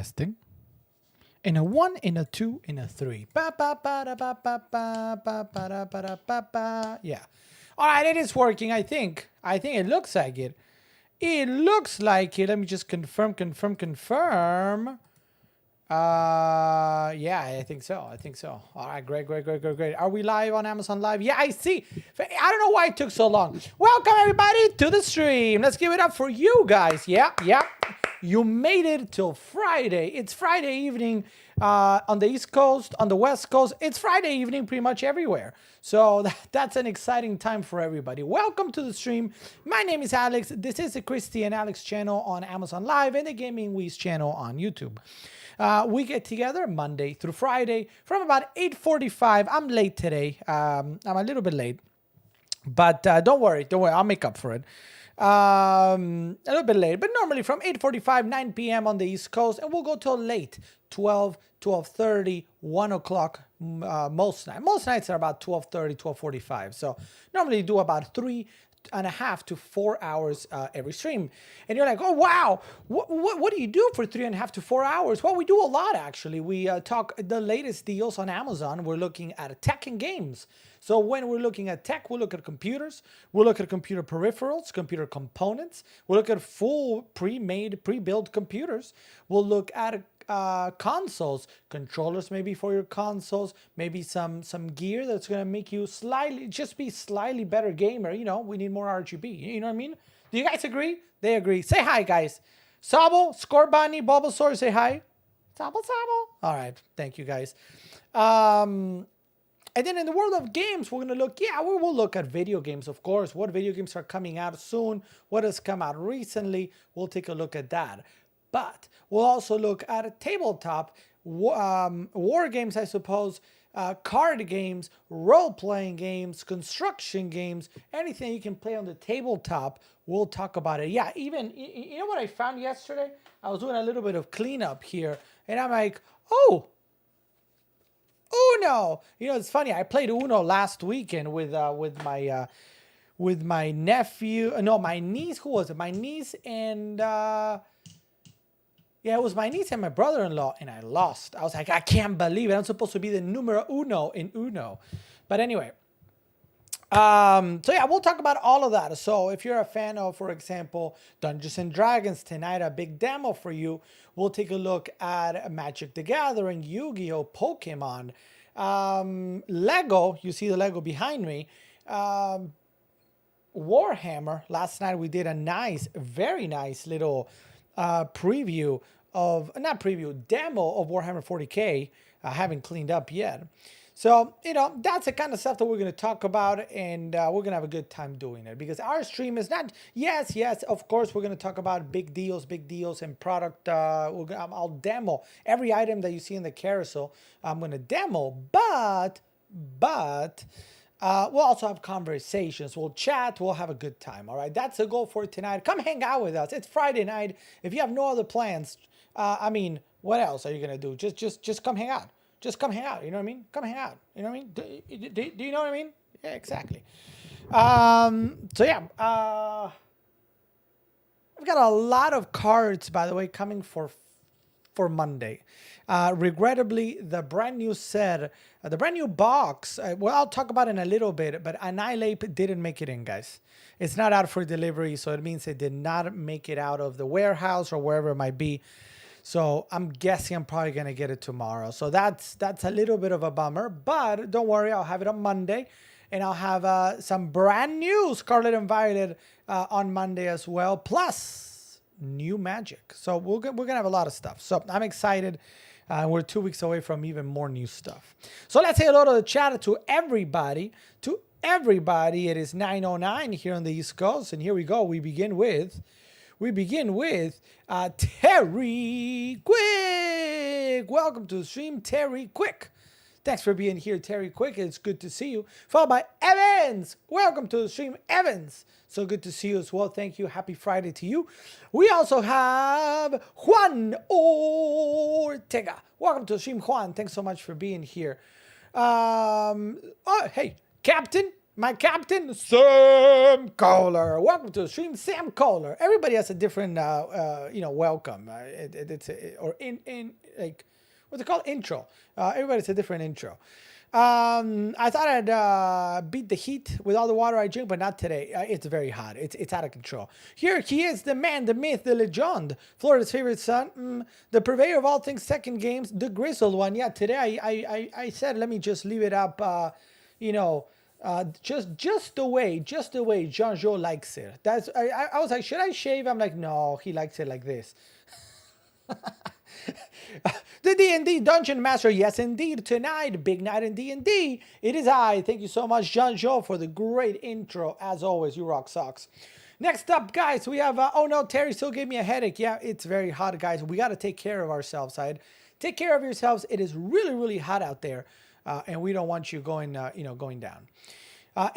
Testing. In a 1, in a 2, in a 3. Ba, ba, ba, da, ba, ba, ba, ba, ba, da, ba, da, ba, ba. Yeah. All right, it is working, I think. I think it looks like it. It looks like it. Let me just confirm. Yeah, I think so. All right, great. Are we live on Amazon Live? Yeah, I see. I don't know why it took so long. Welcome, everybody, to the stream. Let's give it up for you guys. Yeah. You made it till Friday. It's Friday evening on the East Coast, on the West Coast. It's Friday evening pretty much everywhere. So that's an exciting time for everybody. Welcome to the stream. My name is Alex. This is the Christy and Alex channel on Amazon Live and the Gaming Wiz channel on YouTube. We get together Monday through Friday from about 8:45. I'm late today. I'm a little bit late. But don't worry, I'll make up for it. A little bit late, but normally from 8:45, 9 p.m. on the East Coast, and we'll go till late, 12, 12:30, 1 o'clock most nights. Most nights are about 12:30, 12:45. So normally do about 3.5 to 4 hours every stream. And you're like, oh, wow, what do you do for 3.5 to 4 hours? Well, we do a lot, actually. We talk the latest deals on Amazon. We're looking at tech and games. So when we're looking at tech, we'll look at computers, we'll look at computer peripherals, computer components, we'll look at full pre-made, pre-built computers, we'll look at consoles, controllers maybe for your consoles, maybe some gear that's going to make you slightly better gamer. You know, we need more RGB. You know what I mean? Do you guys agree? They agree. Say hi, guys. Sabo, Scorbani, Bulbasaur, say hi. Sabo. All right. Thank you, guys. And then in the world of games, we're going to look, we will look at video games, of course. What video games are coming out soon? What has come out recently? We'll take a look at that. But we'll also look at a tabletop, war games, I suppose, card games, role-playing games, construction games, anything you can play on the tabletop, we'll talk about it. Yeah, even, you know what I found yesterday? I was doing a little bit of cleanup here, and I'm like, oh, Uno. You know, it's funny. I played Uno last weekend with my nephew. No, my niece. Who was it? My niece and it was my niece and my brother-in-law, and I lost. I was like, I can't believe it. I'm supposed to be the numero uno in Uno, but anyway. So yeah, we'll talk about all of that. So if you're a fan of, for example, Dungeons and Dragons, tonight a big demo for you. We'll take a look at Magic the Gathering, Yu-Gi-Oh, Pokemon, Lego. You see the Lego behind me. Warhammer. Last night we did a very nice little demo of Warhammer 40K. I haven't cleaned up yet. So, you know, that's the kind of stuff that we're going to talk about, and we're going to have a good time doing it, because our stream is not, yes, of course, we're going to talk about big deals and product. I'll demo every item that you see in the carousel. I'm going to demo, but we'll also have conversations. We'll chat. We'll have a good time. All right. That's the goal for tonight. Come hang out with us. It's Friday night. If you have no other plans, what else are you going to do? Just come hang out. Just come hang out, you know what I mean? Come hang out, you know what I mean? Do you know what I mean? Yeah, exactly. So yeah, I've got a lot of cards, by the way, coming for Monday. Regrettably, the brand new set, the brand new box, well, I'll talk about it in a little bit, but Annihilate didn't make it in, guys. It's not out for delivery, so it means it did not make it out of the warehouse or wherever it might be. So I'm guessing I'm probably going to get it tomorrow. So that's a little bit of a bummer, but don't worry. I'll have it on Monday, and I'll have some brand new Scarlet and Violet on Monday as well, plus new Magic. So we're going to have a lot of stuff. So I'm excited. We're 2 weeks away from even more new stuff. So let's say hello to the chat, to everybody. It is 9:09 here on the East Coast, and here we go. We begin with Terry Quick. Welcome to the stream, Terry Quick. Thanks for being here, Terry Quick. It's good to see you. Followed by Evans. Welcome to the stream, Evans. So good to see you as well. Thank you. Happy Friday to you. We also have Juan Ortega. Welcome to the stream, Juan. Thanks so much for being here. Hey, Captain. My captain, Sam Kohler. Welcome to the stream, Sam Kohler. Everybody has a different, welcome. Like, what's it called? Intro. Everybody has a different intro. I thought I'd beat the heat with all the water I drink, but not today. It's very hot. It's out of control. Here he is, the man, the myth, the legend, Florida's favorite son, the purveyor of all things second games, the grizzled one. Yeah, today I said let me just leave it up. Just the way Jean-Jo likes it. I was like, should I shave? I'm like, no, he likes it like this. The D&D Dungeon Master, yes indeed, tonight, big night in D&D. It is I. Thank you so much, Jean-Jo, for the great intro. As always, you rock socks. Next up, guys, we have, oh no, Terry still gave me a headache. Yeah, it's very hot, guys. We got to take care of ourselves, Take care of yourselves. It is really, really hot out there, and we don't want you going down.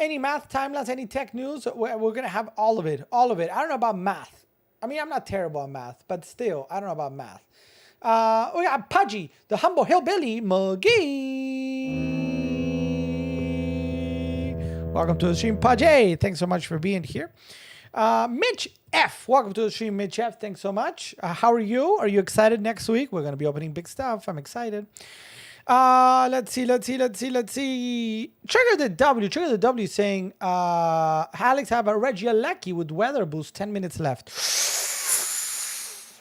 Any math timelines, any tech news? We're going to have all of it. I don't know about math. I mean, I'm not terrible at math, but still, I don't know about math. We got Pudgy, the humble hillbilly McGee. Welcome to the stream, Pudgy. Thanks so much for being here. Mitch F. Welcome to the stream, Mitch F. Thanks so much. How are you? Are you excited next week? We're going to be opening big stuff. I'm excited. Let's see. Trigger the W saying, Alex have a Regieleki with weather boost, 10 minutes left.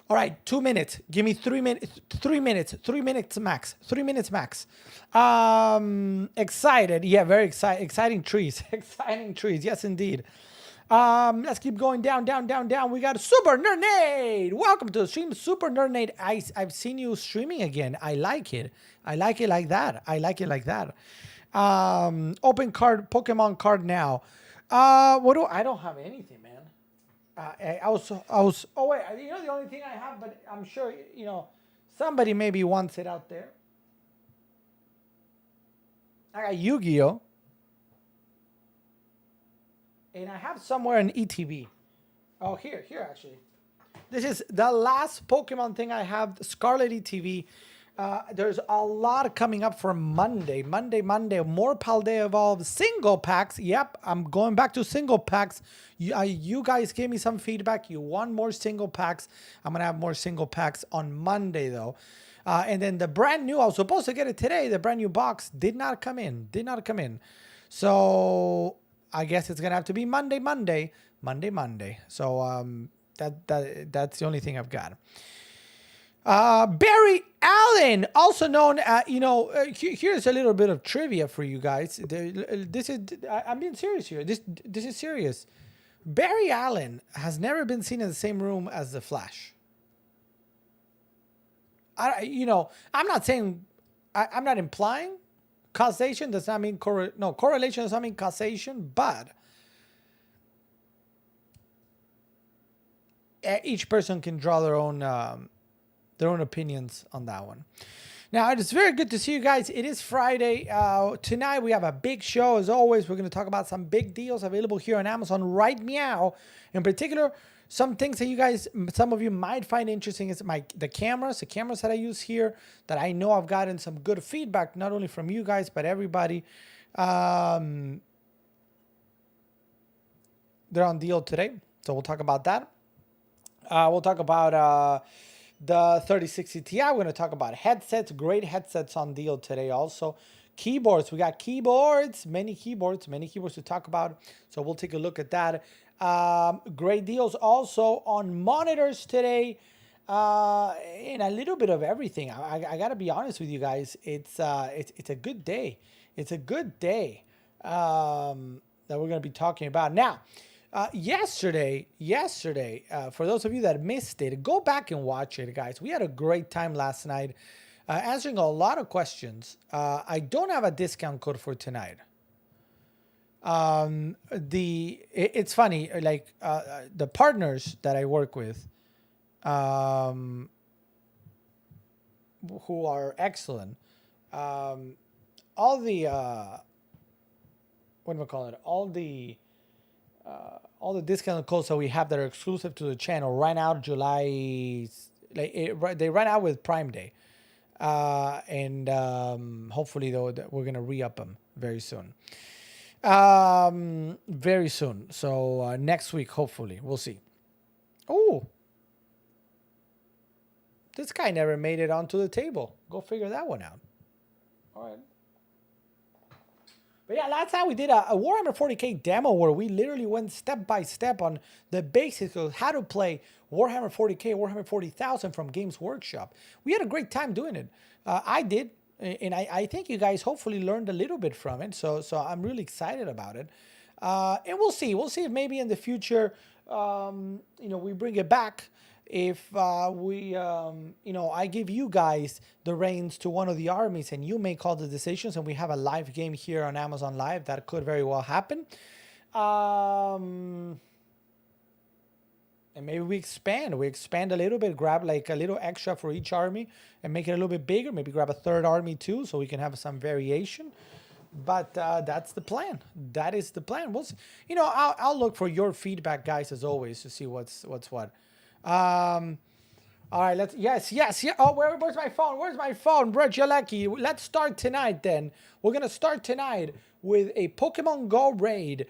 All right, 2 minutes. Give me 3 minutes. 3 minutes. 3 minutes max. 3 minutes max. Excited. Yeah, very excited. Exciting trees. Exciting trees. Yes, indeed. Let's keep going down. We got Super Nerdnade. Welcome to the stream, Super Nerdnade. I've seen you streaming again. I like it. I like it like that. Open card, Pokemon card now. I don't have anything, man. I was. Oh wait, the only thing I have, but I'm sure somebody maybe wants it out there. I got Yu-Gi-Oh, and I have somewhere an ETB. Oh, here actually. This is the last Pokemon thing I have. The Scarlet ETB. There's a lot coming up for Monday. More Paldea Evolve single packs. Yep, I'm going back to single packs. You guys gave me some feedback. You want more single packs. I'm going to have more single packs on Monday, though. And then the brand new, I was supposed to get it today. The brand new box did not come in. So I guess it's going to have to be Monday. So that's the only thing I've got. Barry Allen, also known, here's a little bit of trivia for you guys. I'm being serious here. This is serious. Barry Allen has never been seen in the same room as the Flash. I'm not saying, I'm not implying causation does not mean correlation does not mean causation, but each person can draw their own opinions on that one. Now, it is very good to see you guys. It is Friday. Tonight, we have a big show. As always, we're going to talk about some big deals available here on Amazon right meow. In particular, some things that some of you might find interesting is the cameras that I use here that I know I've gotten some good feedback, not only from you guys, but everybody. They're on deal today. So we'll talk about that. We'll talk about the 3060 Ti. We're going to talk about headsets, great headsets on deal today also. Keyboards, we got many keyboards to talk about. So we'll take a look at that. Great deals also on monitors today. And a little bit of everything. I got to be honest with you guys. It's a good day. It's a good day that we're going to be talking about. Now, yesterday, for those of you that missed it, go back and watch it, guys. We had a great time last night answering a lot of questions. I don't have a discount code for tonight. It's funny, like the partners that I work with, who are excellent. All the all the discount codes that we have that are exclusive to the channel right now, July, they ran out with Prime Day, and hopefully though we're gonna re-up them very soon. Very soon. So next week, hopefully, we'll see. Oh, this guy never made it onto the table. Go figure that one out. All right. But yeah, last time we did a Warhammer 40k demo where we literally went step by step on the basics of how to play Warhammer 40k, Warhammer 40,000 from Games Workshop. We had a great time doing it. I did, and I think you guys hopefully learned a little bit from it. So I'm really excited about it. And we'll see. We'll see if maybe in the future, we bring it back. If I give you guys the reins to one of the armies and you make all the decisions and we have a live game here on Amazon Live, that could very well happen. And maybe we expand a little bit, grab like a little extra for each army and make it a little bit bigger. Maybe grab a third army too, so we can have some variation. But that's the plan. That is the plan. We'll see. I'll look for your feedback, guys, as always, to see what's what. All right, yes. Oh, where's my phone? Where's my phone? Brad, let's start tonight then. We're going to start tonight with a Pokemon Go raid,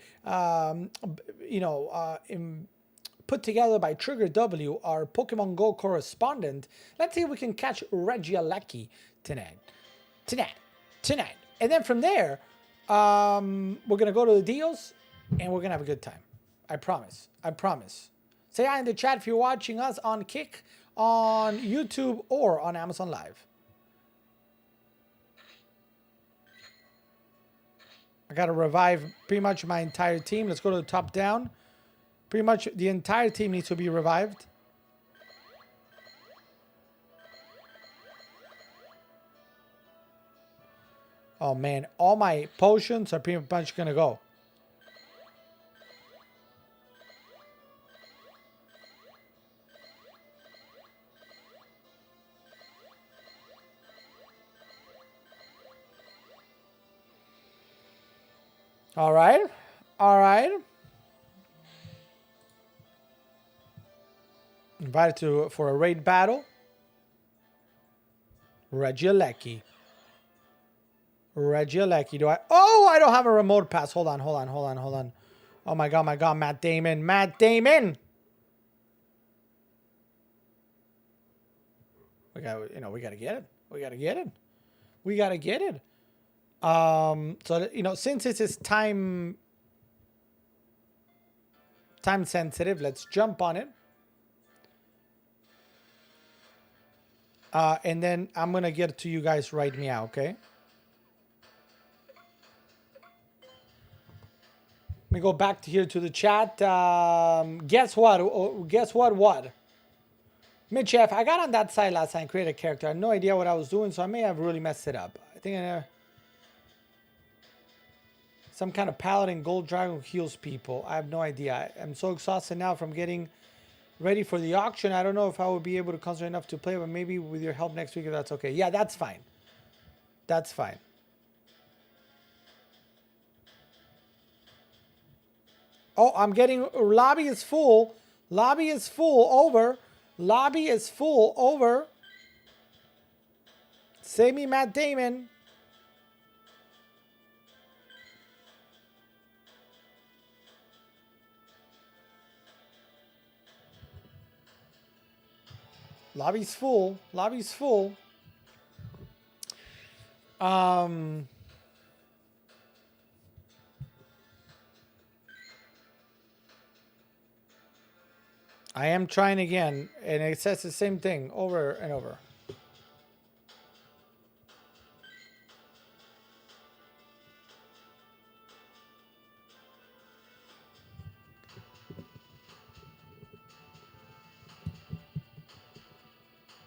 put together by Trigger W, our Pokemon Go correspondent. Let's see if we can catch Regieleki tonight. And then from there, we're going to go to the deals and we're going to have a good time. I promise. Say hi in the chat if you're watching us on Kick, on YouTube, or on Amazon Live. I got to revive pretty much my entire team. Let's go to the top down. Pretty much the entire team needs to be revived. Oh, man. All my potions are pretty much going to go. All right. Invited for a raid battle. Regieleki. I don't have a remote pass. Hold on. Oh my god, Matt Damon. We gotta get it. So since this is time sensitive, let's jump on it. And then I'm gonna get it to you guys right now, okay? Let me go back to here to the chat. Guess what? Mitch F, I got on that side last time and created a character. I had no idea what I was doing, so I may have really messed it up. I think some kind of paladin gold dragon who heals people. I have no idea. I'm so exhausted now from getting ready for the auction. I don't know if I will be able to concentrate enough to play, but maybe with your help next week, if that's okay. Yeah, that's fine. Oh, I'm getting... Lobby is full. Over. Save me, Matt Damon. Lobby's full. I am trying again, and it says the same thing over and over.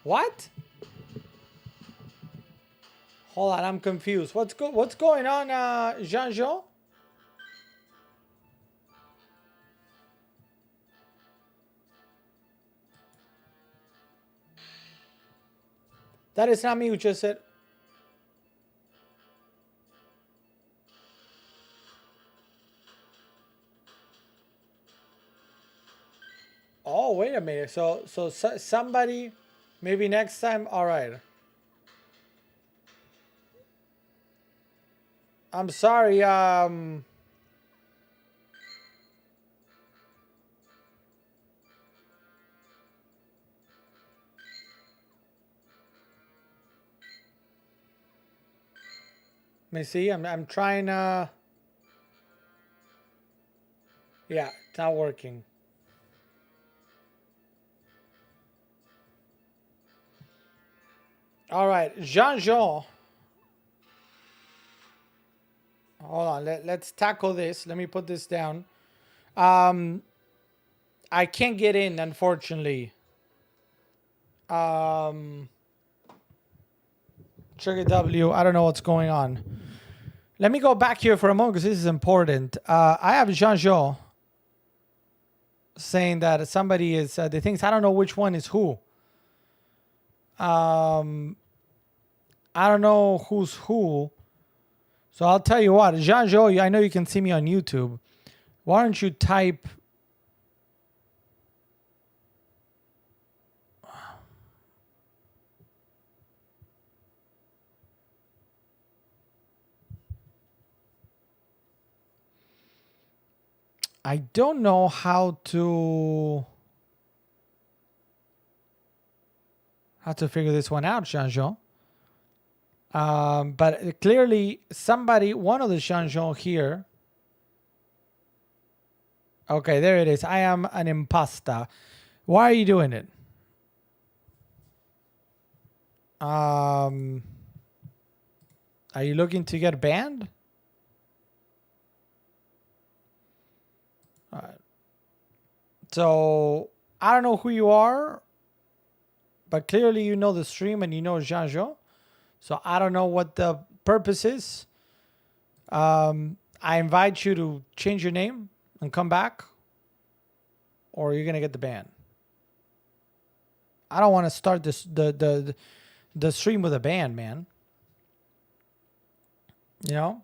What? Hold on, I'm confused. What's going on, Jean-Jean? That is not me who just said. Oh, wait a minute. So somebody, maybe next time. All right. I'm sorry. me see. I'm trying. Yeah, it's not working. All right, Jean-Jean. Hold on. Let's tackle this. Let me put this down. I can't get in, unfortunately. Trigger W. I don't know what's going on. Let me go back here for a moment because this is important. I have Jean-Jean saying that somebody is the things. I don't know which one is who. I don't know who's who. So I'll tell you what, Jean-Jean, I know you can see me on YouTube. Why don't you type... I don't know how to figure this one out, Jean-Jean. But clearly somebody, one of the Jean-Jean here. Okay, there it is. I am an imposter. Why are you doing it? Are you looking to get banned? All right. So I don't know who you are, but clearly you know the stream and you know Jean-Jean. So I don't know what the purpose is. I invite you to change your name and come back, or you're gonna get the ban. I don't want to start this the stream with a ban, man. You know?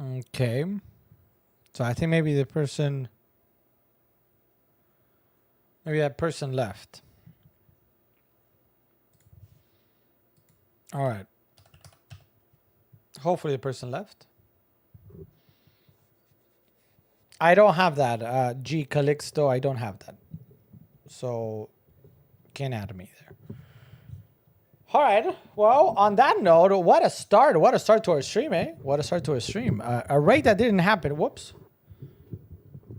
Okay. So I think maybe that person left. All right. Hopefully the person left. I don't have that. G Calixto, I don't have that. So can't add me there. All right. Well, on that note, what a start. What a start to our stream, eh? What a start to our stream. A raid that didn't happen. Whoops.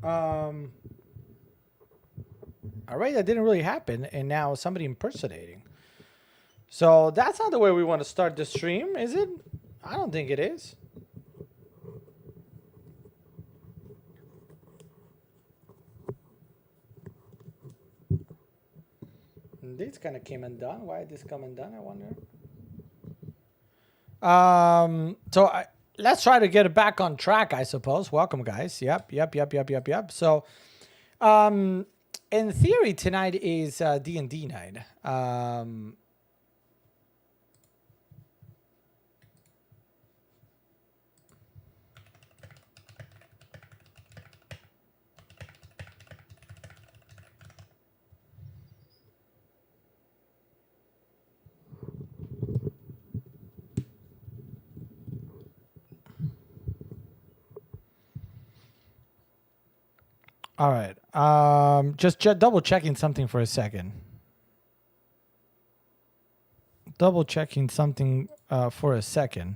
A raid that didn't really happen, and now somebody impersonating. So that's not the way we want to start the stream, is it? I don't think it is. This kind of came undone. Why did this come undone, I wonder? Let's try to get it back on track, I suppose. Welcome, guys. Yep. So, in theory, tonight is D&D night. All right. Just double checking something for a second. Double checking something for a second.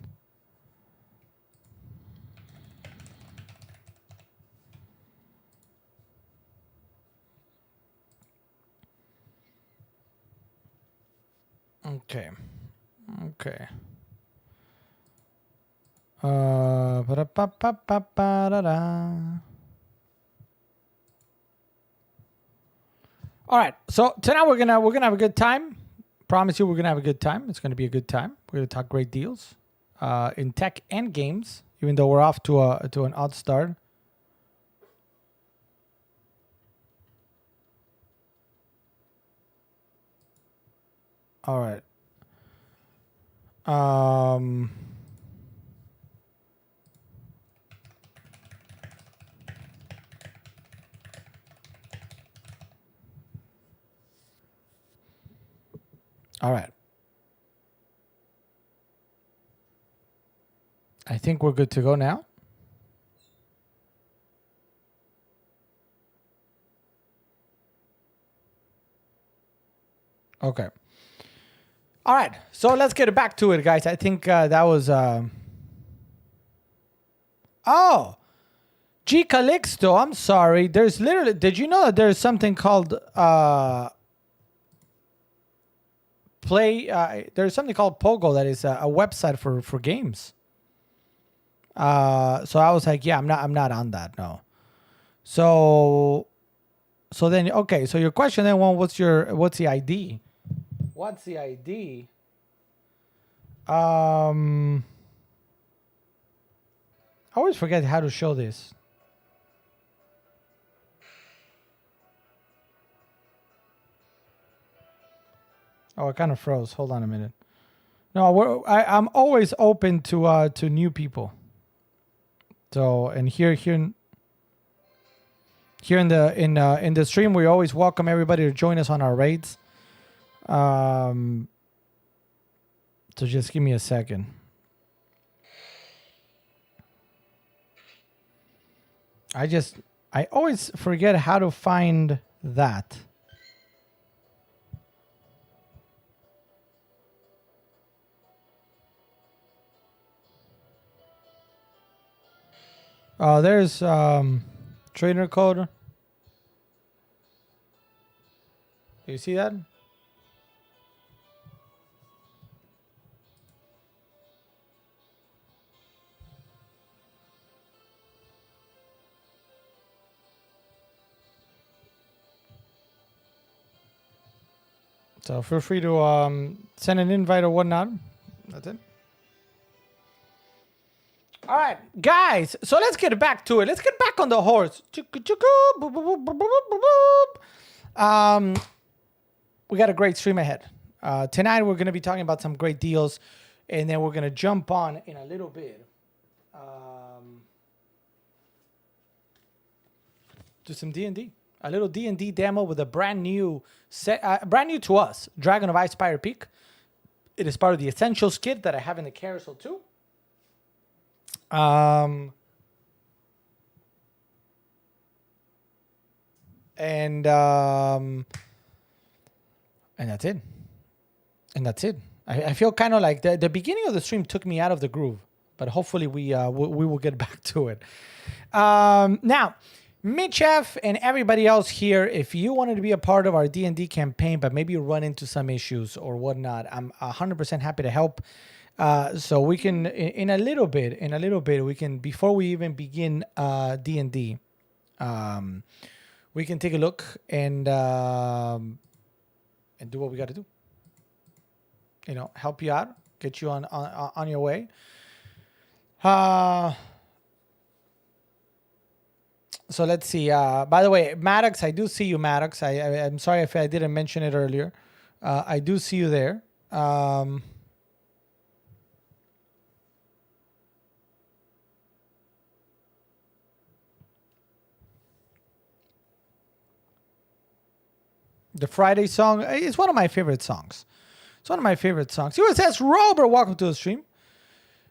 Okay. Okay. All right, so tonight we're gonna have a good time. Promise you, we're gonna have a good time. It's gonna be a good time. We're gonna talk great deals in tech and games. Even though we're off to an odd start. All right. All right. I think we're good to go now. Okay. All right. So let's get back to it, guys. I think that was. Oh, G Calixto. I'm sorry. There's literally. Did you know that there's something called Play? There's something called Pogo that is a website for games. So I was like, yeah, I'm not on that. No. So then, okay. So your question then, what's the ID? What's the ID? I always forget how to show this. Oh, it kind of froze. Hold on a minute. No, I'm always open to new people. So, and here in the stream, we always welcome everybody to join us on our raids. So just give me a second. I always forget how to find that. There's trainer code. Do you see that? So feel free to send an invite or whatnot. That's it. All right, guys. So let's get back to it. Let's get back on the horse. We got a great stream ahead. Tonight we're going to be talking about some great deals, and then we're going to jump on in a little bit to some D&D. A little D&D demo with a brand new set, brand new to us, Dragon of Icespire Peak. It is part of the Essentials kit that I have in the carousel too. And that's it. And that's it. I feel kind of like the beginning of the stream took me out of the groove, but hopefully we will get back to it. Now, Mitchef and everybody else here, if you wanted to be a part of our D&D campaign, but maybe you run into some issues or whatnot, I'm 100% happy to help. So we can, in a little bit, we can, before we even begin D&D, we can take a look and do what we got to do. You know, help you out, get you on your way. So let's see. By the way, Maddox, I do see you, Maddox. I'm sorry if I didn't mention it earlier. I do see you there. The Friday song is one of my favorite songs. It's one of my favorite songs. USS Rober, welcome to the stream.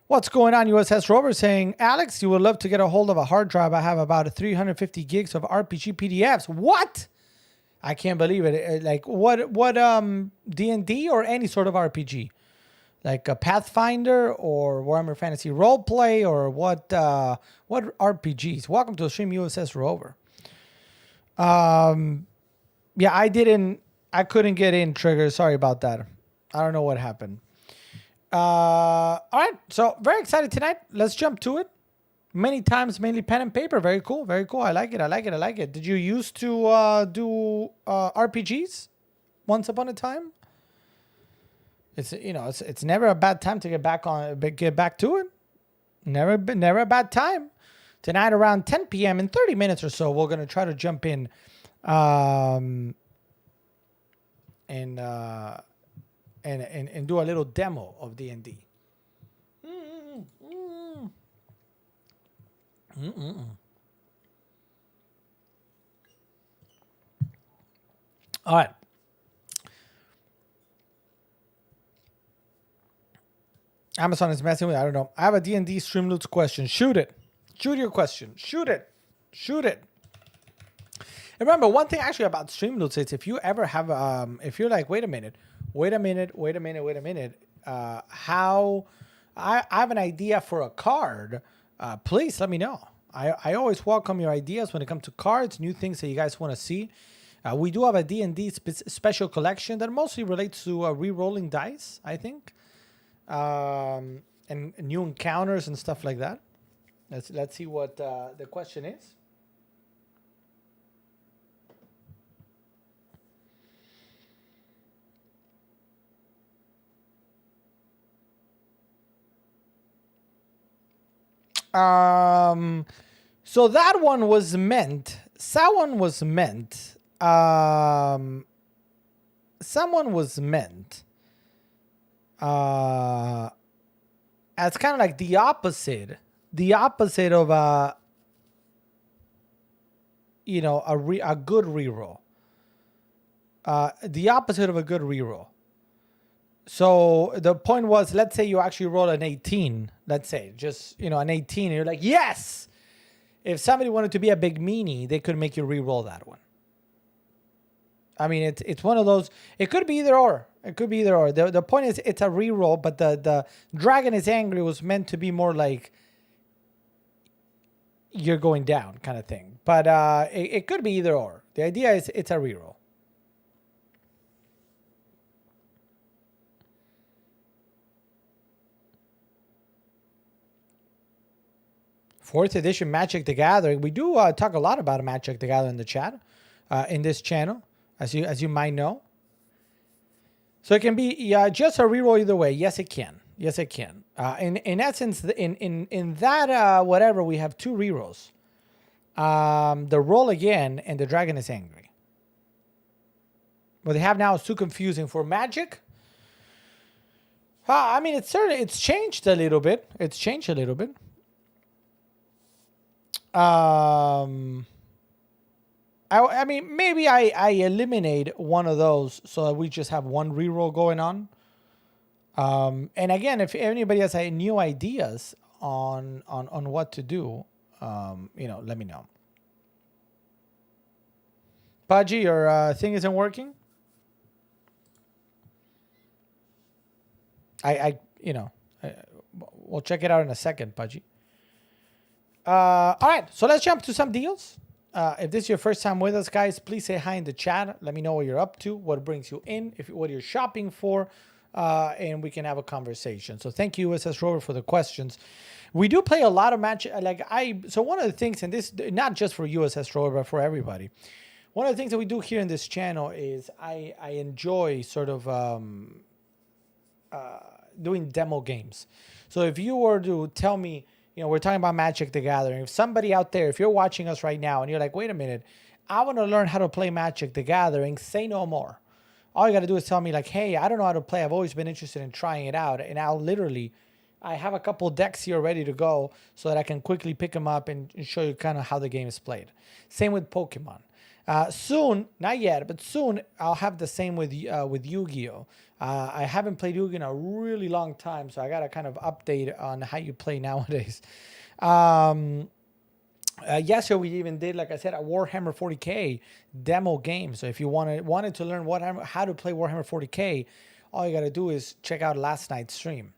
What's going on, USS Rober? Saying, Alex, you would love to get a hold of a hard drive. I have about 350 gigs of RPG PDFs. What? I can't believe it. Like what D&D or any sort of RPG? Like a Pathfinder or Warhammer Fantasy Roleplay or what RPGs? Welcome to the stream, USS Rover. Yeah, I couldn't get in, Trigger. Sorry about that. I don't know what happened. All right, so very excited tonight. Let's jump to it. Many times, mainly pen and paper. Very cool, very cool. I like it. Did you used to do RPGs once upon a time? It's never a bad time to get back to it. Never a bad time. Tonight around 10 p.m. in 30 minutes or so, we're gonna try to jump in, and do a little demo of D&D. All right. Amazon is messing with. I don't know. I have a D&D Streamloots question. Shoot it. Shoot your question. Shoot it. Shoot it. And remember, one thing actually about Streamloots is if you ever have, if you're like, wait a minute, how I have an idea for a card, please let me know. I always welcome your ideas when it comes to cards, new things that you guys want to see. We do have a D&D special collection that mostly relates to re-rolling dice, I think. And new encounters and stuff like that. Let's see what the question is. So that one was meant. Someone was meant. Someone was meant. As kind of like the opposite of a good reroll. The opposite of a good reroll. So the point was, let's say you actually roll an 18. Let's say just an 18, and you're like, yes. If somebody wanted to be a big meanie, they could make you re-roll that one. I mean, it's one of those. It could be either or. It could be either or. The point is, it's a re-roll, but the dragon is angry was meant to be more like you're going down kind of thing. But it could be either or. The idea is it's a re-roll. Fourth edition Magic the Gathering. We do talk a lot about Magic the Gathering in the chat, in this channel, as you might know. So it can be just a reroll either way. Yes, it can. Yes, it can. In essence, in that whatever, we have two rerolls. The roll again and the dragon is angry. What they have now is too confusing for Magic. I mean, it's changed a little bit. It's changed a little bit. I mean, maybe I eliminate one of those so that we just have one reroll going on. And again, if anybody has new ideas on what to do, let me know. Pudgy, your thing isn't working. We'll check it out in a second, Pudgy. All right, so let's jump to some deals. If this is your first time with us, guys, please say hi in the chat. Let me know what you're up to, what brings you in, what you're shopping for, and we can have a conversation. So thank you, USS Rover, for the questions. We do play a lot of match. So one of the things, and this not just for USS Rover, but for everybody. One of the things that we do here in this channel is I enjoy sort of doing demo games. So if you were to tell me, we're talking about Magic the Gathering. If somebody out there, if you're watching us right now and you're like, wait a minute, I want to learn how to play Magic the Gathering, say no more. All you got to do is tell me like, hey, I don't know how to play. I've always been interested in trying it out. And I have a couple decks here ready to go so that I can quickly pick them up and show you kind of how the game is played. Same with Pokemon. Soon, not yet, but soon I'll have the same with Yu-Gi-Oh! I haven't played Yu-Gi-Oh! In a really long time, so I got to kind of update on how you play nowadays. Yesterday we even did, like I said, a Warhammer 40K demo game. So if you wanted to learn how to play Warhammer 40K, all you got to do is check out last night's stream.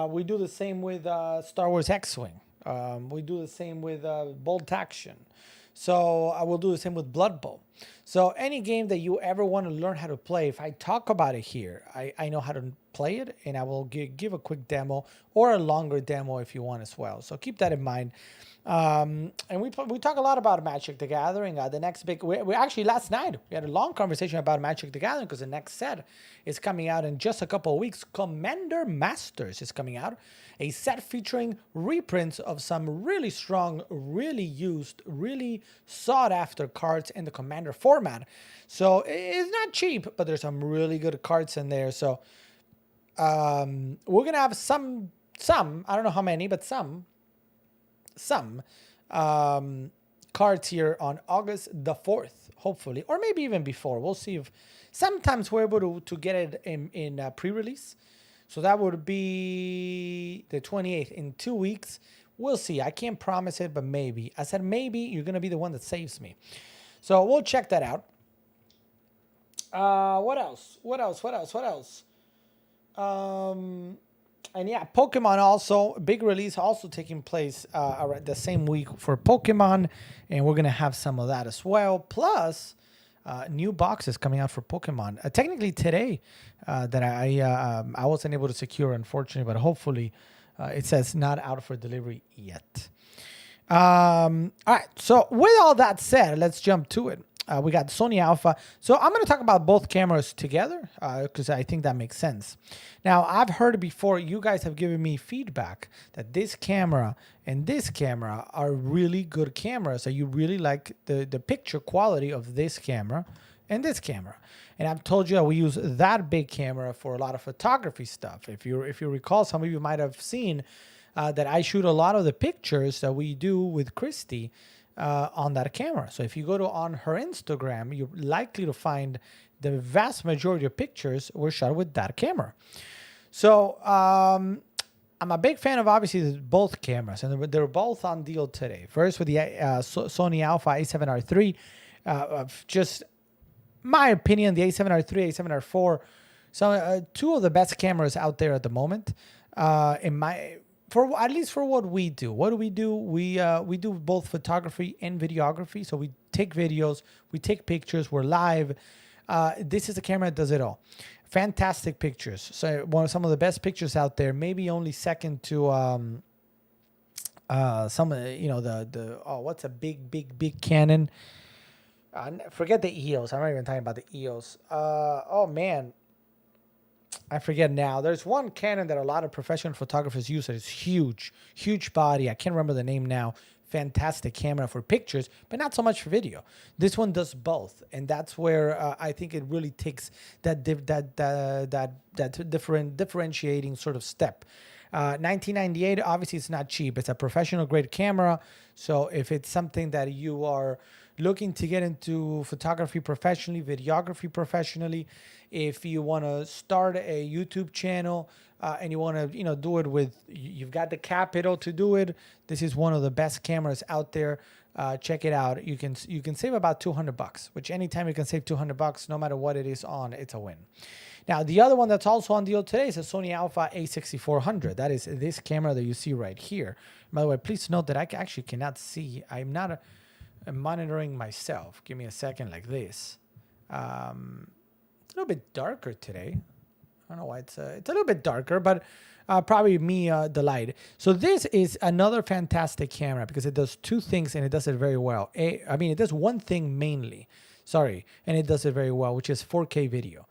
We do the same with Star Wars X-Wing. We do the same with Bolt Action. So I will do the same with Blood Bowl. So any game that you ever want to learn how to play, if I talk about it here, I know how to play it, and I will give a quick demo or a longer demo if you want as well. So keep that in mind. And we talk a lot about Magic the Gathering. The next big, we actually last night we had a long conversation about Magic the Gathering because the next set is coming out in just a couple of weeks. Commander Masters is coming out, a set featuring reprints of some really strong, really used, really sought after cards in the Commander format. So it's not cheap, but there's some really good cards in there. So we're gonna have some I don't know how many, but some cards here on August the 4th, hopefully, or maybe even before. We'll see if sometimes we're able to get it in pre-release. So that would be the 28th in 2 weeks. We'll see. I can't promise it, but maybe. I said maybe you're going to be the one that saves me. So we'll check that out. What else? What else? What else? What else? And yeah, Pokemon also, big release also taking place around the same week for Pokemon. And we're going to have some of that as well. Plus, new boxes coming out for Pokemon. Technically today that I wasn't able to secure, unfortunately, but hopefully it says not out for delivery yet. All right. So with all that said, let's jump to it. We got Sony Alpha. So I'm going to talk about both cameras together because I think that makes sense. Now, I've heard before, you guys have given me feedback that this camera and this camera are really good cameras. That you really like the picture quality of this camera and this camera. And I've told you that we use that big camera for a lot of photography stuff. If you recall, some of you might have seen that I shoot a lot of the pictures that we do with Christy on that camera. So if you go on her Instagram, you're likely to find the vast majority of pictures were shot with that camera. So I'm a big fan of obviously both cameras, and they're both on deal today. First with the Sony Alpha A7R3, just my opinion, the A7R3, A7R4, so two of the best cameras out there at the moment. For at least for what we do. What do? We do both photography and videography. So we take videos, we take pictures, we're live. This is a camera that does it all. Fantastic pictures. So some of the best pictures out there. Maybe only second to some what's a big Canon. Forget the EOS. I'm not even talking about the EOS. Oh man. I forget now. There's one Canon that a lot of professional photographers use that is huge body. I can't remember the name now. Fantastic camera for pictures, but not so much for video. This one does both, and that's where I think it really takes that differentiating sort of step. 1998, obviously it's not cheap. It's a professional grade camera. So if it's something that you are looking to get into photography professionally, videography professionally, if you want to start a YouTube channel and you want to, do it with, you've got the capital to do it. This is one of the best cameras out there. Check it out. You can save about $200, which anytime you can save $200, no matter what it is on, it's a win. Now, the other one that's also on deal today is a Sony Alpha A6400. That is this camera that you see right here. By the way, please note that I actually cannot see. I'm not monitoring myself. Give me a second like this. It's a little bit darker today. I don't know why it's a little bit darker, but probably me, the light. So this is another fantastic camera because it does two things and it does it very well. It does one thing mainly, and it does it very well, which is 4K video.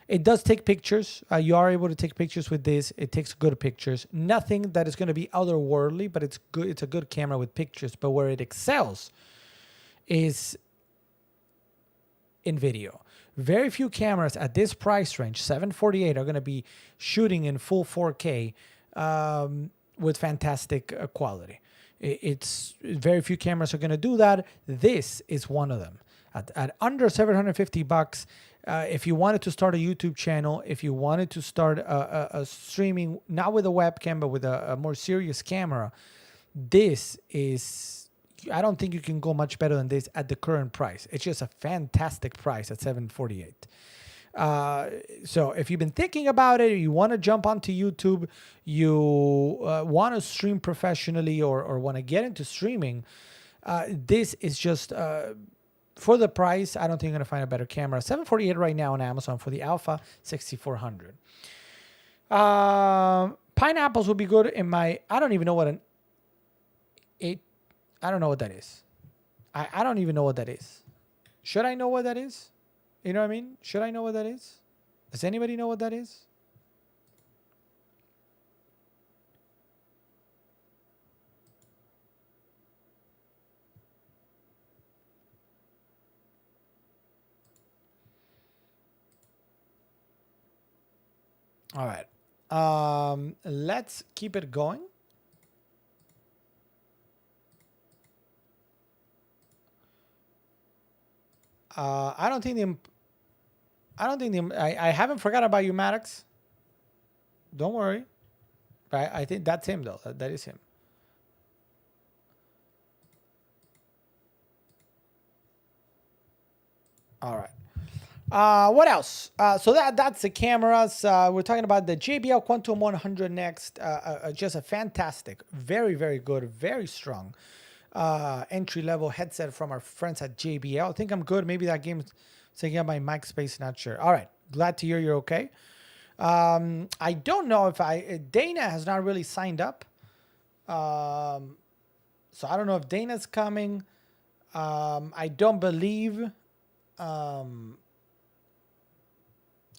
It does take pictures. You are able to take pictures with this. It takes good pictures. Nothing that is going to be otherworldly, but it's good. It's a good camera with pictures. But where it excels is in video. Very few cameras at this price range, $748, are going to be shooting in full 4K with fantastic quality. It's very few cameras are going to do that. This is one of them. At under $750, if you wanted to start a YouTube channel, if you wanted to start a streaming, not with a webcam, but with a more serious camera, this is, I don't think you can go much better than this at the current price. It's just a fantastic price at $748. So if you've been thinking about it, you want to jump onto YouTube, you want to stream professionally or want to get into streaming, this is just... for the price, I don't think you're going to find a better camera. $748 right now on Amazon for the Alpha 6400. Pineapples will be good in my... I don't even know what I don't know what that is. I don't even know what that is. Should I know what that is? You know what I mean? Should I know what that is? Does anybody know what that is? All right. Let's keep it going. I don't think I haven't forgot about you, Maddox. Don't worry. I think that's him though. That is him. All right. What else? So that's the cameras. We're talking about the JBL Quantum 100 next. Just a fantastic, very, very good, very strong entry-level headset from our friends at JBL. I think I'm good. Maybe that game's taking up my mic space. Not sure. All right. Glad to hear you're okay. I don't know if Dana has not really signed up. So I don't know if Dana's coming. I don't believe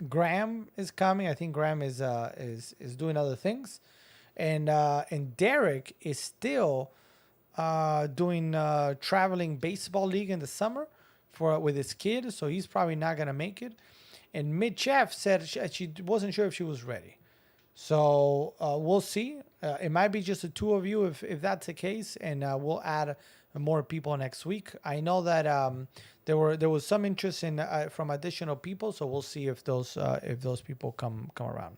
Graham is coming. I think Graham is doing other things, and Derek is still doing traveling baseball league in the summer with his kid, so he's probably not gonna make it. And Mitch F said she wasn't sure if she was ready, so we'll see. It might be just the two of you if that's the case, and we'll add more people next week. I know that there was some interest in from additional people, so we'll see if those people come around.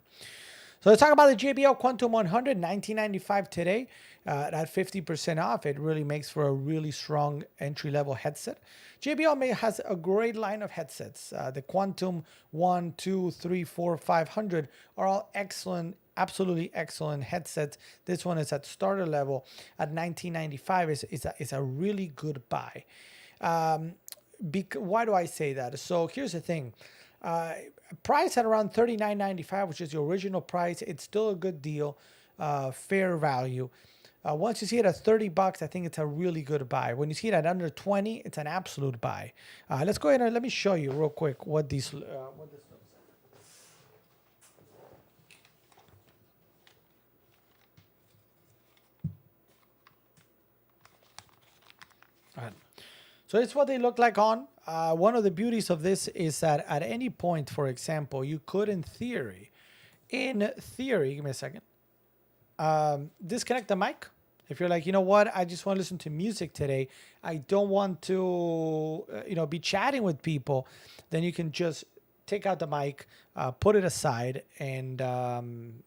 So let's talk about the JBL Quantum 100, $19.95 today at 50% off. It really makes for a really strong entry-level headset. JBL has a great line of headsets. The Quantum 1, 2, 3, 4, 500 are all excellent, absolutely excellent headsets. This one is at starter level at $19.95. It's a really good buy. Why do I say that? So here's the thing. Price at around $39.95, which is the original price. It's still a good deal, fair value. Once you see it at $30, I think it's a really good buy. When you see it at under 20, it's an absolute buy. Let's go ahead and let me show you real quick what this looks like. All right. So it's what they look like on. One of the beauties of this is that at any point, for example, you could, in theory, give me a second, disconnect the mic. If you're like, you know what, I just want to listen to music today, I don't want to, be chatting with people, then you can just take out the mic, put it aside, and, and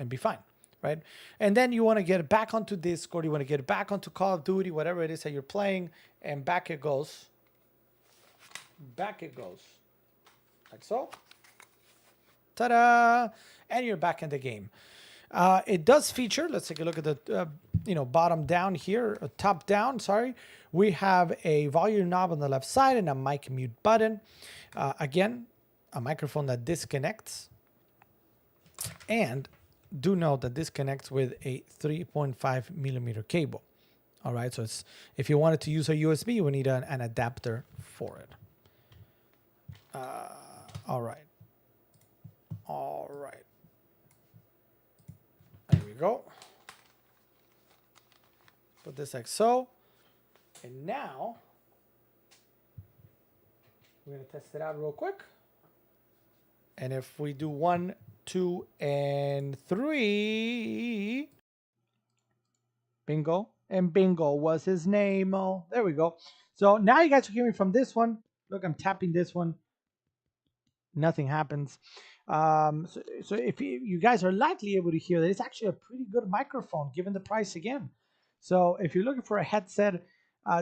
be fine. Right? And then you want to get back onto Discord, you want to get back onto Call of Duty, whatever it is that you're playing, and back it goes. Back it goes. Like so. Ta-da! And you're back in the game. It does feature, let's take a look at the, bottom down here, top down, sorry. We have a volume knob on the left side and a mic mute button. Again, a microphone that disconnects. And do note that this connects with a 3.5 millimeter cable. All right, so if you wanted to use a USB, you would need an adapter for it. All right. There we go. Put this like so. And now, we're going to test it out real quick. And if we do 1, 2, and 3. Bingo. And bingo was his name. Oh, there we go. So now you guys are hearing from this one. Look, I'm tapping this one. Nothing happens. So if you guys are likely able to hear that, it's actually a pretty good microphone given the price again. So if you're looking for a headset,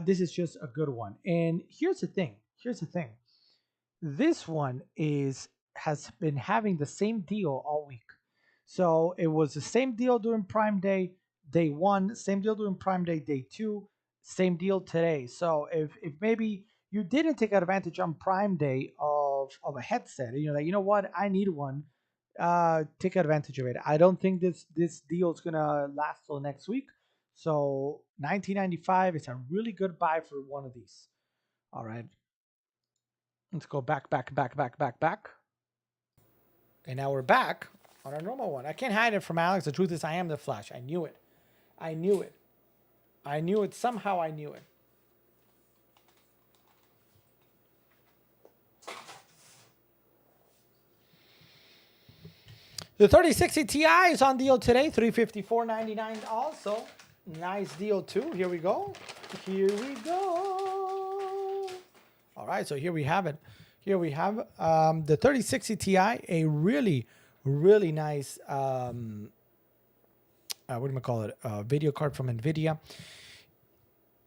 this is just a good one. And here's the thing. This one has been having the same deal all week. So it was the same deal during Prime Day, day 1, same deal during Prime Day, day 2, same deal today. So if maybe you didn't take advantage on Prime Day of a headset, and you're like, you know what, I need one, take advantage of it. I don't think this deal is gonna last till next week. So $19.95 is a really good buy for one of these. All right. Let's go back. And now we're back on our normal one. I can't hide it from Alex. The truth is I am the Flash. I knew it. Somehow I knew it. The 3060 Ti is on deal today. $354.99 also. Nice deal too. Here we go. All right, so here we have it. Here we have the 3060 Ti, a really, really nice, what do you call it? Video card from NVIDIA.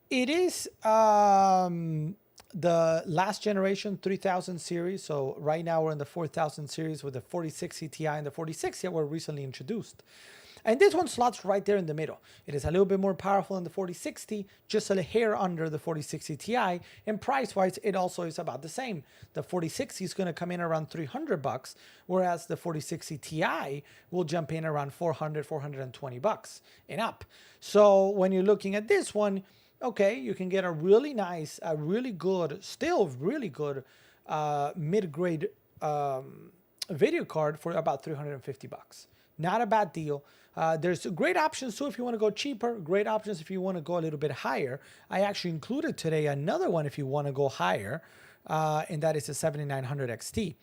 It is the last generation 3000 series. So right now we're in the 4000 series with the 4060 Ti and the 4060 that were recently introduced. And this one slots right there in the middle. It is a little bit more powerful than the 4060, just a hair under the 4060 Ti. And price-wise, it also is about the same. The 4060 is going to come in around $300, whereas the 4060 Ti will jump in around $420 and up. So when you're looking at this one, okay, you can get a really nice, a really good, still really good mid-grade video card for about $350. Not a bad deal. There's great options too if you want to go cheaper, great options if you want to go a little bit higher. I actually included today another one if you want to go higher, and that is the 7900 XT.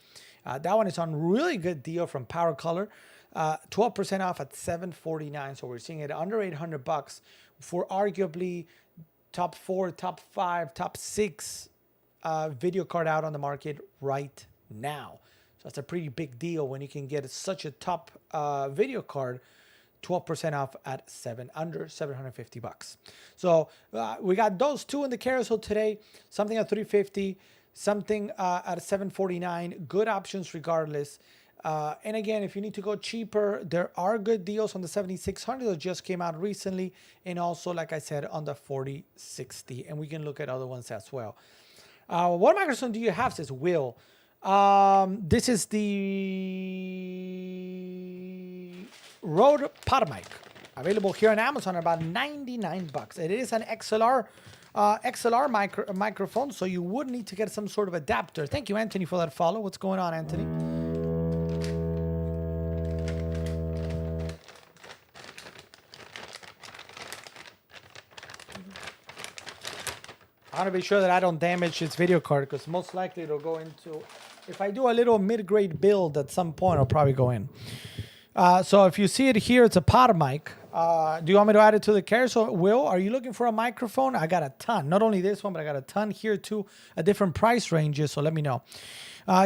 That one is on really good deal from Power Color, 12% off at $749. So we're seeing it under $800 for arguably top 4, top 5, top 6 video card out on the market right now. So that's a pretty big deal when you can get such a top video card, 12% off at under $750. So we got those two in the carousel today. Something at $350, something at $749. Good options regardless. And again, if you need to go cheaper, there are good deals on the 7600 that just came out recently, and also, like I said, on the 4060. And we can look at other ones as well. What microphone do you have? Says Will. This is the Rode PodMic, available here on Amazon, about $99. It is an XLR microphone, so you would need to get some sort of adapter. Thank you, Anthony, for that follow. What's going on, Anthony? I want to be sure that I don't damage its video card, because most likely it'll go into, if I do a little mid-grade build at some point, it'll probably go in. So if you see it here, it's a PodMic. Do you want me to add it to the carousel? Will, are you looking for a microphone? I got a ton. Not only this one, but I got a ton here too, at different price ranges. So let me know.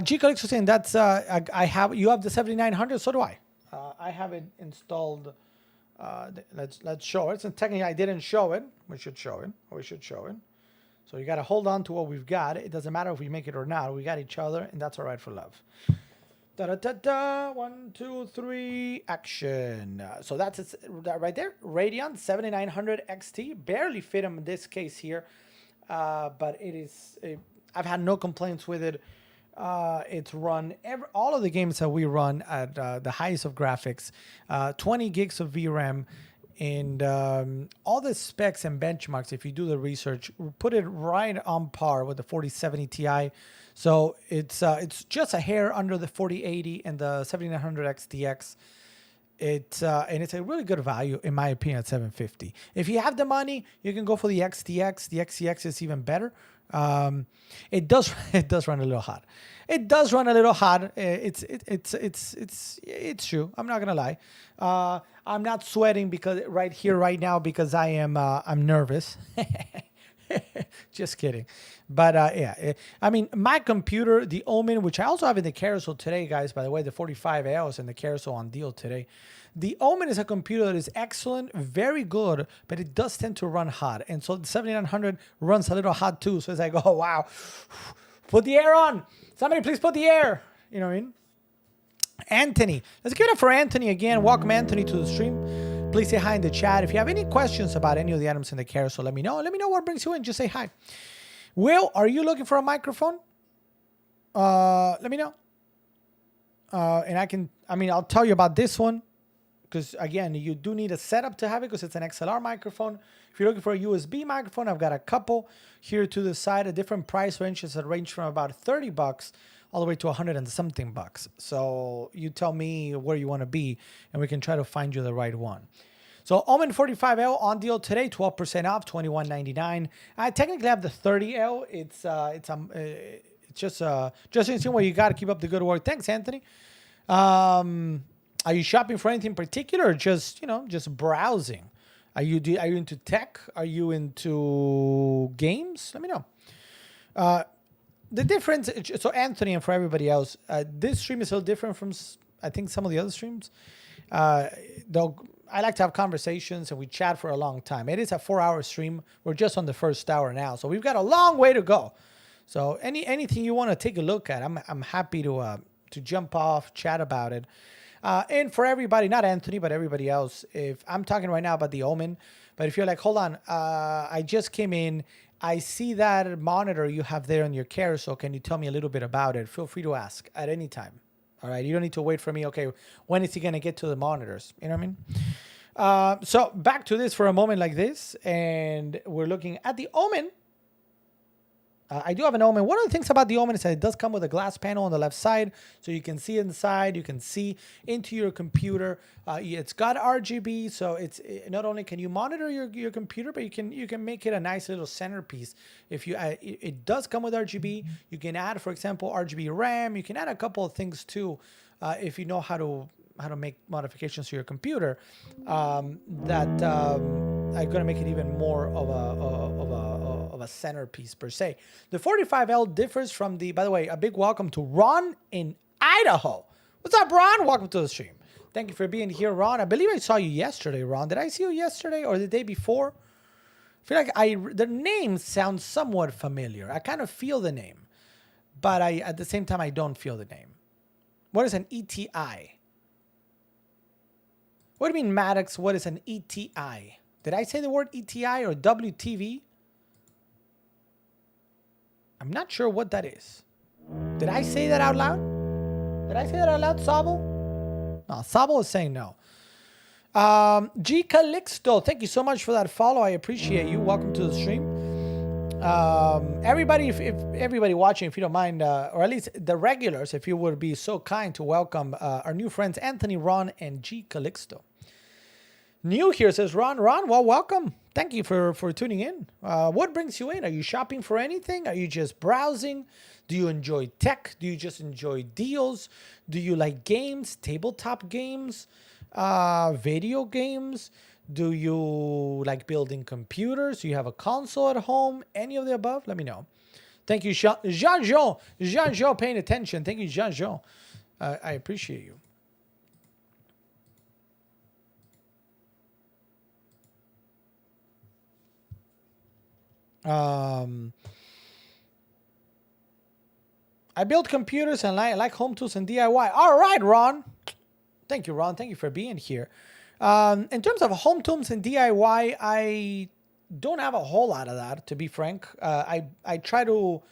G Calixto saying that's you have the 7900. So do I. I have it installed. Let's show it. Since technically I didn't show it, we should show it. So you got to hold on to what we've got. It doesn't matter if we make it or not. We got each other, and that's all right for love. Da-da-da-da. 1, 2, 3, action. So that's it right there. Radeon 7900 XT. Barely fit in this case here, but it is. I've had no complaints with it. It's run all of the games that we run at the highest of graphics, 20 gigs of VRAM. And all the specs and benchmarks, if you do the research, put it right on par with the 4070 Ti. So it's just a hair under the 4080 and the 7900 XTX. And it's a really good value, in my opinion, at $750. If you have the money, you can go for the XTX. The XTX is even better. It does run a little hot. It does run a little hot. It's true. I'm not gonna lie. I'm not sweating because right now because I'm nervous. Just kidding. But yeah, I mean, my computer, the Omen, which I also have in the carousel today, guys. By the way, the 45L is in the carousel on deal today. The Omen is a computer that is excellent, very good, but it does tend to run hot. And so the 7900 runs a little hot too. So it's like, oh, wow. Put the air on. Somebody please put the air. You know what I mean? Anthony. Let's give it up for Anthony again. Welcome, Anthony, to the stream. Please say hi in the chat. If you have any questions about any of the items in the carousel, let me know. Let me know what brings you in. Just say hi. Will, are you looking for a microphone? Let me know. And I'll tell you about this one. Because, again, you do need a setup to have it because it's an XLR microphone. If you're looking for a USB microphone, I've got a couple here to the side at different price ranges that range from about $30 all the way to 100 and something bucks. So you tell me where you want to be, and we can try to find you the right one. So Omen 45L on deal today, 12% off, $21.99. I technically have the 30L. It's just insane where you got to keep up the good work. Thanks, Anthony. Are you shopping for anything in particular, or just browsing? Are you into tech? Are you into games? Let me know. The difference. So Anthony, and for everybody else, this stream is a little different from I think some of the other streams, uh, they'll. I like to have conversations and we chat for a long time. It is a 4-hour stream. We're just on the first hour now, so we've got a long way to go. So anything you want to take a look at, I'm happy to jump off, chat about it. And for everybody, not Anthony, but everybody else, if I'm talking right now about the Omen, but if you're like, hold on, I just came in, I see that monitor you have there on your carousel. Can you tell me a little bit about it? Feel free to ask at any time. All right, you don't need to wait for me. Okay, when is he gonna get to the monitors? You know what I mean? So back to this for a moment like this, and we're looking at the Omen. I do have an Omen. One of the things about the Omen is that it does come with a glass panel on the left side, so you can see inside, you can see into your computer. It's got RGB, so it's not only can you monitor your computer, but you can make it a nice little centerpiece. If you it does come with RGB, you can add, for example, RGB RAM. You can add a couple of things too, if you know how to make modifications to your computer. That are going to make it even more of a centerpiece per se. The 45L differs from the, by the way, a big welcome to Ron in Idaho. What's up, Ron? Welcome to the stream. Thank you for being here, Ron. I believe I saw you yesterday, Ron. Did I see you yesterday or the day before? I feel like the name sounds somewhat familiar. I kind of feel the name, but at the same time, I don't feel the name. What is an ETI? What do you mean, Maddox? What is an ETI? Did I say the word ETI or WTV? I'm not sure what that is. Did I say that out loud? Did I say that out loud, Sabo? No, Sabo is saying no. G Calixto, thank you so much for that follow. I appreciate you. Welcome to the stream. Everybody, if everybody watching, if you don't mind, or at least the regulars, if you would be so kind to welcome our new friends, Anthony, Ron, and G Calixto. New here says Ron, well, welcome. Thank you for tuning in. What brings you in? Are you shopping for anything? Are you just browsing? Do you enjoy tech? Do you just enjoy deals? Do you like games, tabletop games, video games? Do you like building computers? Do you have a console at home? Any of the above? Let me know. Thank you, Jean-Jean. Jean-Jean paying attention. Thank you, Jean-Jean. I appreciate you. I build computers and I like home tools and DIY. All right, Ron. Thank you, Ron. Thank you for being here. In terms of home tools and DIY, I don't have a whole lot of that, to be frank. I try to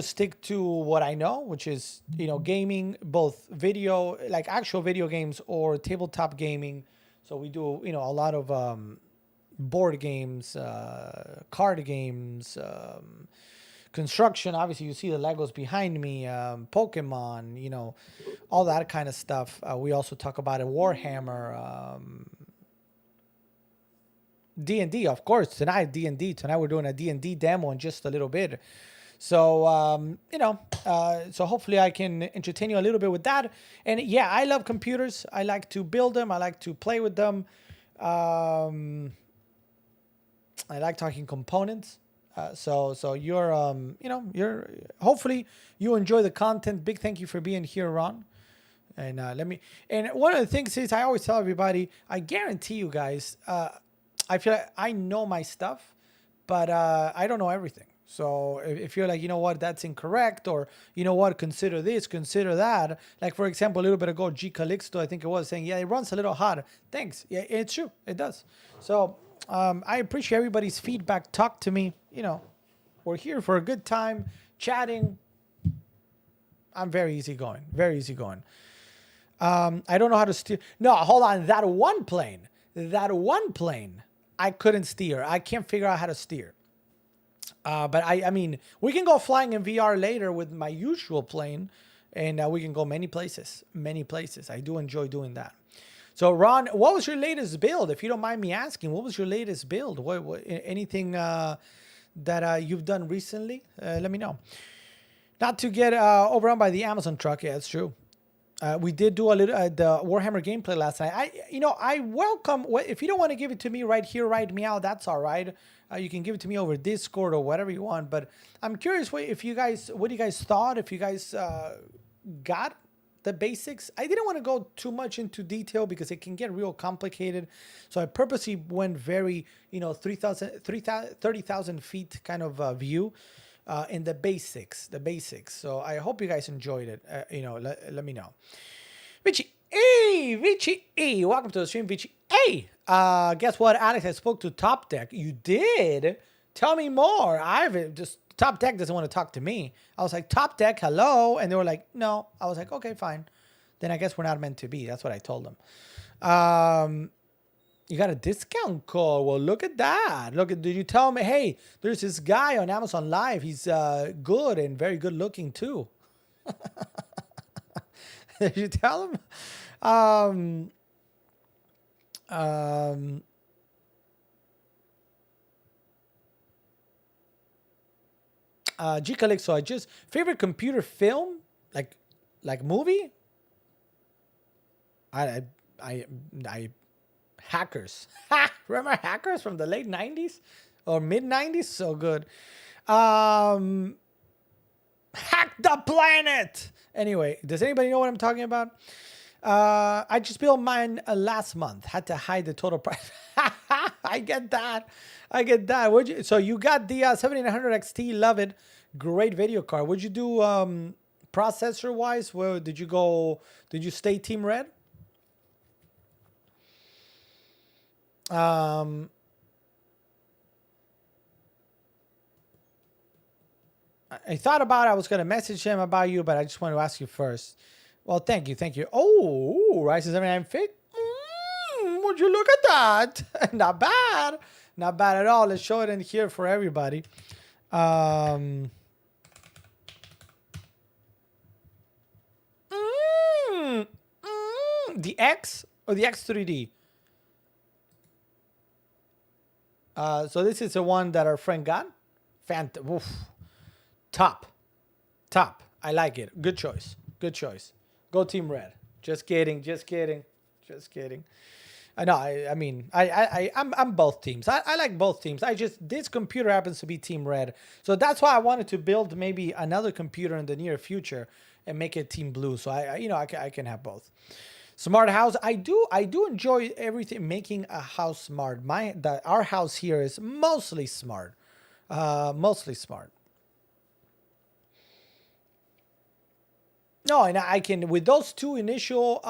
stick to what I know, which is, gaming, both video, like actual video games or tabletop gaming. So we do, a lot of board games, card games, construction. Obviously, you see the Legos behind me, Pokemon, all that kind of stuff. We also talk about it, Warhammer, D&D, of course. Tonight, D&D. Tonight, we're doing a D&D demo in just a little bit. So, so hopefully I can entertain you a little bit with that. And yeah, I love computers. I like to build them. I like to play with them. I like talking components. So you're, you're, hopefully you enjoy the content. Big thank you for being here, Ron. And and one of the things is I always tell everybody, I guarantee you guys, I feel like I know my stuff, but I don't know everything. So if you're like, you know what, that's incorrect, or you know what, consider this, consider that. Like, for example, a little bit ago, G Calixto, I think it was, saying, yeah, it runs a little hot. Thanks. Yeah, it's true. It does. So I appreciate everybody's feedback. Talk to me. We're here for a good time, chatting. I'm very easygoing. Very easygoing. I don't know how to steer. No, hold on. That one plane, I couldn't steer. I can't figure out how to steer. But I mean, we can go flying in VR later with my usual plane, and we can go many places. I do enjoy doing that. So, Ron, what was your latest build? If you don't mind me asking, what was your latest build? What anything that you've done recently? Let me know. Not to get overrun by the Amazon truck. Yeah, it's true. We did do a little the Warhammer gameplay last night. I welcome. If you don't want to give it to me right here, right meow, that's all right. You can give it to me over Discord or whatever you want. But I'm curious what you guys thought. If you guys got the basics. I didn't want to go too much into detail because it can get real complicated. So I purposely went very, 30,000 feet kind of view in the basics, So I hope you guys enjoyed it. Let me know. Vici E, welcome to the stream, Vici E. Guess what, Alex? I spoke to Top Deck. You did? Tell me more. Top Deck doesn't want to talk to me. I was like, Top Deck, hello. And they were like, no. I was like, okay, fine. Then I guess we're not meant to be. That's what I told them. You got a discount code. Well, look at that. Did you tell me, hey, there's this guy on Amazon Live. He's good and very good looking too. Did you tell him? G Calixto, I just favorite computer film, like movie. I Hackers. Remember Hackers from the late 90s or mid 90s? So good. Hack the planet. Anyway, does anybody know what I'm talking about? I just built mine last month. Had to hide the total price. I get that. So you got the 7900 XT. Love it. Great video card. What'd you do processor wise? Where did you go? Did you stay Team Red? I thought about I was going to message him about you, but I just want to ask you first. Well, thank you. Oh, Ryzen 79 Fit. Would you look at that? Not bad at all. Let's show it in here for everybody. The X or the X3D? So this is the one that our friend got. Top. I like it. Good choice. Go Team Red. Just kidding. I know. I'm both teams. I like both teams. This computer happens to be Team Red, so that's why I wanted to build maybe another computer in the near future and make it Team Blue. So I can have both. Smart house. I do enjoy everything. Making a house smart. Our house here is mostly smart. No, and I can, with those two initial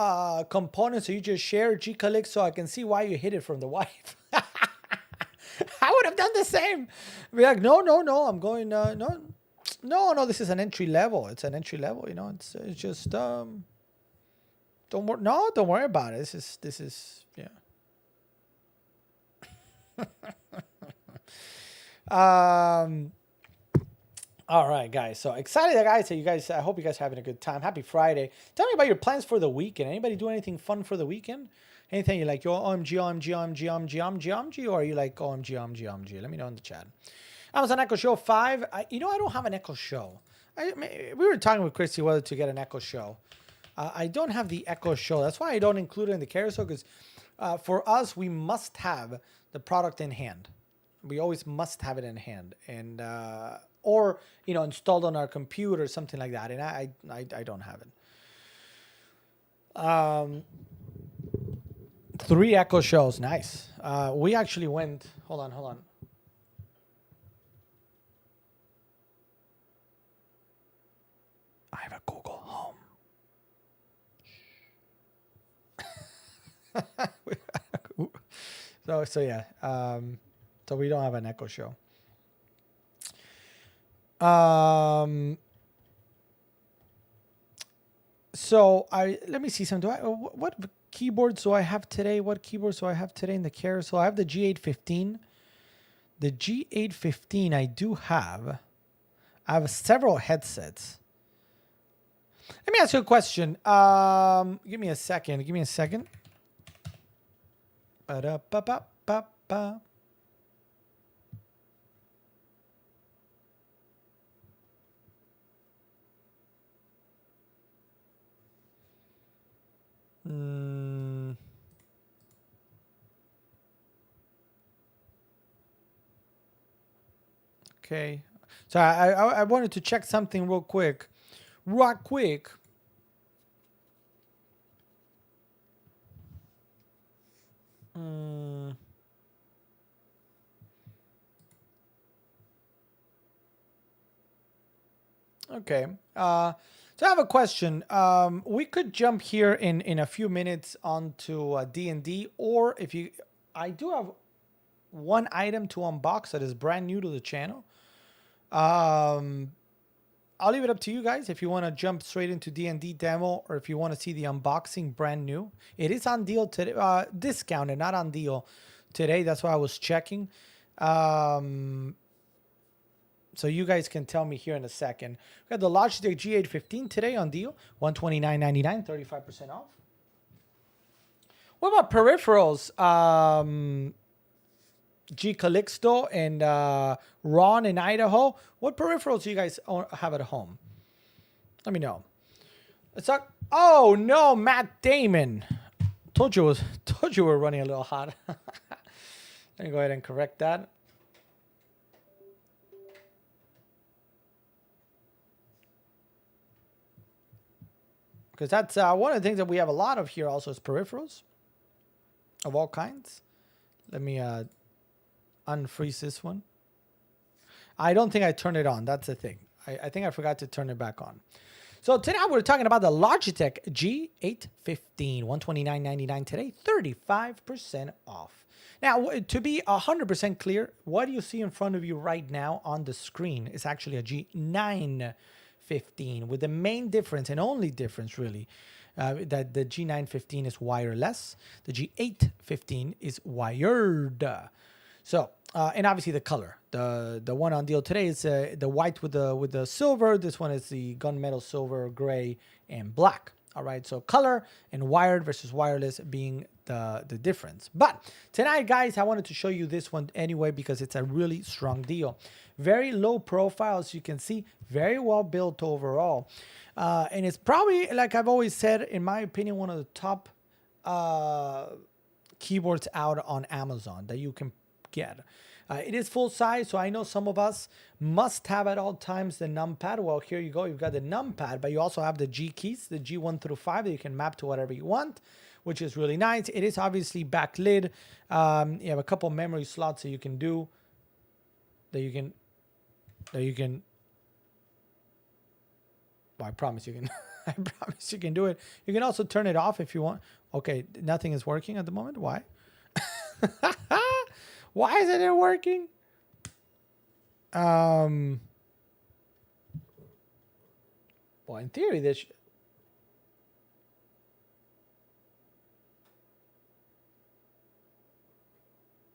components that you just shared, G Calix, so I can see why you hid it from the wife. I would have done the same. Be like, no, I'm going, no, this is an entry level. It's an entry level, it's just, don't worry about it. This is, yeah. All right, guys. So excited, guys. I hope you guys are having a good time. Happy Friday. Tell me about your plans for the weekend. Anybody do anything fun for the weekend? Anything you like, yo, OMG, or are you like OMG? Let me know in the chat. Amazon Echo Show 5. I don't have an Echo Show. We were talking with Christy whether to get an Echo Show. I don't have the Echo Show. That's why I don't include it in the carousel, because for us, we must have the product in hand. We always must have it in hand. And or installed on our computer or something like that, and I don't have it. 3 Echo Shows, nice. We actually went. Hold on. I have a Google Home. So yeah. So we don't have an Echo Show. So let me see some. What keyboards do I have today? What keyboards do I have today in the carousel? I have the G815. The G815 I do have. I have several headsets. Let me ask you a question. Give me a second. Ba-da-ba-ba-ba-ba. Okay. So I wanted to check something real quick. Okay. So I have a question. We could jump here in a few minutes onto D&D, or if you, I do have one item to unbox that is brand new to the channel. I'll leave it up to you guys if you want to jump straight into D&D demo, or if you want to see the unboxing brand new. It is on deal today, discounted, not on deal today. That's why I was checking. So you guys can tell me here in a second. We got the Logitech G815 today on deal, $129.99, 35% off. What about peripherals? G Calixto and Ron in Idaho. What peripherals do you guys have at home? Let me know. It's like, oh no, Matt Damon. Told you we're running a little hot. Let me go ahead and correct that. Because that's one of the things that we have a lot of here also is peripherals of all kinds. Let me unfreeze this one. I don't think I turned it on. That's the thing. I think I forgot to turn it back on. So today we're talking about the Logitech G815, $129.99 today, 35% off. Now, to be 100% clear, what you see in front of you right now on the screen is actually a G915, with the main difference and only difference really that the G915 is wireless, the G815 is wired. So and obviously the color, the one on deal today is the white with the silver. This one is the gunmetal silver, gray, and black. All right, so color and wired versus wireless being the difference. But tonight, guys, I wanted to show you this one anyway because it's a really strong deal. Very low profile, as you can see, very well built overall. And it's probably, like I've always said, in my opinion, one of the top keyboards out on Amazon that you can get. It is full size, so I know some of us must have at all times the numpad. Well, here you go. You've got the numpad, but you also have the G keys, the G1 through 5 that you can map to whatever you want, which is really nice. It is obviously backlit. You have a couple memory slots that you can do, that you can. Well, I promise you can. I promise you can do it. You can also turn it off if you want. Okay, nothing is working at the moment. Why? Why isn't it working? Well, in theory, this.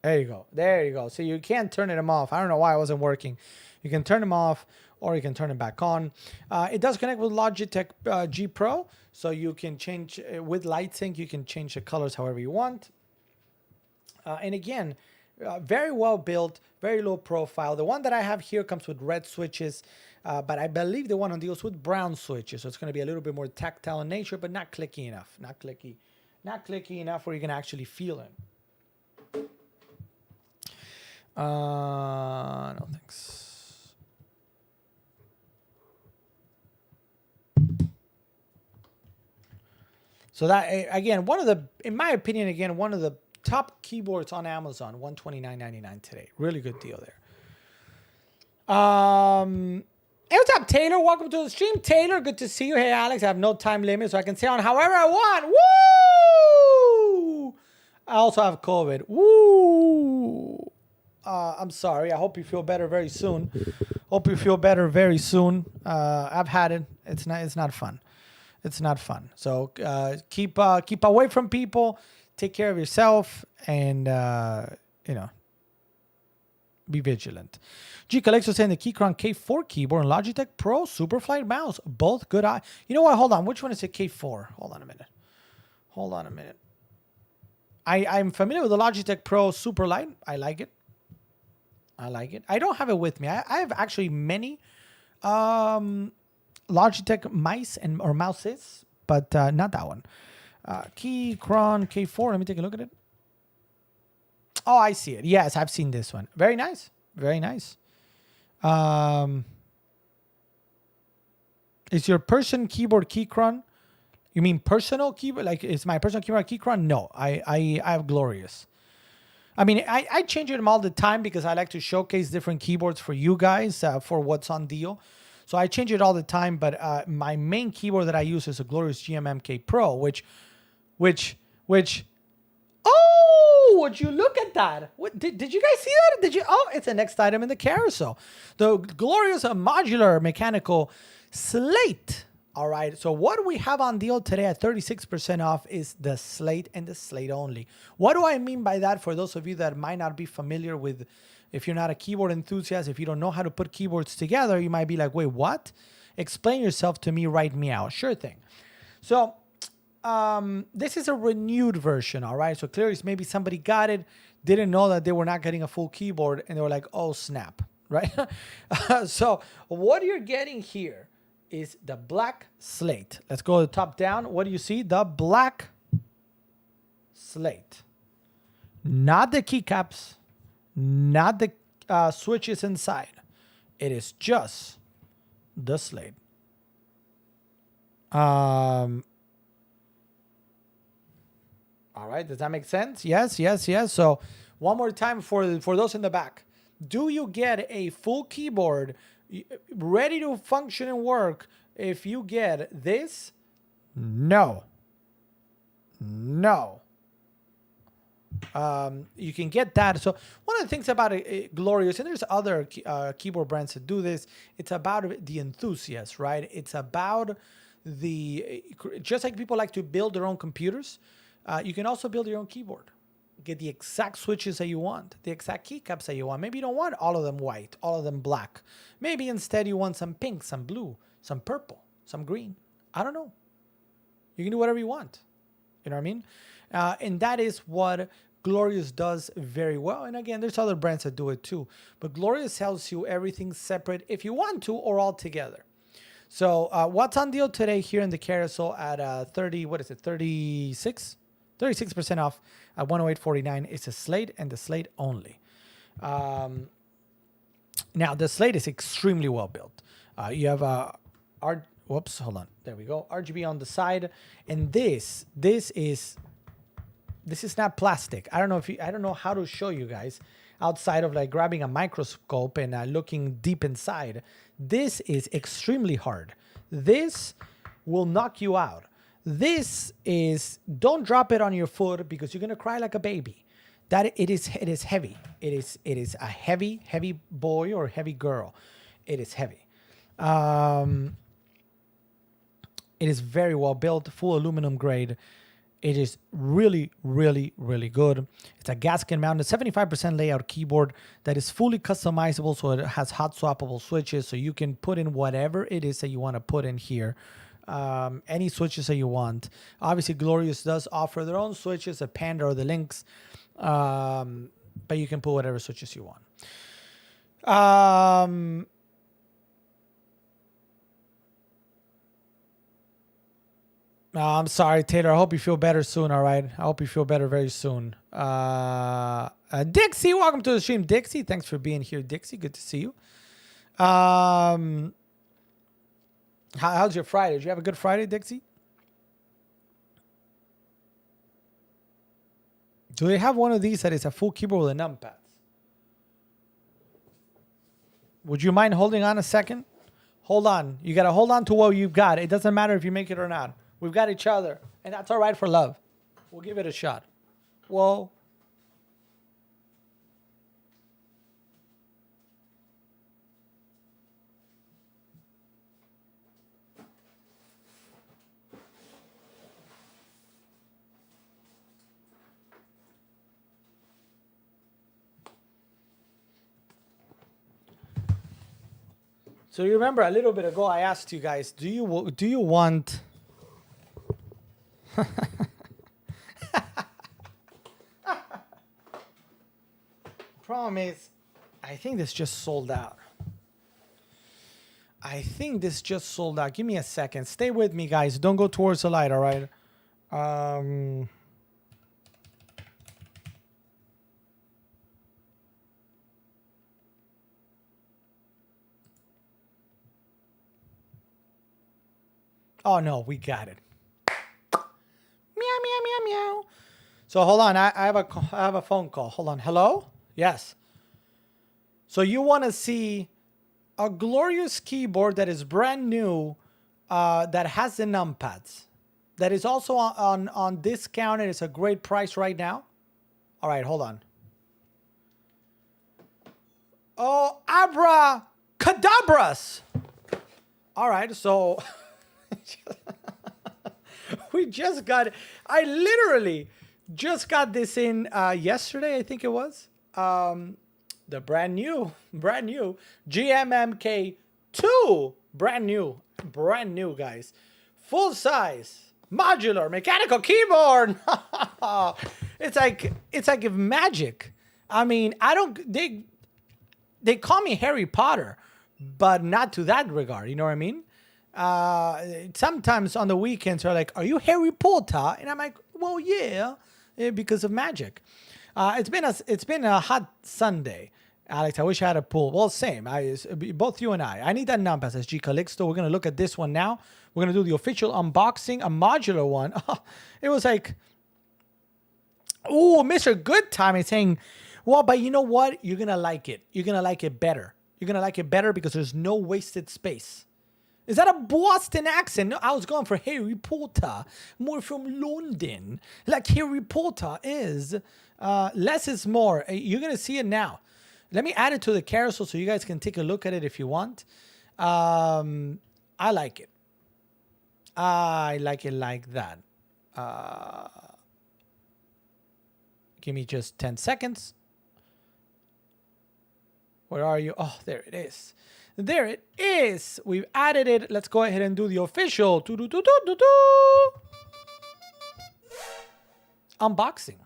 There you go. There you go. So you can't turn them off. I don't know why it wasn't working. You can turn them off, or you can turn it back on. It does connect with Logitech G Pro, so you can change with LightSync. You can change the colors however you want. And again, very well built, very low profile. The one that I have here comes with red switches, but I believe the one on deals with brown switches. So it's going to be a little bit more tactile in nature, but not clicky enough. Not clicky enough where you can actually feel it. No thanks. So that, again, in my opinion, again, one of the top keyboards on Amazon, $129.99 today. Really good deal there. Hey, what's up, Taylor? Welcome to the stream. Taylor, good to see you. Hey, Alex, I have no time limit, so I can stay on however I want. Woo! I also have COVID. Woo! I'm sorry. I hope you feel better very soon. Hope you feel better very soon. I've had it. It's not fun. It's not fun. So keep away from people. Take care of yourself, and be vigilant. G Calixto saying the Keychron K4 keyboard and Logitech Pro Superflight mouse, both good. You know what? Hold on. Which one is it? K4. Hold on a minute. I'm familiar with the Logitech Pro Superlight. I like it. I don't have it with me. I have actually many Logitech mice or mouses, but not that one. Keychron K4. Let me take a look at it. Oh, I see it. Yes, I've seen this one. Very nice. Very nice. Is your person keyboard Keychron? You mean personal keyboard? Like, is my personal keyboard Keychron? No, I have Glorious. I mean, I change them all the time because I like to showcase different keyboards for you guys for what's on deal. So I change it all the time, but my main keyboard that I use is a Glorious GMMK Pro, which oh, would you look at that? What, did you guys see that? Did you? Oh, it's the next item in the carousel. The Glorious modular mechanical slate. All right. So what we have on deal today at 36% off is the slate and the slate only. What do I mean by that for those of you that might not be familiar with, if you're not a keyboard enthusiast, if you don't know how to put keyboards together, you might be like, wait, what? Explain yourself to me, write me out. Sure thing. So this is a renewed version, all right? So clearly maybe somebody got it, didn't know that they were not getting a full keyboard, and they were like, oh, snap, right? So what you're getting here is the black slate. Let's go to the top down. What do you see? The black slate. Not the keycaps, not the switches inside. It is just the slate. All right, does that make sense? Yes, yes, yes. So one more time for those in the back. Do you get a full keyboard ready to function and work if you get this? No. No. You can get that. So one of the things about Glorious, and there's other keyboard brands that do this, it's about the enthusiast, right? It's about just like people like to build their own computers, you can also build your own keyboard. Get the exact switches that you want, the exact keycaps that you want. Maybe you don't want all of them white, all of them black. Maybe instead you want some pink, some blue, some purple, some green. I don't know. You can do whatever you want. You know what I mean? And that is what Glorious does very well. And again, there's other brands that do it too. But Glorious sells you everything separate if you want to, or all together. So what's on deal today here in the carousel at 30, what is it, 36? 36% off at 108.49 is a slate and the slate only. Now, the slate is extremely well built. You have whoops, hold on. There we go. RGB on the side. And this is not plastic. I don't know how to show you guys outside of like grabbing a microscope and looking deep inside. This is extremely hard. This will knock you out. Don't drop it on your foot because you're going to cry like a baby. It is heavy. It is a heavy boy or heavy girl. It is heavy. It is very well built, full aluminum grade. It is really, really, really good. It's a gasket mounted 75% layout keyboard that is fully customizable. So it has hot swappable switches. So you can put in whatever it is that you want to put in here. Any switches that you want. Obviously, Glorious does offer their own switches, the Panda or the Lynx, but you can put whatever switches you want. I'm sorry, Taylor. I hope you feel better soon, all right? I hope you feel better very soon. Dixie, welcome to the stream. Dixie, thanks for being here, Dixie. Good to see you. How's your Friday? Did you have a good Friday, Dixie? Do they have one of these that is a full keyboard with the numpads? Would you mind holding on a second? Hold on. You got to hold on to what you've got. It doesn't matter if you make it or not. We've got each other, and that's all right for love. We'll give it a shot. Whoa. So you remember a little bit ago I asked you guys, do you want Problem is, I think this just sold out. Give me a second. Stay with me, guys. Don't go towards the light, all right? Oh, no, we got it. Meow, meow, meow, meow. So hold on. I have a phone call. Hold on. Hello? Yes. So you want to see a glorious keyboard that is brand new, that has the numpads, that is also on discount. It's a great price right now. All right, hold on. Oh, abracadabras. All right, so we just got, I literally just got this in yesterday, I think it was. The brand new GMMK 2, brand new, guys. Full size, modular, mechanical keyboard. It's like if magic. I mean, they call me Harry Potter, but not to that regard. You know what I mean? Sometimes on the weekends they're like, "Are you Harry Potter?" And I'm like, "Well, yeah, because of magic." It's been a hot Sunday, Alex. I wish I had a pool. Well, same. Both you and I. I need that numbers, SG Calixto. We're gonna look at this one now. We're gonna do the official unboxing, a modular one. It was like, oh, Mr. Good Time is saying, well, but you know what? You're gonna like it. You're gonna like it better. You're gonna like it better because there's no wasted space. Is that a Boston accent? No, I was going for Harry Potter, more from London, like Harry Potter is. Less is more. You're gonna see it now. Let me add it to the carousel so you guys can take a look at it if you want. I like it. I like it like that. Give me just 10 seconds. Where are you? Oh, there it is. There it is. We've added it. Let's go ahead and do the official unboxing.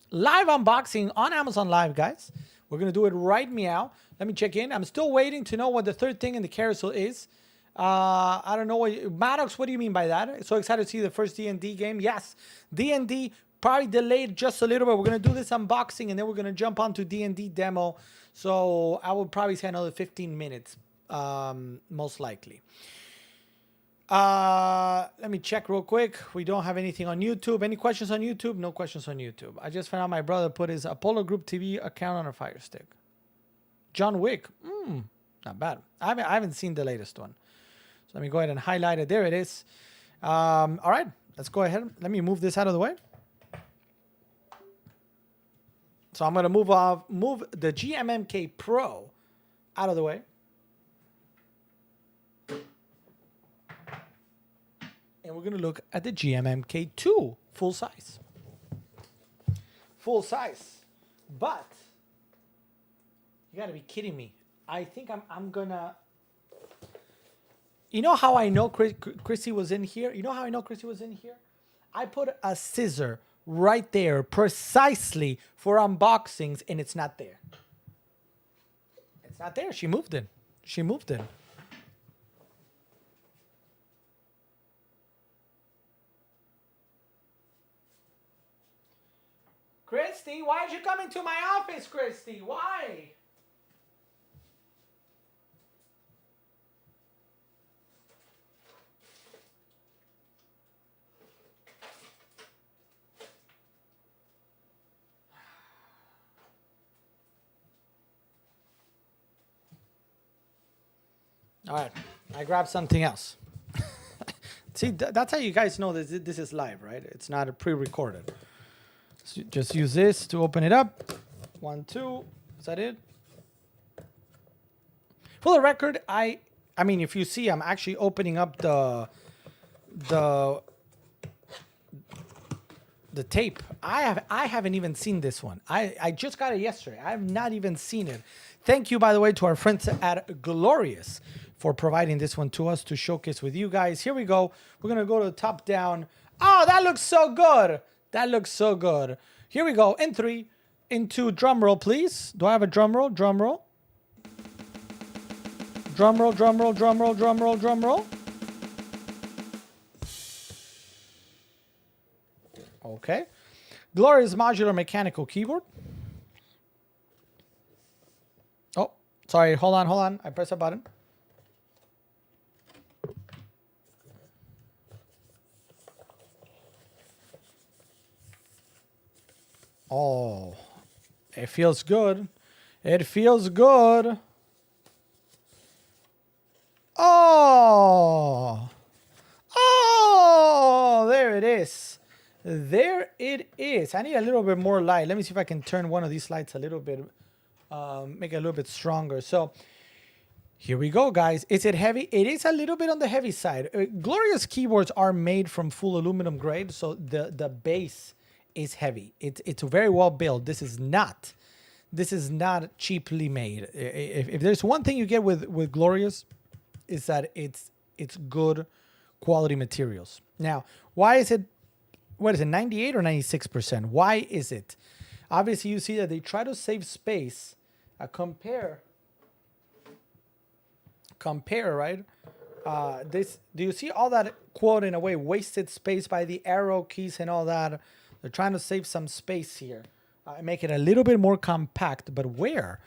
Live unboxing on Amazon Live, guys. We're going to do it right meow. Let me check in. I'm still waiting to know what the third thing in the carousel is. I don't know. Maddox, what do you mean by that? So excited to see the first D&D game. Yes, D&D probably delayed just a little bit. We're going to do this unboxing and then we're going to jump onto D&D demo. So I would probably say another 15 minutes, most likely. Let me check real quick. We don't have anything on YouTube. Any questions on YouTube? No questions on YouTube. I just found out my brother put his Apollo Group TV account on a Fire Stick. John Wick. Not bad. I haven't seen the latest one. So let me go ahead and highlight it. There it is. All right. Let's go ahead. Let me move this out of the way. So I'm going to move the GMMK Pro out of the way. And we're going to look at the GMMK 2 full size. Full size. But you got to be kidding me. I think I'm going to... You know how I know Chrissy was in here? You know how I know Chrissy was in here? I put a scissor right there precisely for unboxings and it's not there. It's not there. She moved it. She moved it. Christy, why did you come into my office, Christy? Why? All right, I grabbed something else. See, that's how you guys know that this is live, right? It's not a pre-recorded. So just use this to open it up. 1, 2. Is that it? For the record, I mean, if you see, I'm actually opening up the tape. I haven't even seen this one. I just got it yesterday. I have not even seen it. Thank you, by the way, to our friends at Glorious for providing this one to us to showcase with you guys. Here we go. We're going to go to the top down. Oh, that looks so good. That looks so good. Here we go. In 3, in 2, drum roll, please. Do I have a drum roll? Drum roll. Drum roll, drum roll, drum roll, drum roll, drum roll. Okay. Glorious modular mechanical keyboard. Oh, sorry. Hold on. I pressed a button. Oh, it feels good. It feels good. There it is. I need a little bit more light. Let me see if I can turn one of these lights a little bit, make it a little bit stronger. So here we go, guys. Is it heavy? It is a little bit on the heavy side. Glorious keyboards are made from full aluminum grade, so the base is heavy. It's very well built. This is not cheaply made. If there's one thing you get with Glorious, is that it's good quality materials. Now, why is it? What is it? 98 or 96%? Why is it? Obviously, you see that they try to save space. Compare, right? This, do you see all that, quote, in a way, wasted space by the arrow keys and all that? They're trying to save some space here. Make it a little bit more compact, but where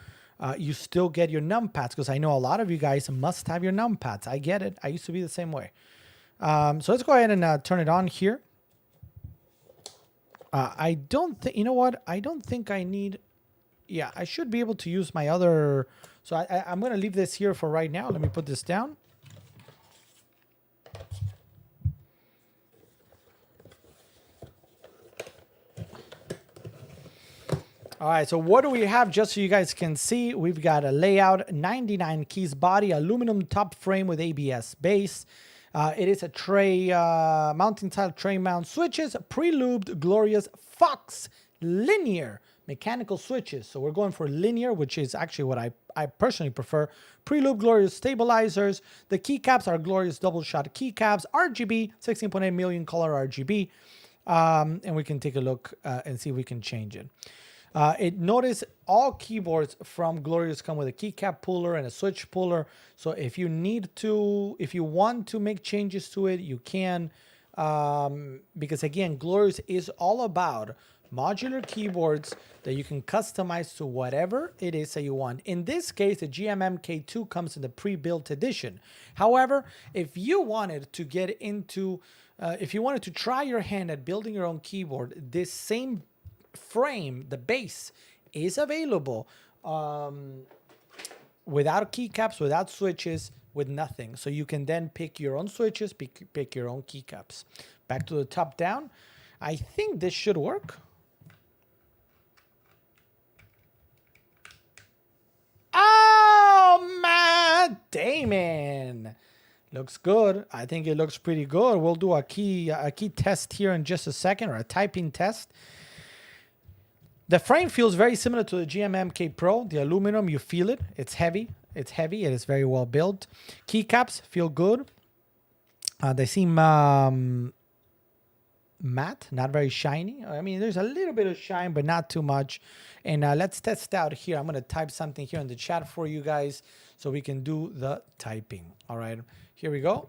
you still get your numpads, because I know a lot of you guys must have your numpads. I get it. I used to be the same way. So let's go ahead and turn it on here. I don't think, you know what? I don't think I need, yeah, I should be able to use my other, so I'm going to leave this here for right now. Let me put this down. All right, so what do we have? Just so you guys can see, we've got a layout, 99 keys body, aluminum top frame with ABS base. It is a tray, mounting style tray mount switches, pre-lubed Glorious Fox linear mechanical switches. So we're going for linear, which is actually what I personally prefer. Pre-lubed Glorious stabilizers. The keycaps are Glorious double shot keycaps, RGB, 16.8 million color RGB. And we can take a look and see if we can change it. Notice all keyboards from Glorious come with a keycap puller and a switch puller. So if you want to make changes to it, you can. Because again, Glorious is all about modular keyboards that you can customize to whatever it is that you want. In this case, the GMM-K2 comes in the pre-built edition. However, if you wanted to get into, if you wanted to try your hand at building your own keyboard, this same frame, the base, is available without keycaps, without switches, with nothing. So you can then pick your own switches, pick your own keycaps. Back to the top down. I think this should work. Oh, Matt Damon. Looks good. I think it looks pretty good. We'll do a key test here in just a second, or a typing test. The frame feels very similar to the GMM-K Pro. The aluminum, you feel it. It's heavy. It's heavy. It is very well built. Keycaps feel good. They seem matte, not very shiny. I mean, there's a little bit of shine, but not too much. And let's test out here. I'm going to type something here in the chat for you guys so we can do the typing. All right, here we go.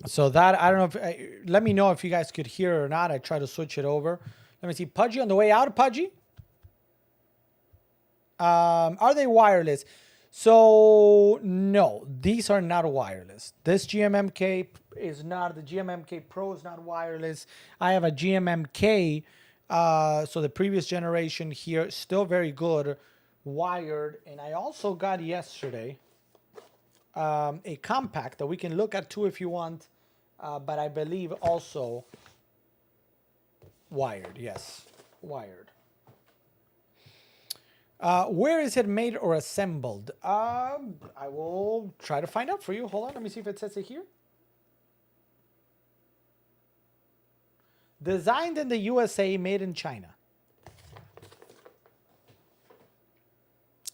So that, I don't know if, let me know if you guys could hear it or not. I try to switch it over. Let me see. Pudgy on the way out, Pudgy. Are they wireless? So no, these are not wireless. This GMM-K is not, the GMM-K Pro is not wireless. I have a GMM-K, so the previous generation here, still very good, wired. And I also got yesterday a compact that we can look at too if you want. But I believe also wired. Yes, wired. Where is it made or assembled? I will try to find out for you. Hold on. Let me see if it says it here. Designed in the USA, made in China.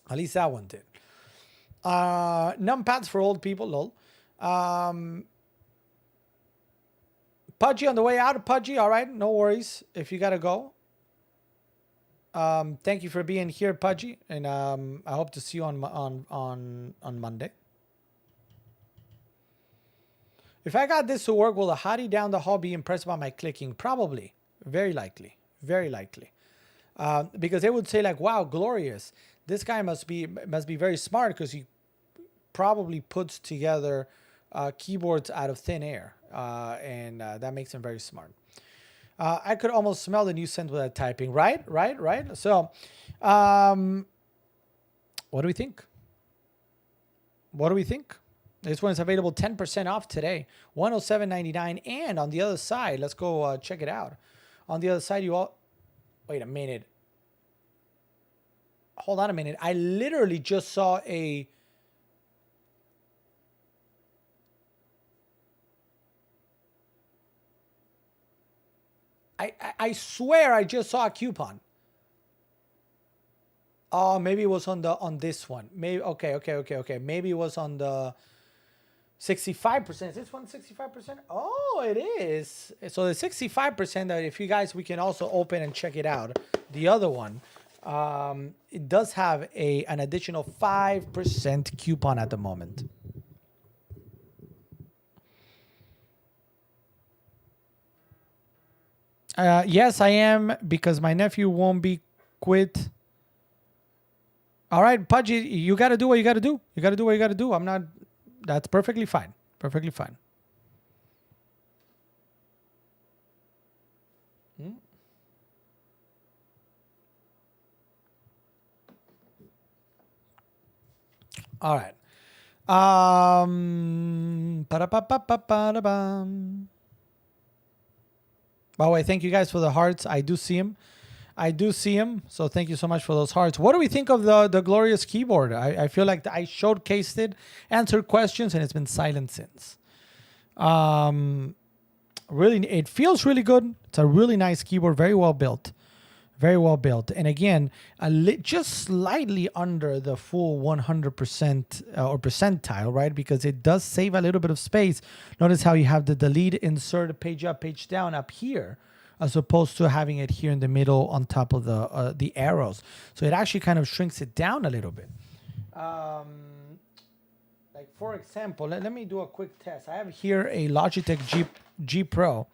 At least that one did. Numpads for old people, lol. Pudgy on the way out. Pudgy, all right, no worries if you gotta go. Thank you for being here, Pudgy, and I hope to see you on Monday. If I got this to work, will the hottie down the hall be impressed by my clicking? Probably. Very likely. Very likely. Because they would say like, wow, glorious. This guy must be very smart because he probably puts together keyboards out of thin air. And that makes him very smart. I could almost smell the new scent without typing. Right? So, what do we think? This one is available 10% off today, $107.99. And on the other side, let's go check it out. On the other side, you all... Wait a minute. Hold on a minute. I literally just saw a... I swear I just saw a coupon. Oh, maybe it was on this one. Maybe okay. Maybe it was on the 65%. Is this one 65%? Oh, it is. So the 65% that if you guys, we can also open and check it out. The other one, it does have an additional 5% coupon at the moment. Yes, I am, because my nephew won't be quit. All right, Pudgy, you got to do what you got to do. You got to do what you got to do. I'm not... That's perfectly fine. Perfectly fine. All right. By the way, thank you guys for the hearts. I do see them. So thank you so much for those hearts. What do we think of the glorious keyboard? I feel like I showcased it, answered questions, and it's been silent since. Really, it feels really good. It's a really nice keyboard, very well built. Very well built. And again, just slightly under the full 100% or percentile, right? Because it does save a little bit of space. Notice how you have the delete, insert, page up, page down up here, as opposed to having it here in the middle on top of the arrows. So it actually kind of shrinks it down a little bit. Like for example, let me do a quick test. I have here a Logitech G Pro.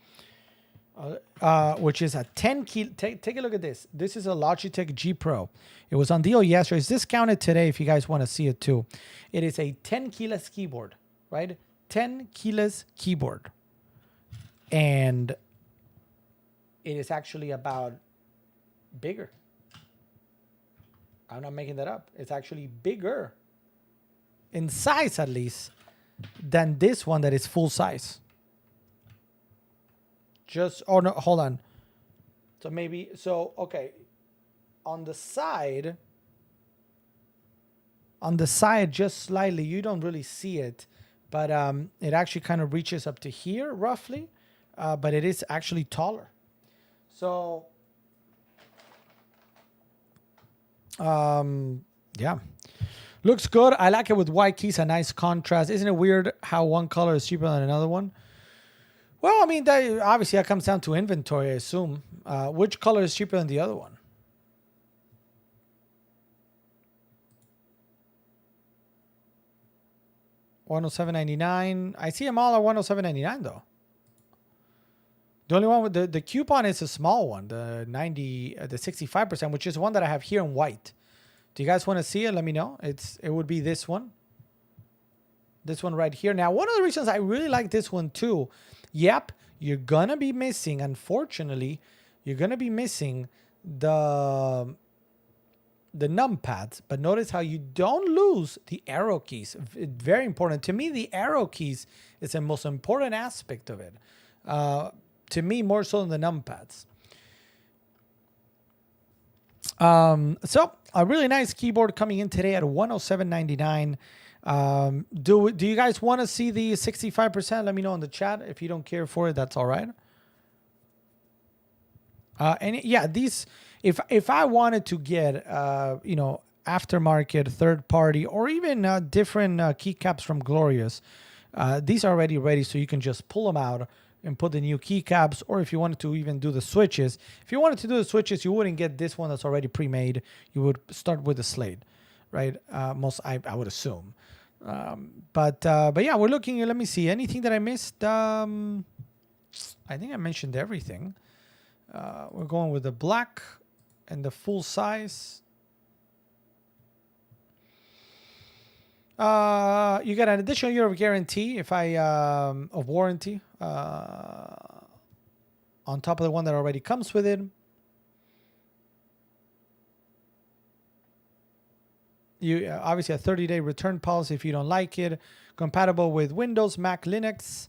Which is a 10 kilo. Take a look at this. This is a Logitech G Pro. It was on deal yesterday. It's discounted today if you guys want to see it too. It is a 10 kilos keyboard, right? 10 kilos keyboard. And it is actually about bigger. I'm not making that up. It's actually bigger in size, at least, than this one that is full size. Oh no, hold on. Okay. On the side, just slightly, you don't really see it, but it actually kind of reaches up to here roughly, but it is actually taller. So, yeah, looks good. I like it with white keys, a nice contrast. Isn't it weird how one color is cheaper than another one? Well, I mean, obviously that comes down to inventory, I assume. Which color is cheaper than the other one? $107.99. I see them all at $107.99 though. The only one with the coupon is a small one, the 65%, which is one that I have here in white. Do you guys want to see it? Let me know. It would be this one. This one right here. Now, one of the reasons I really like this one too. Yep, you're gonna be missing, unfortunately, you're gonna be missing the numpads. But notice how you don't lose the arrow keys. Very important. To me, the arrow keys is the most important aspect of it. To me, more so than the numpads. So a really nice keyboard coming in today at $107.99. Do you guys want to see the 65%? Let me know in the chat. If you don't care for it, that's all right. And yeah, these, if I wanted to get, aftermarket, third party, or even different keycaps from Glorious, these are already ready. So you can just pull them out and put the new keycaps. Or if you wanted to even do the switches, if you wanted to do the switches, you wouldn't get this one that's already pre-made. You would start with the Slate, right? I would assume. But yeah, we're looking. Let me see. Anything that I missed? I think I mentioned everything. We're going with the black and the full size. You get an additional year of guarantee if I of warranty on top of the one that already comes with it. You obviously a 30-day return policy if you don't like it. Compatible with Windows, Mac, Linux.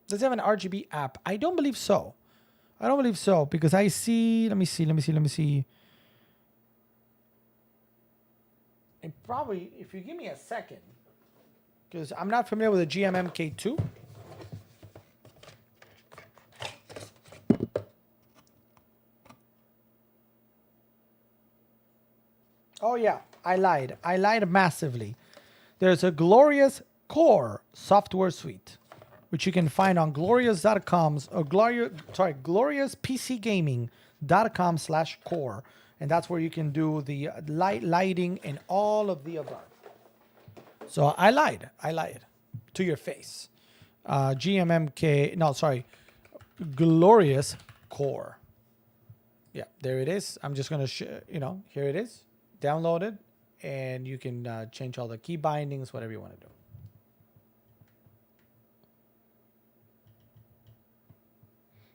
Does it have an RGB app? I don't believe so. I don't believe so because I see. Let me see. And probably, if you give me a second, because I'm not familiar with the GMMK2. Oh yeah, I lied. I lied massively. There's a Glorious Core software suite, which you can find on glorious.com's or gloriouspcgaming.com/core. And that's where you can do the lighting and all of the above. So I lied to your face. GMMK, no, sorry, Glorious Core. Yeah, there it is. I'm just going to, here it is. Download it, and you can change all the key bindings, whatever you want to do.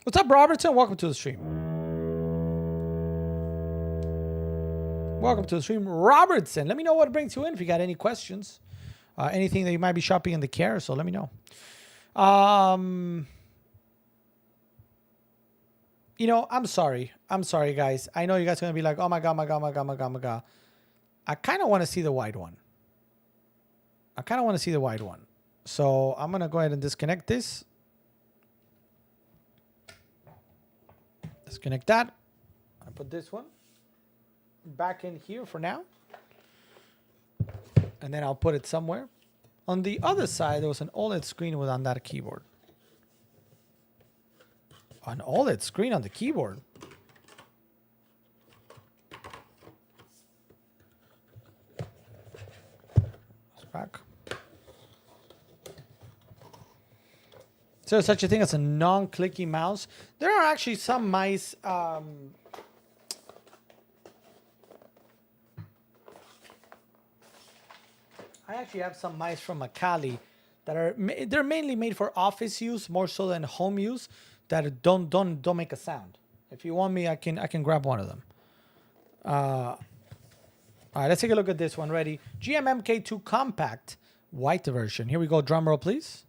What's up, Robertson? Welcome to the stream. Welcome to the stream, Robertson. Let me know what brings you in if you got any questions. Anything that you might be shopping in the care, so let me know. I'm sorry. I'm sorry, guys. I know you guys are going to be like, oh my God. I kind of want to see the wide one. So I'm going to go ahead and disconnect this. Disconnect that. I put this one back in here for now. And then I'll put it somewhere. On the other side, there was an OLED screen on that keyboard. An OLED screen on the keyboard. It's back. Is there such a thing as a non-clicky mouse? There are actually some mice. I actually have some mice from Macali that they're mainly made for office use more so than home use. That don't make a sound. If you want me, I can grab one of them. All right, let's take a look at this one. Ready? GMMK2 Compact white version. Here we go. Drum roll, please.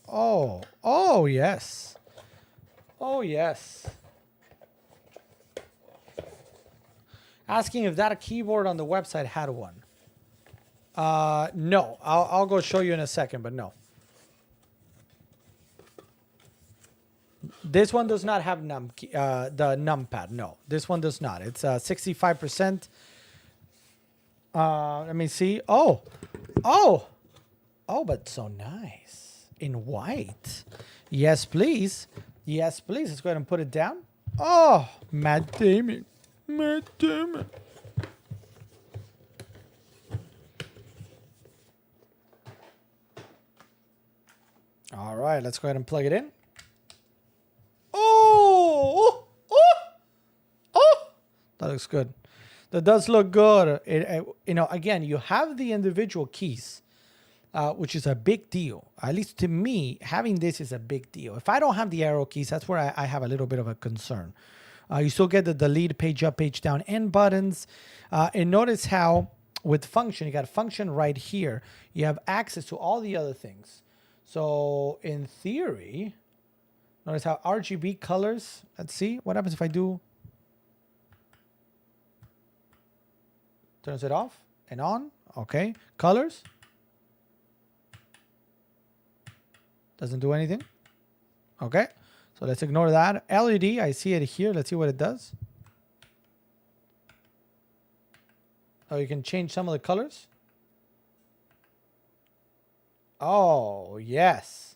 Oh yes. Oh yes. Asking if that keyboard on the website had one. No, I'll go show you in a second, but no. This one does not have the numpad. No, this one does not. It's 65%. Let me see. Oh, but so nice in white. Yes, please. Yes, please. Let's go ahead and put it down. Oh, Matt Damon. All right, let's go ahead and plug it in. Oh, that looks good. That does look good. Again, you have the individual keys, which is a big deal. At least to me, having this is a big deal. If I don't have the arrow keys, that's where I have a little bit of a concern. You still get the delete, page up, page down, and buttons. And notice how with function, you got function right here. You have access to all the other things. So in theory, notice how RGB colors. Let's see what happens if I do. Turns it off and on. Okay. Colors. Doesn't do anything. Okay. So let's ignore that. LED, I see it here. Let's see what it does. Oh, you can change some of the colors. Oh, yes.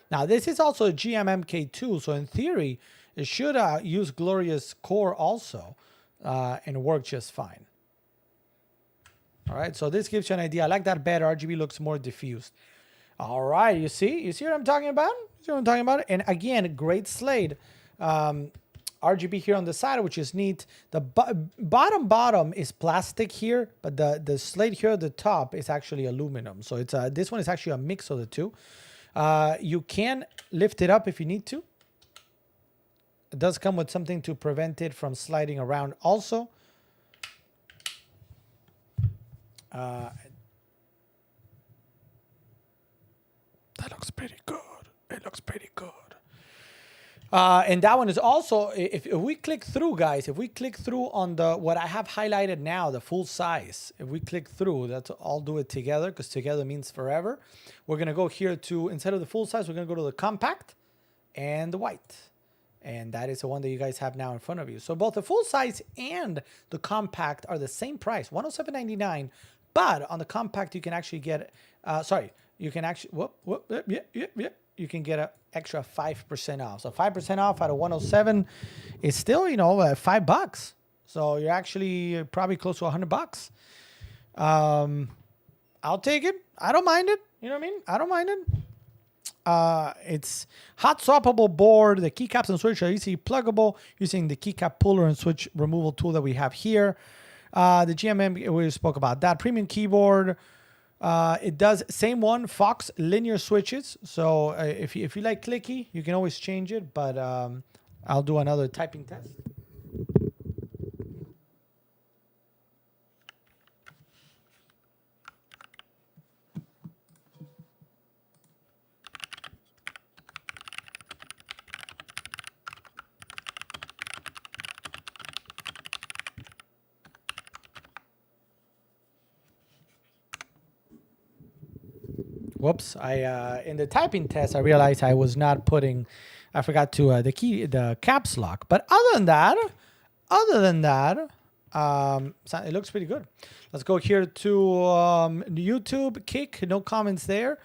Now, this is also a GMMK2, so in theory, it should use Glorious Core also and work just fine. All right, so this gives you an idea. I like that better. RGB looks more diffused. All right, you see what I'm talking about? You see what I'm talking about? And again, great Slade. RGB here on the side, which is neat. The bottom is plastic here, but the Slade here at the top is actually aluminum. So it's this one is actually a mix of the two. You can lift it up if you need to. It does come with something to prevent it from sliding around also. That looks pretty good. It looks pretty good. And that one is also, if we click through, guys, if we click through on the what I have highlighted now, the full size, if we click through, that's all do it together because together means forever. We're going to go here to, instead of the full size, we're going to go to the compact and the white. And that is the one that you guys have now in front of you. So both the full size and the compact are the same price, $107.99. But on the compact, you can actually get, you can actually, you can get an extra 5% off. So 5% off out of 107 is still, $5. So you're actually probably close to $100. I'll take it. I don't mind it. You know what I mean? I don't mind it. It's hot swappable board. The keycaps and switch are easily pluggable using the keycap puller and switch removal tool that we have here. The GMM, we spoke about that. Premium keyboard. It does same one, Fox linear switches. So if you like clicky, you can always change it. But I'll do another typing test. Whoops! In the typing test, I realized I was not putting. I forgot to the caps lock. But other than that, it looks pretty good. Let's go here to YouTube. Kick, no comments there.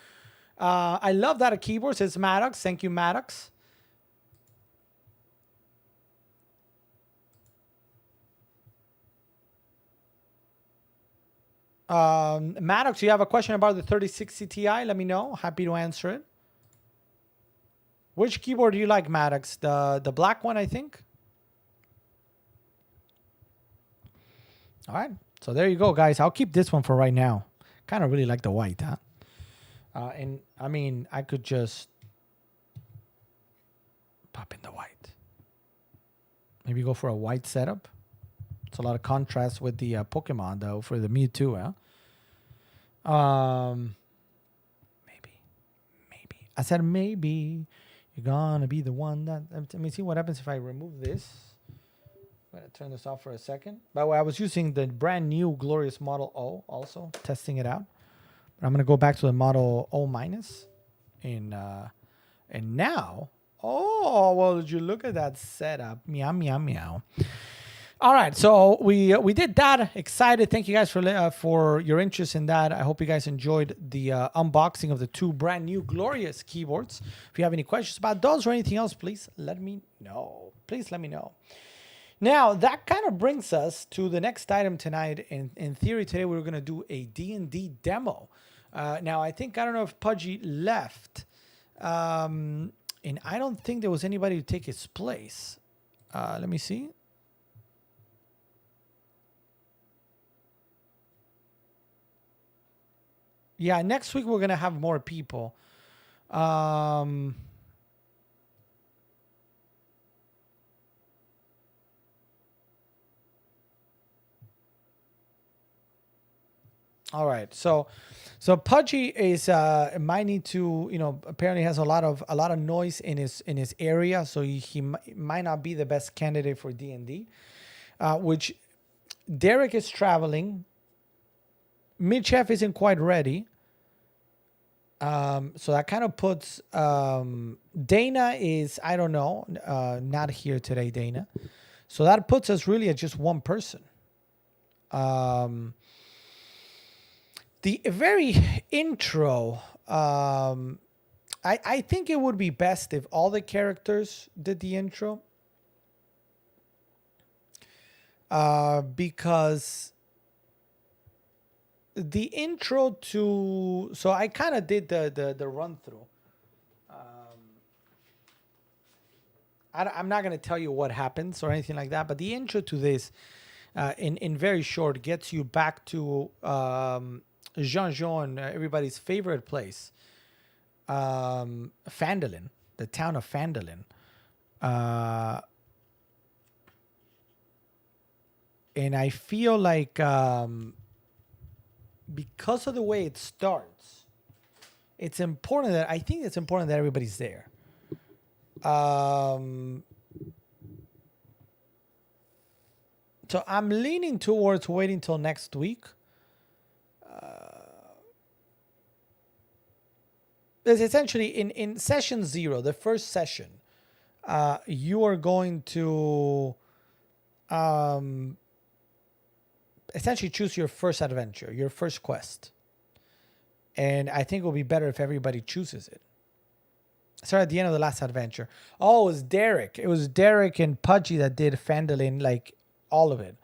I love that a keyboard says Maddox. Thank you, Maddox. Maddox, you have a question about the 3060 Ti? Let me know. Happy to answer it. Which keyboard do you like, Maddox? The black one, I think. All right. So there you go, guys. I'll keep this one for right now. Kind of really like the white, huh? And I mean, I could just pop in the white. Maybe go for a white setup. It's a lot of contrast with the Pokemon, though, for the Mewtwo, huh? Maybe. I said maybe. You're gonna be the one that... Let me see what happens if I remove this. I'm gonna turn this off for a second. By the way, I was using the brand new Glorious Model O also, testing it out. But I'm gonna go back to the Model O minus. And now... Oh, well, did you look at that setup? Meow, meow, meow. All right, so we did that. Excited. Thank you guys for your interest in that. I hope you guys enjoyed the unboxing of the two brand new Glorious keyboards. If you have any questions about those or anything else, please let me know. Please let me know. Now, that kind of brings us to the next item tonight. In theory, today we're going to do a D&D demo. Now, I don't know if Pudgy left. And I don't think there was anybody to take his place. Let me see. Yeah, next week we're going to have more people. All right. So Pudgy is might need to, apparently has a lot of noise in his area, so he might not be the best candidate for D&D. Which Derek is traveling. Mitch F isn't quite ready. So that kind of puts Dana is, I don't know, not here today, Dana. So that puts us really at just one person. The very intro, I think it would be best if all the characters did the intro. Because the intro to, so I kind of did the run through. I'm not going to tell you what happens or anything like that, but the intro to this, in very short, gets you back to Jean-Jean, everybody's favorite place, Phandalin, the town of Phandalin. And I feel like because of the way it starts, it's important that, I think it's important that everybody's there. So I'm leaning towards waiting till next week. It's essentially in session 0, the first session, you are going to essentially choose your first adventure, your first quest. And I think it will be better if everybody chooses it. Sorry, at the end of the last adventure. Oh, it was Derek. It was Derek and Pudgy that did Phandalin, like all of it.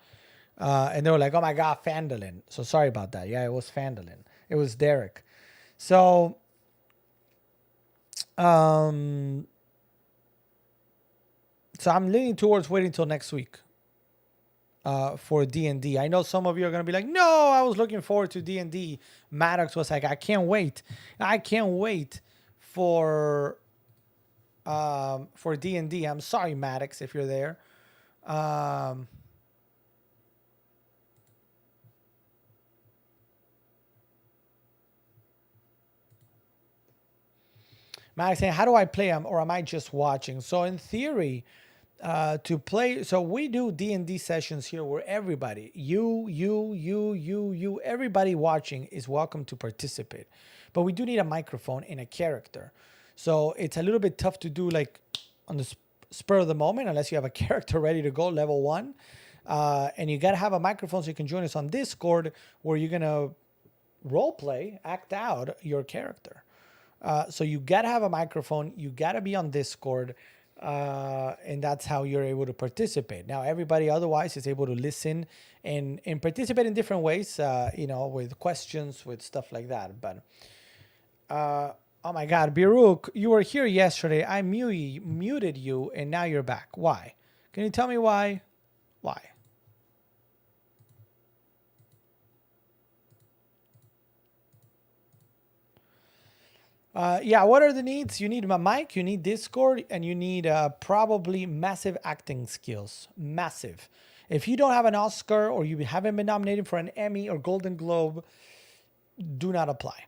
And they were like, oh my God, Phandalin. So sorry about that. Yeah, it was Phandalin. It was Derek. So, so I'm leaning towards waiting till next week for D&D. I know some of you are going to be like, no, I was looking forward to D&D. Maddox was like, I can't wait. I can't wait for D&D. I'm sorry, Maddox, if you're there. Maddox saying, how do I play them, or am I just watching? So in theory, to play, so we do D&D sessions here where everybody, you, everybody watching is welcome to participate. But we do need a microphone and a character. So it's a little bit tough to do like on the spur of the moment unless you have a character ready to go, level 1. And you got to have a microphone so you can join us on Discord where you're going to role play, act out your character. So you got to have a microphone. You got to be on Discord. And that's how you're able to participate. Now, everybody otherwise is able to listen and participate in different ways, with questions, with stuff like that. But, oh my God, Biruk, you were here yesterday. I muted you, and now you're back. Why? Can you tell me why? Why? Yeah, what are the needs? You need a mic, you need Discord, and you need probably massive acting skills. Massive. If you don't have an Oscar or you haven't been nominated for an Emmy or Golden Globe, do not apply.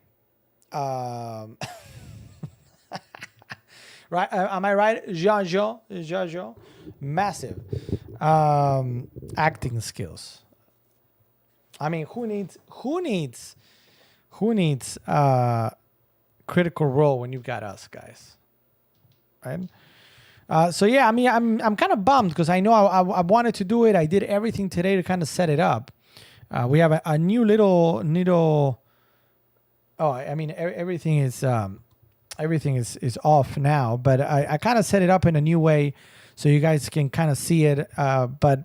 Right? Am I right? Jean-Jean? Massive acting skills. I mean, who needs Critical Role when you've got us, guys, right? So yeah, I mean, I'm kind of bummed because I know I wanted to do it. I did everything today to kind of set it up. We have a new little. Oh, I mean, everything is off now, but I kind of set it up in a new way so you guys can kind of see it. But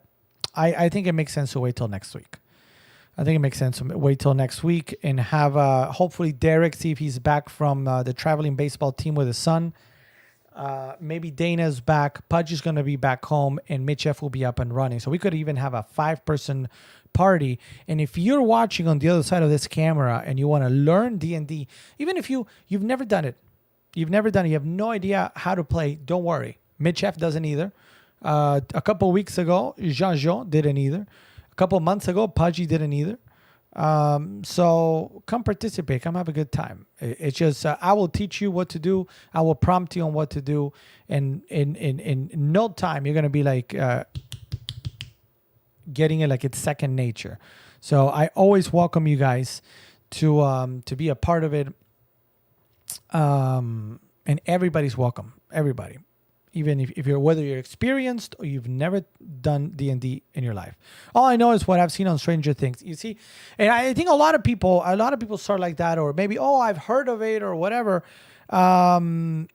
I think it makes sense to wait till next week. I think it makes sense to wait till next week and have hopefully Derek see if he's back from the traveling baseball team with his son. Maybe Dana's back. Pudge is going to be back home, and Mitch F will be up and running. So we could even have a 5-person party. And if you're watching on the other side of this camera and you want to learn D&D, even if you've never done it, you have no idea how to play, don't worry. Mitch F doesn't either. A couple of weeks ago, Jean-Jean didn't either. A couple of months ago, Pudgy didn't either. So come participate. Come have a good time. It's just I will teach you what to do. I will prompt you on what to do. And in no time, you're going to be like getting it like it's second nature. So I always welcome you guys to be a part of it. And everybody's welcome. Everybody. even if you're whether you're experienced or you've never done D&D in your life. All I know is what I've seen on Stranger Things. You see, and I think a lot of people start like that, or maybe I've heard of it or whatever. And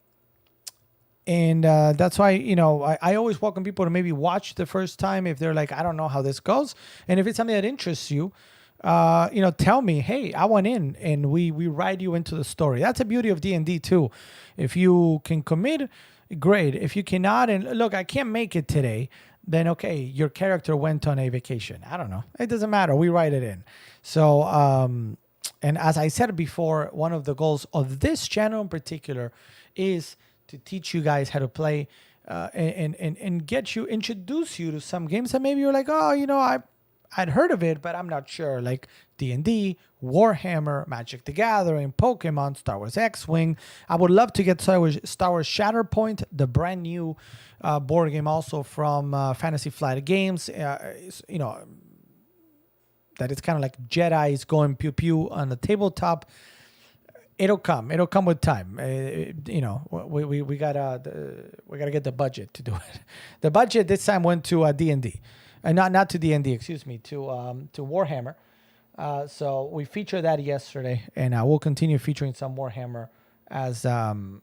that's why, I always welcome people to maybe watch the first time if they're like, I don't know how this goes. And if it's something that interests you, tell me, hey, I want in, and we ride you into the story. That's the beauty of D&D too. If you can commit, great. If you cannot, and look, I can't make it today, then okay, your character went on a vacation. I don't know. It doesn't matter. We write it in. So, and as I said before, one of the goals of this channel in particular is to teach you guys how to play and introduce you to some games that maybe you're like, I'd heard of it, but I'm not sure. Like D&D, Warhammer, Magic the Gathering, Pokemon, Star Wars X-Wing. I would love to get Star Wars Shatterpoint, the brand new board game also from Fantasy Flight Games. That it's kind of like Jedi's going pew pew on the tabletop. It'll come with time. We gotta get the budget to do it. The budget this time went to D&D, and not to D&D. Excuse me, to Warhammer. So we featured that yesterday, and we'll continue featuring some Warhammer as the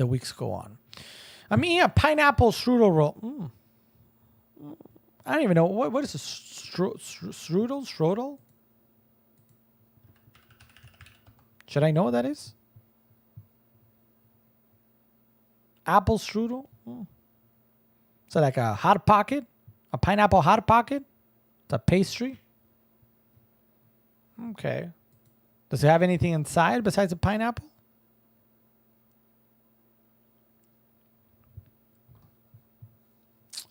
weeks go on. I mean, a pineapple strudel roll. I don't even know what is a strudel. Should I know what that is? Apple strudel? So like a hot pocket? A pineapple hot pocket? It's a pastry? Okay. Does it have anything inside besides a pineapple?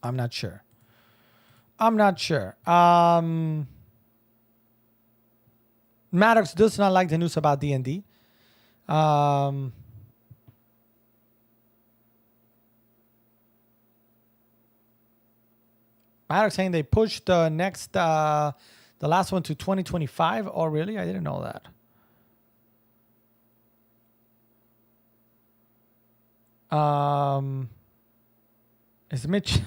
I'm not sure. Maddox does not like the news about D&D. Maddox saying they pushed the last one to 2025. Oh, really? I didn't know that. Is Mitch?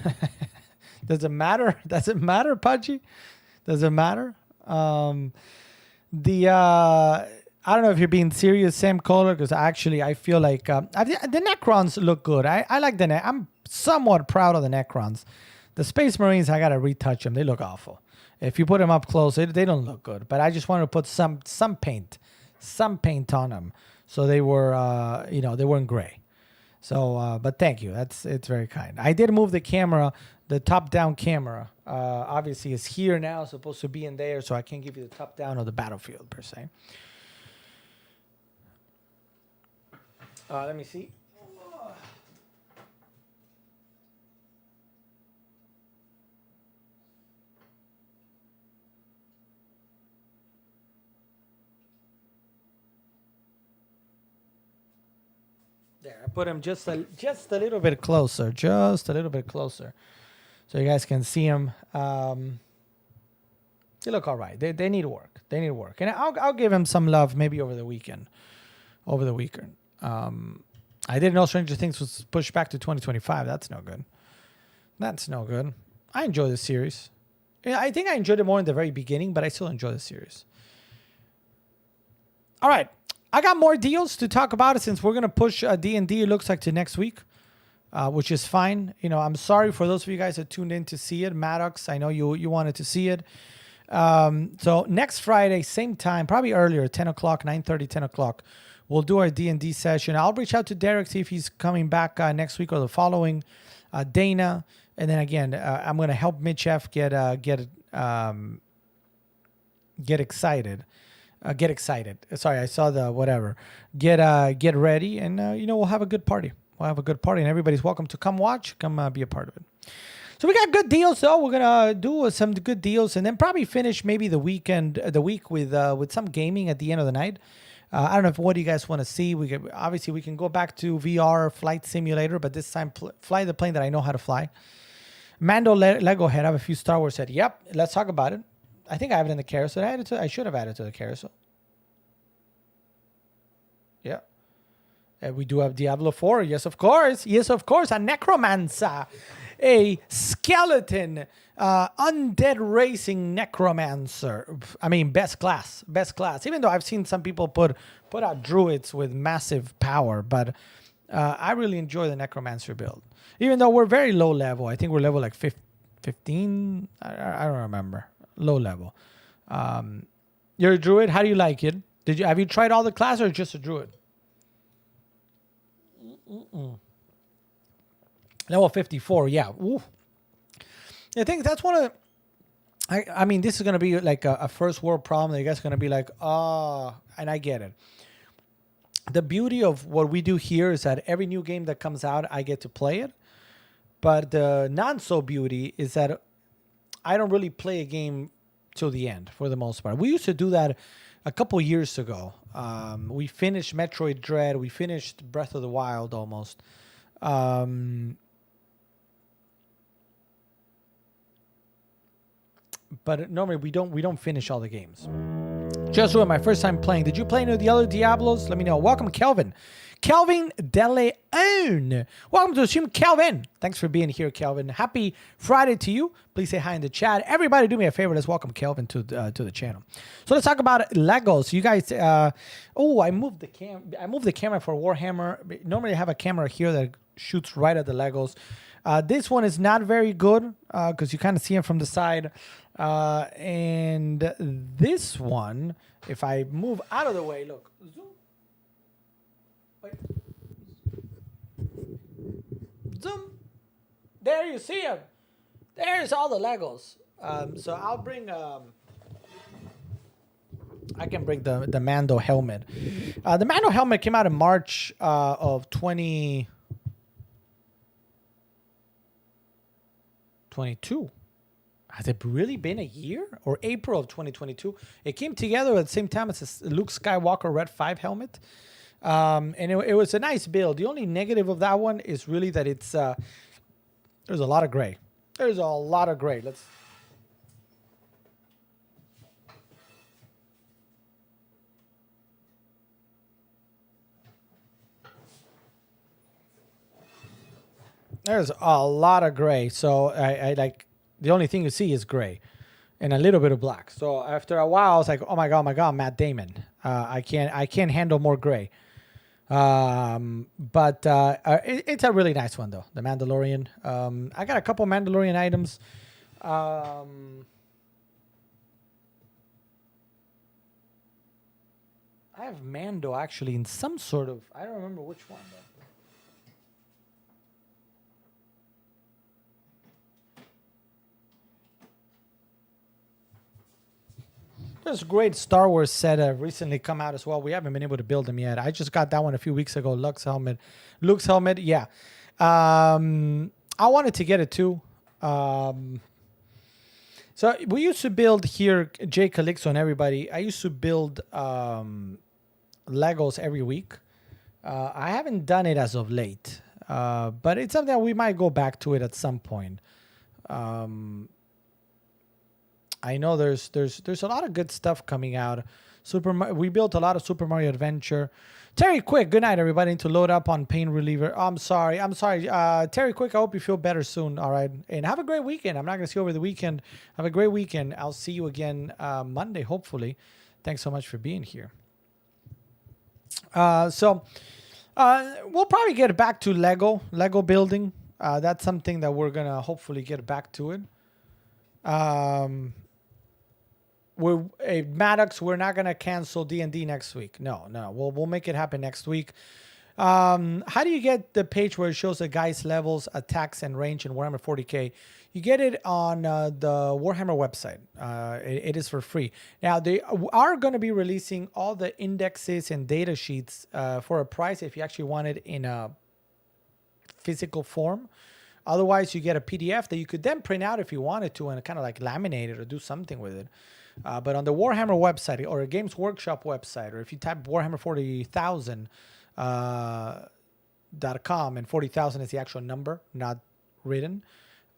Does it matter? Does it matter, Pudgy? Does it matter? I don't know if you're being serious, Sam Kohler, because actually I feel like the Necrons look good. I like I'm somewhat proud of the Necrons. The Space Marines, I gotta retouch them. They look awful. If you put them up close, they don't look good. But I just wanted to put some paint on them, so they were they weren't gray. So, but thank you. It's very kind. I did move the camera, the top-down camera. Obviously, is here now, supposed to be in there, so I can't give you the top-down of the battlefield per se. Let me see. There, I put him just a little bit closer, so you guys can see them. They look all right. They need work. And I'll give him some love maybe over the weekend. I didn't know Stranger Things was pushed back to 2025. That's no good. I enjoy the series. Yeah, I think I enjoyed it more in the very beginning, but I still enjoy the series. All right. I got more deals to talk about it since we're going to push D&D, it looks like, to next week, which is fine. I'm sorry for those of you guys that tuned in to see it. Maddox, I know you wanted to see it. So next Friday, same time, probably earlier, 10 o'clock, 9:30, 10 o'clock, we'll do our D&D session. I'll reach out to Derek, see if he's coming back next week or the following. Dana, and then again, I'm going to help Mitch F get excited. Get excited. Sorry, I saw the whatever. Get ready, and we'll have a good party. And everybody's welcome to come watch, come be a part of it. So we got good deals, though. We're gonna do some good deals, and then probably finish maybe the week with some gaming at the end of the night. I don't know what you guys want to see. We can go back to VR Flight Simulator, but this time fly the plane that I know how to fly. Mando Lego head. I have a few Star Wars head. Yep, let's talk about it. I think I have it in the carousel. I should have added to the carousel. Yeah. We do have Diablo 4. Yes, of course. Yes, of course. A necromancer. A skeleton. Undead racing necromancer. I mean, best class. Best class. Even though I've seen some people put out druids with massive power. But I really enjoy the necromancer build. Even though we're very low level. I think we're level like 15. I don't remember. Low level. You're a druid. How do you like it? Have you tried all the classes or just a druid? Level 54, yeah. Ooh. I think that's one of the... I mean, this is going to be like a first world problem. You guys are going to be like, oh, and I get it. The beauty of what we do here is that every new game that comes out, I get to play it. But the not-so beauty is that I don't really play a game till the end, for the most part. We used to do that a couple years ago. We finished Metroid Dread. We finished Breath of the Wild almost. But normally we don't finish all the games. Just doing my first time playing. Did you play any of the other Diablos? Let me know. Welcome, Kelvin. Kelvin DeLeon. Welcome to the stream, Kelvin. Thanks for being here, Kelvin. Happy Friday to you. Please say hi in the chat. Everybody do me a favor. Let's welcome Kelvin to the channel. So let's talk about Legos. You guys, I moved the camera for Warhammer. Normally I have a camera here that shoots right at the Legos. This one is not very good because you kind of see it from the side. And this one, if I move out of the way, look. Zoom. Wait. Zoom. There you see them. There's all the Legos. So I'll bring... I can bring the Mando helmet. The Mando helmet came out in March of 2022. Has it really been a year? Or April of 2022? It came together at the same time as a Luke Skywalker Red 5 helmet. And it was a nice build. The only negative of that one is really that it's... there's a lot of gray. There's a lot of gray. Let's... There's a lot of gray. So I like... The only thing you see is gray and a little bit of black. So after a while, I was like, oh my God, Matt Damon. I can't handle more gray. But it's a really nice one, though, the Mandalorian. I got a couple Mandalorian items. I have Mando, actually, in some sort of... I don't remember which one, though. There's a great Star Wars set recently come out as well. We haven't been able to build them yet. I just got that one a few weeks ago. Luke's helmet, yeah. I wanted to get it too. So we used to build here, Jay Calixto and everybody. I used to build Legos every week. I haven't done it as of late, but it's something that we might go back to it at some point. I know there's a lot of good stuff coming out. We built a lot of Super Mario Adventure. Terry Quick, good night, everybody. Need to load up on Pain Reliever. Oh, I'm sorry. Terry Quick, I hope you feel better soon. All right. And have a great weekend. I'm not going to see you over the weekend. Have a great weekend. I'll see you again Monday, hopefully. Thanks so much for being here. So we'll probably get back to Lego building. That's something that we're going to hopefully get back to it. Maddox, we're not gonna cancel D&D next week. No. We'll make it happen next week. How do you get the page where it shows the guy's levels, attacks, and range in Warhammer 40K? You get it on the Warhammer website. It is for free. Now they are going to be releasing all the indexes and data sheets for a price if you actually want it in a physical form. Otherwise, you get a PDF that you could then print out if you wanted to and kind of like laminate it or do something with it. But on the Warhammer website or a Games Workshop website, or if you type Warhammer 40,000 .com, and 40,000 is the actual number, not written.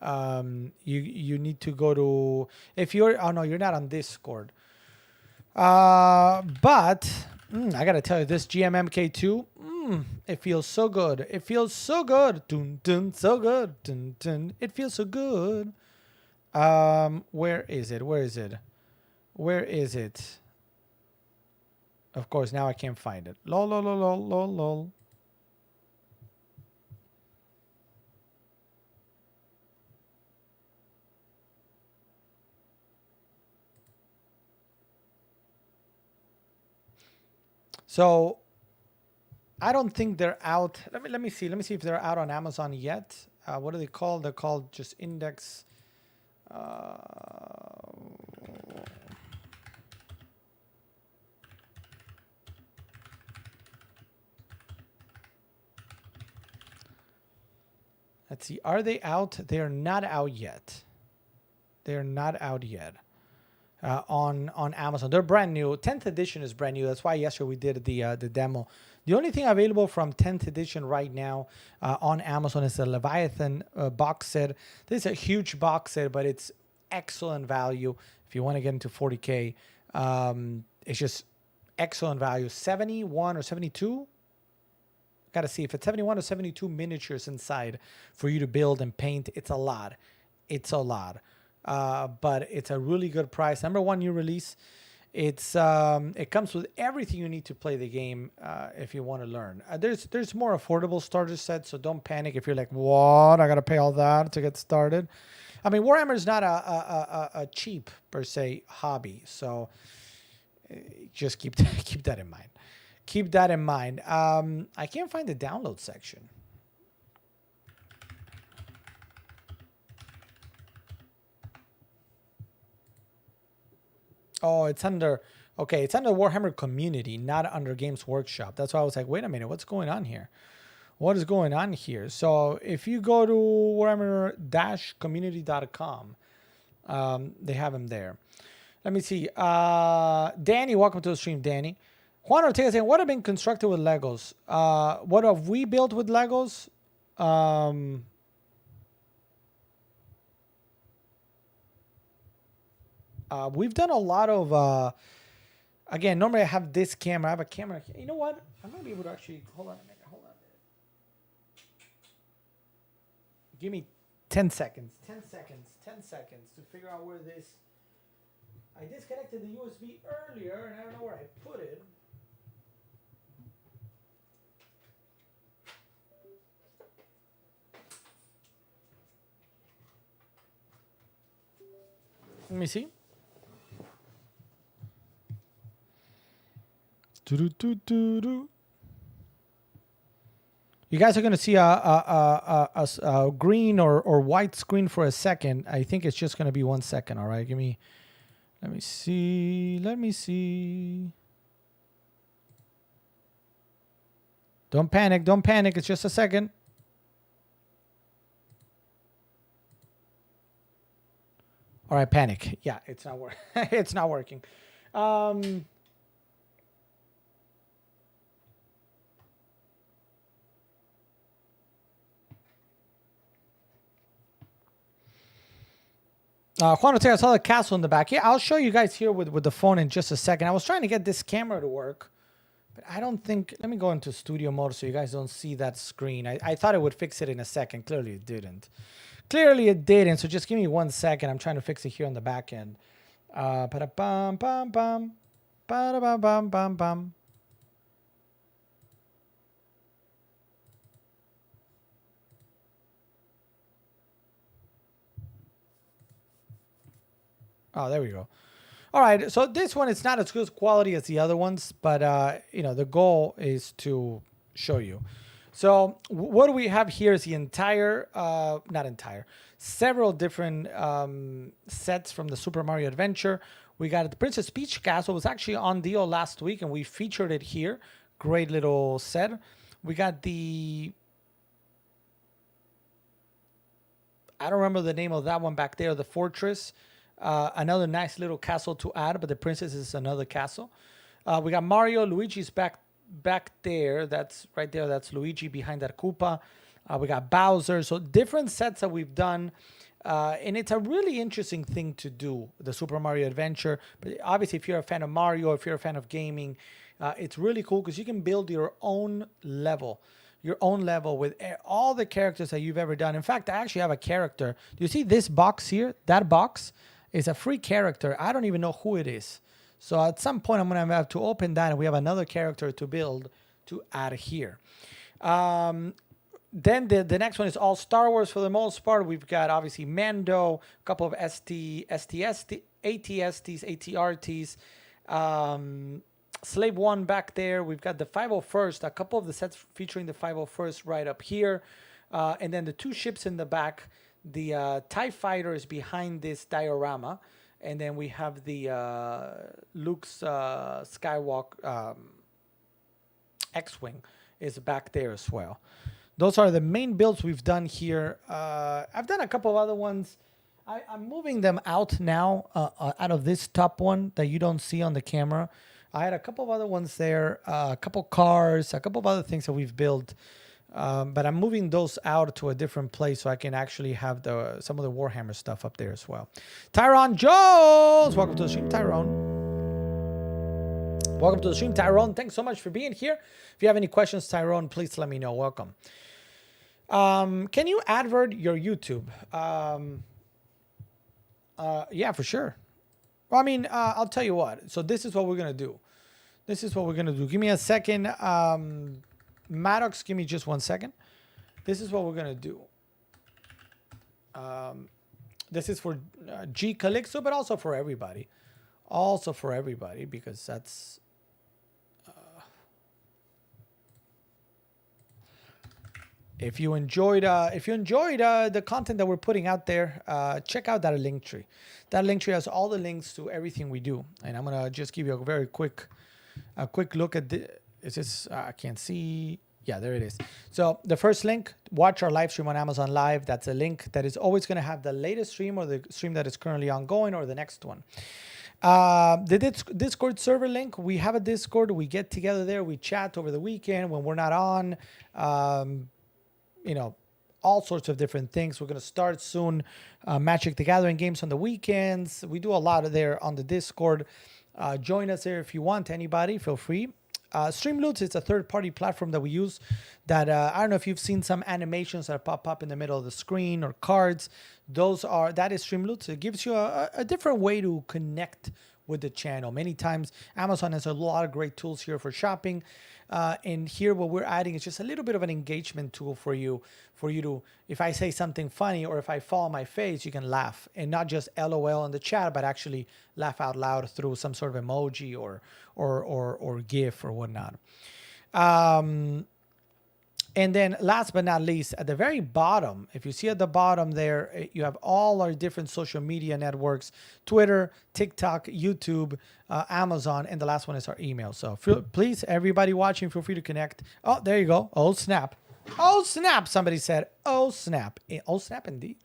You need to go to, if you're, oh no, you're not on Discord. But I got to tell you, this GMMK2, It feels so good. It feels so good. Dun, dun, so good. Dun, dun. It feels so good. Where is it? Where is it? Where is it? Of course, now I can't find it. Lol, lol, lol, lol, lol, lol. So I don't think they're out. Let me see. Let me see if they're out on Amazon yet. What are they called? They're called just Index. Let's see. Are they out? They're not out yet. They're not out yet. On Amazon. They're brand new. 10th edition is brand new. That's why yesterday we did the demo. The only thing available from 10th edition right now on Amazon is the Leviathan box set. This is a huge box set, but it's excellent value if you want to get into 40K. It's just excellent value. 71 or 72? Got to see if it's 71 or 72 miniatures inside for you to build and paint. It's a lot. It's a lot. But it's a really good price. Number one new release. It's it comes with everything you need to play the game if you want to learn. There's more affordable starter sets, so don't panic if you're like, what? I gotta pay all that to get started. I mean, Warhammer is not a cheap per se hobby, so just keep that in mind. Keep that in mind. I can't find the download section. Oh, it's under, okay, it's under Warhammer Community, not under Games Workshop. That's why I was like, wait a minute, what's going on here? What is going on here? So if you go to Warhammer-community.com, they have them there. Let me see. Danny, welcome to the stream, Danny. Juan Ortega saying, what have been constructed with Legos? What have we built with Legos? We've done a lot of, again, normally I have this camera. I have a camera here. You know what? I'm going to be able to actually, hold on a minute. Give me 10 seconds to figure out where this, I disconnected the USB earlier and I don't know where I put it. Let me see. You guys are going to see a green or white screen for a second. I think it's just going to be 1 second. All right. Let me see. Don't panic. It's just a second. All right, panic. Yeah, it's not working. It's not working. Juan Ortega, I saw the castle in the back. Yeah, I'll show you guys here with the phone in just a second. I was trying to get this camera to work, but I don't think... Let me go into studio mode so you guys don't see that screen. I thought it would fix it in a second. Clearly it didn't. So just give me 1 second. I'm trying to fix it here on the back end. Ba-da-bum, bum, bum. Ba-da-bum, bum, bum, bum. Oh, there we go. All right, so this one is not as good quality as the other ones, but you know, the goal is to show you. So what do we have here is the entire, not entire, several different sets from the Super Mario Adventure. We got the Princess Peach Castle. It was actually on deal last week, and we featured it here. Great little set. We got the... I don't remember the name of that one back there, the Fortress. Another nice little castle to add, but the princess is another castle. We got Mario. Luigi's back there. That's right there. That's Luigi behind that Koopa. We got Bowser. So different sets that we've done. And it's a really interesting thing to do, the Super Mario Adventure. But obviously, if you're a fan of Mario, if you're a fan of gaming, It's really cool because you can build your own level. Your own level with all the characters that you've ever done. In fact, I actually have a character. Do you see this box here? That box is a free character. I don't even know who it is. So at some point, I'm going to have to open that, and we have another character to build to add here. Then the next one is all Star Wars for the most part. We've got obviously Mando, a couple of ATSTs, ATRTs, Slave One back there. We've got the 501st, a couple of the sets featuring the 501st right up here. And then the two ships in the back. The TIE Fighter is behind this diorama. And then we have the Luke's Skywalker X-Wing is back there as well. Those are the main builds we've done here. I've done a couple of other ones. I'm moving them out now, out of this top one that you don't see on the camera. I had a couple of other ones there, a couple cars, a couple of other things that we've built. But I'm moving those out to a different place so I can actually have some of the Warhammer stuff up there as well. Tyrone Jones, welcome to the stream, Tyrone. Welcome to the stream, Tyrone. Thanks so much for being here. If you have any questions, Tyrone, please let me know. Welcome. Can you advert your YouTube? Yeah, for sure. Well, I mean, I'll tell you what. So this is what we're going to do. Give me a second. Maddox, give me just 1 second. This is what we're going to do. This is for G Calixto, but also for everybody. Because that's... If you enjoyed the content that we're putting out there, check out that link tree. That link tree has all the links to everything we do. And I'm going to just give you a very quick look at the... Is this, I can't see. Yeah, there it is. So the first link, watch our live stream on Amazon Live. That's a link that is always going to have the latest stream or the stream that is currently ongoing or the next one. The Discord server link, we have a Discord. We get together there. We chat over the weekend when we're not on. All sorts of different things. We're going to start soon Magic the Gathering games on the weekends. We do a lot of there on the Discord. Join us there if you want. Anybody, feel free. Streamloots is a third-party platform that we use that I don't know if you've seen some animations that pop up in the middle of the screen or cards. That is Streamloots. It gives you a different way to connect with the channel. Many times Amazon has a lot of great tools here for shopping. And here what we're adding is just a little bit of an engagement tool for you to, if I say something funny or if I fall on my face, you can laugh and not just LOL in the chat, but actually laugh out loud through some sort of emoji or GIF or whatnot. And then last but not least, at the very bottom, if you see at the bottom there, you have all our different social media networks, Twitter, TikTok, YouTube, Amazon, and the last one is our email. So please, everybody watching, feel free to connect. Oh, there you go. Oh, snap. Oh, snap. Somebody said, oh, snap. Oh, snap indeed.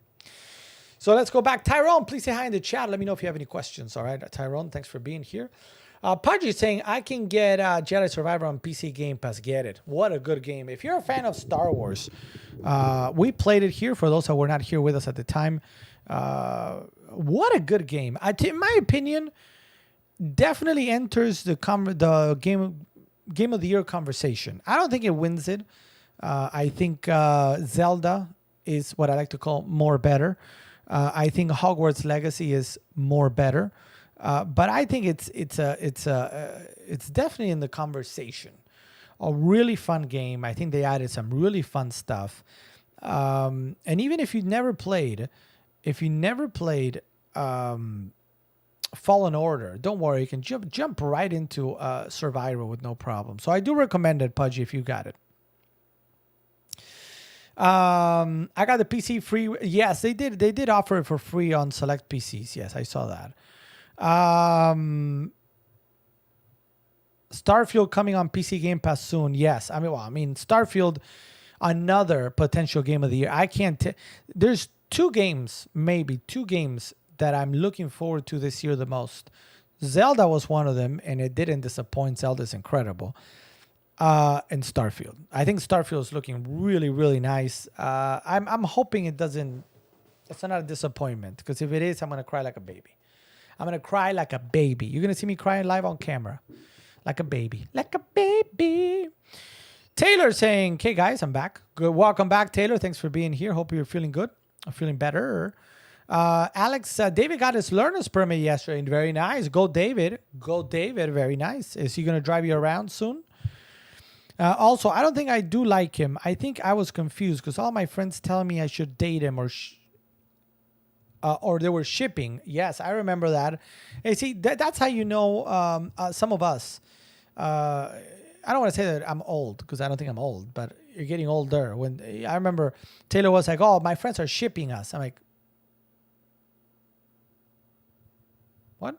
So let's go back. Tyrone, please say hi in the chat. Let me know if you have any questions. All right, Tyrone, thanks for being here. Pudgy is saying, I can get Jedi Survivor on PC Game Pass. Get it. What a good game. If you're a fan of Star Wars, we played it here for those that were not here with us at the time. What a good game. In my opinion, definitely enters the game of the year conversation. I don't think it wins it. I think Zelda is what I like to call more better. I think Hogwarts Legacy is more better. But I think it's definitely in the conversation. A really fun game. I think they added some really fun stuff. And even if you never played Fallen Order, don't worry, you can jump right into Survivor with no problem. So I do recommend it, Pudgy, if you got it. I got the PC free. Yes, they did offer it for free on select PCs. Yes, I saw that. Starfield coming on PC Game Pass soon. Yes. I mean, Starfield, another potential game of the year. There's two games that I'm looking forward to this year the most. Zelda was one of them, and it didn't disappoint. Zelda's incredible. And Starfield. I think Starfield is looking really, really nice. I'm hoping it's not a disappointment, because if it is, I'm going to cry like a baby. You're going to see me crying live on camera. like a baby, like a baby. Taylor saying, "Hey guys, I'm back. Good, welcome back, Taylor. Thanks for being here. Hope you're feeling good. I'm feeling better." Alex, David got his learner's permit yesterday. Very nice. Go, David. Go, David. Very nice. Is he gonna drive you around soon? Also, I don't think I do like him. I think I was confused because all my friends telling me I should date him or they were shipping. Yes, I remember that. Hey, see, that's how you know some of us. I don't want to say that I'm old because I don't think I'm old, but you're getting older. When I remember Taylor was like, "Oh, my friends are shipping us." I'm like, "What?"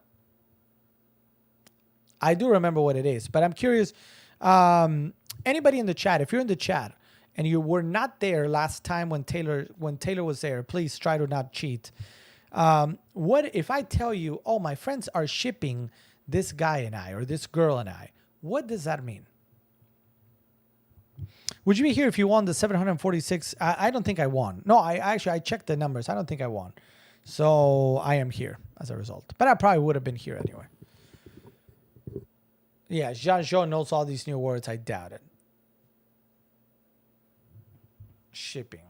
I do remember what it is, but I'm curious. Anybody in the chat, if you're in the chat and you were not there last time when Taylor was there, please try to not cheat. What if I tell you, "Oh, my friends are shipping this guy and I or this girl and I"? What does that mean? Would you be here if you won the 746? I don't think I won. No, I checked the numbers. I don't think I won. So I am here as a result. But I probably would have been here anyway. Yeah, Jean-Jean knows all these new words. I doubt it. Shipping.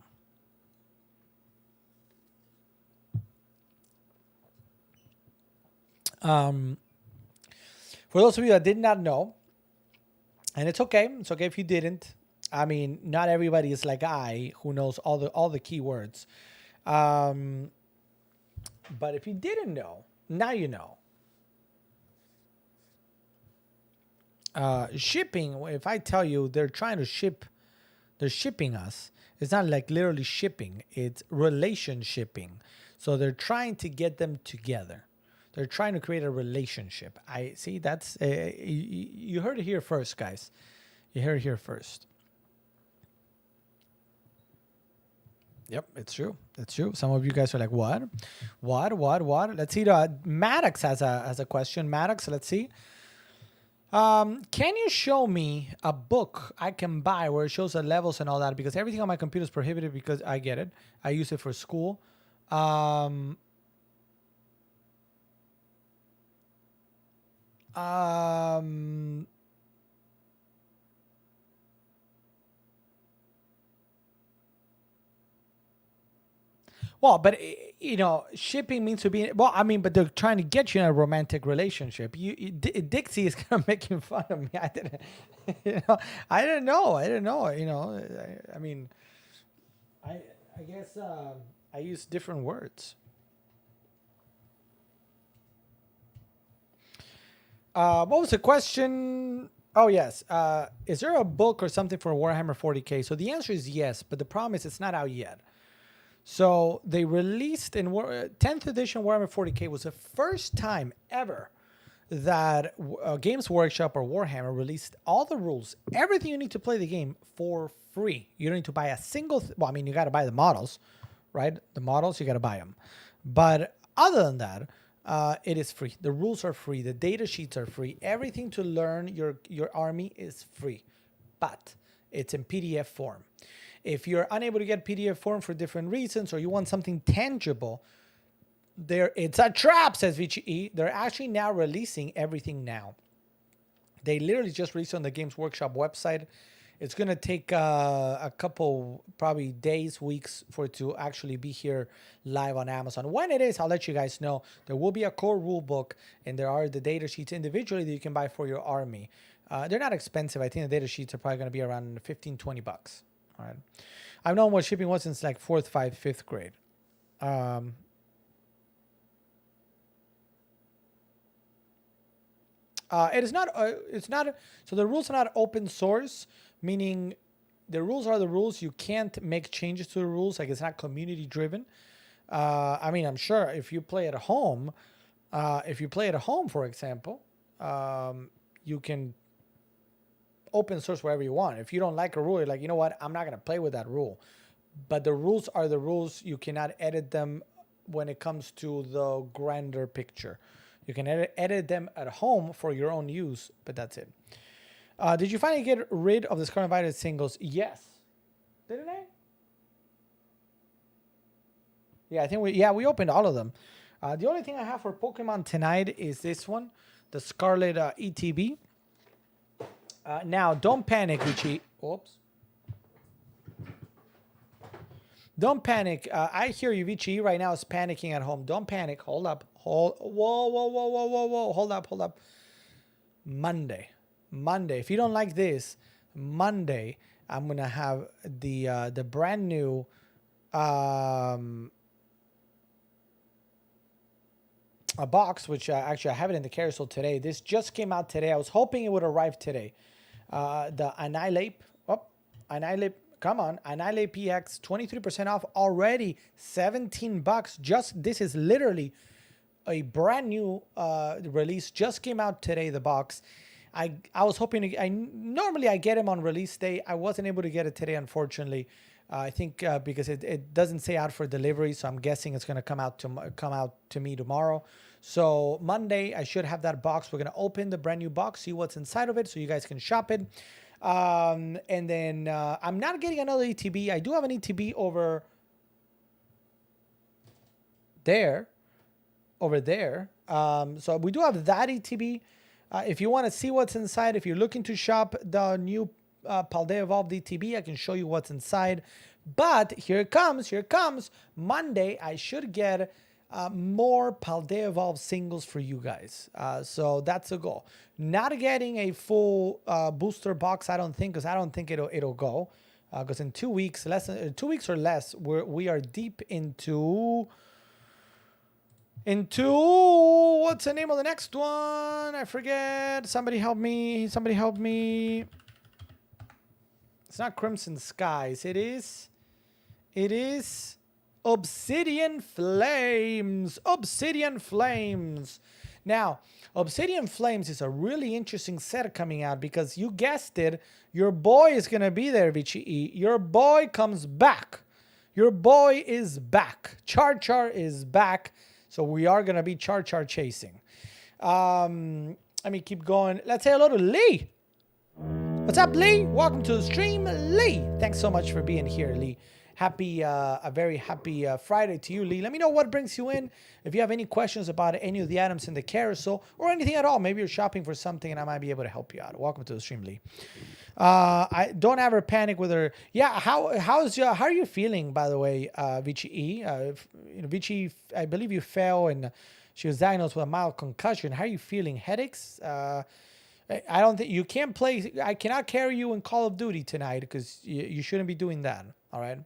For those of you that did not know, and it's okay. It's okay if you didn't. I mean, not everybody is like I, who knows all the keywords. But if you didn't know, now you know. Shipping, if I tell you they're trying to ship, they're shipping us. It's not like literally shipping. It's relationshipping. So they're trying to get them together. They're trying to create a relationship. I see that's, you heard it here first, guys. You heard it here first. Yep, it's true. It's true. Some of you guys are like, what? Let's see. Maddox has a question. Maddox, let's see. Can you show me a book I can buy where it shows the levels and all that? Because everything on my computer is prohibited because I get it. I use it for school. Well, but you know, shipping means to be. Well, I mean, but they're trying to get you in a romantic relationship. Dixie is kind of making fun of me. I didn't, I didn't know. You know, I mean, I guess I use different words. What was the question? Oh yes. Is there a book or something for Warhammer 40K? So the answer is yes, but the problem is it's not out yet. So they released in 10th edition Warhammer 40K was the first time ever that Games Workshop or Warhammer released all the rules, everything you need to play the game for free. You don't need to buy a single. Well, I mean, you got to buy the models, right? The models, you got to buy them. But other than that, it is free. The rules are free. The data sheets are free. Everything to learn your army is free, but it's in PDF form. If you're unable to get PDF form for different reasons, or you want something tangible, it's a trap, says VGE. They're actually now releasing everything now. They literally just released on the Games Workshop website. It's going to take a couple, probably days, weeks for it to actually be here live on Amazon. When it is, I'll let you guys know. There will be a core rule book, and there are the data sheets individually that you can buy for your army. They're not expensive. I think the data sheets are probably going to be around $15-20. All right. I've known what shipping was since like 4th, 5th, 5th grade. It is not. It's not. So the rules are not open source, meaning the rules are the rules. You can't make changes to the rules. Like it's not community driven. I mean, I'm sure if you play at home, for example, you can open source wherever you want. If you don't like a rule, you're like, you know what, I'm not going to play with that rule. But the rules are the rules. You cannot edit them when it comes to the grander picture. You can edit them at home for your own use, but that's it. Did you finally get rid of the Scarlet Violet singles? Yes. Didn't I? Yeah, I think we opened all of them. The only thing I have for Pokemon tonight is this one, the Scarlet ETB. Now, don't panic, Richie. Oops. Don't panic. I hear you, Vici right now is panicking at home. Don't panic. Hold up. Whoa, whoa, whoa, whoa, whoa, whoa. Hold up. Monday. If you don't like this, Monday, I'm going to have the brand new a box, which actually I have it in the carousel today. This just came out today. I was hoping it would arrive today. The Annihilate. Oh, Annihilate. Come on. Annihilate PX, 23% off already. $17. Just, this is literally a brand new release. Just came out today, the box. I was hoping to, normally I get them on release day. I wasn't able to get it today, unfortunately. I think because it doesn't say out for delivery, so I'm guessing it's going to come out to me tomorrow. So Monday, I should have that box. We're going to open the brand new box, see what's inside of it, so you guys can shop it. And then I'm not getting another ETB. I do have an ETB over there. So we do have that ETB. If you want to see what's inside, if you're looking to shop the new Paldea Evolved ETB, I can show you what's inside. But here it comes. Monday, I should get more Paldea Evolved singles for you guys. So that's the goal. Not getting a full booster box, I don't think, because I don't think it'll go. Because in 2 weeks, less than 2 weeks or less, we are deep into what's the name of the next one? I forget. Somebody help me. It's not Crimson Skies. It is Obsidian Flames. Now, Obsidian Flames is a really interesting set coming out because you guessed it, your boy is going to be there, Vici. Your boy comes back. Your boy is back. Char is back. So we are going to be Char chasing. Let me keep going. Let's say hello to Lee. What's up, Lee? Welcome to the stream, Lee. Thanks so much for being here, Lee. A very happy Friday to you, Lee. Let me know what brings you in. If you have any questions about any of the items in the carousel or anything at all, maybe you're shopping for something and I might be able to help you out. Welcome to the stream, Lee. I don't ever panic with her. Yeah, how are you feeling, by the way, Vici? Vici, I believe you fell and she was diagnosed with a mild concussion. How are you feeling? Headaches? I don't think you can't play. I cannot carry you in Call of Duty tonight because you shouldn't be doing that. All right.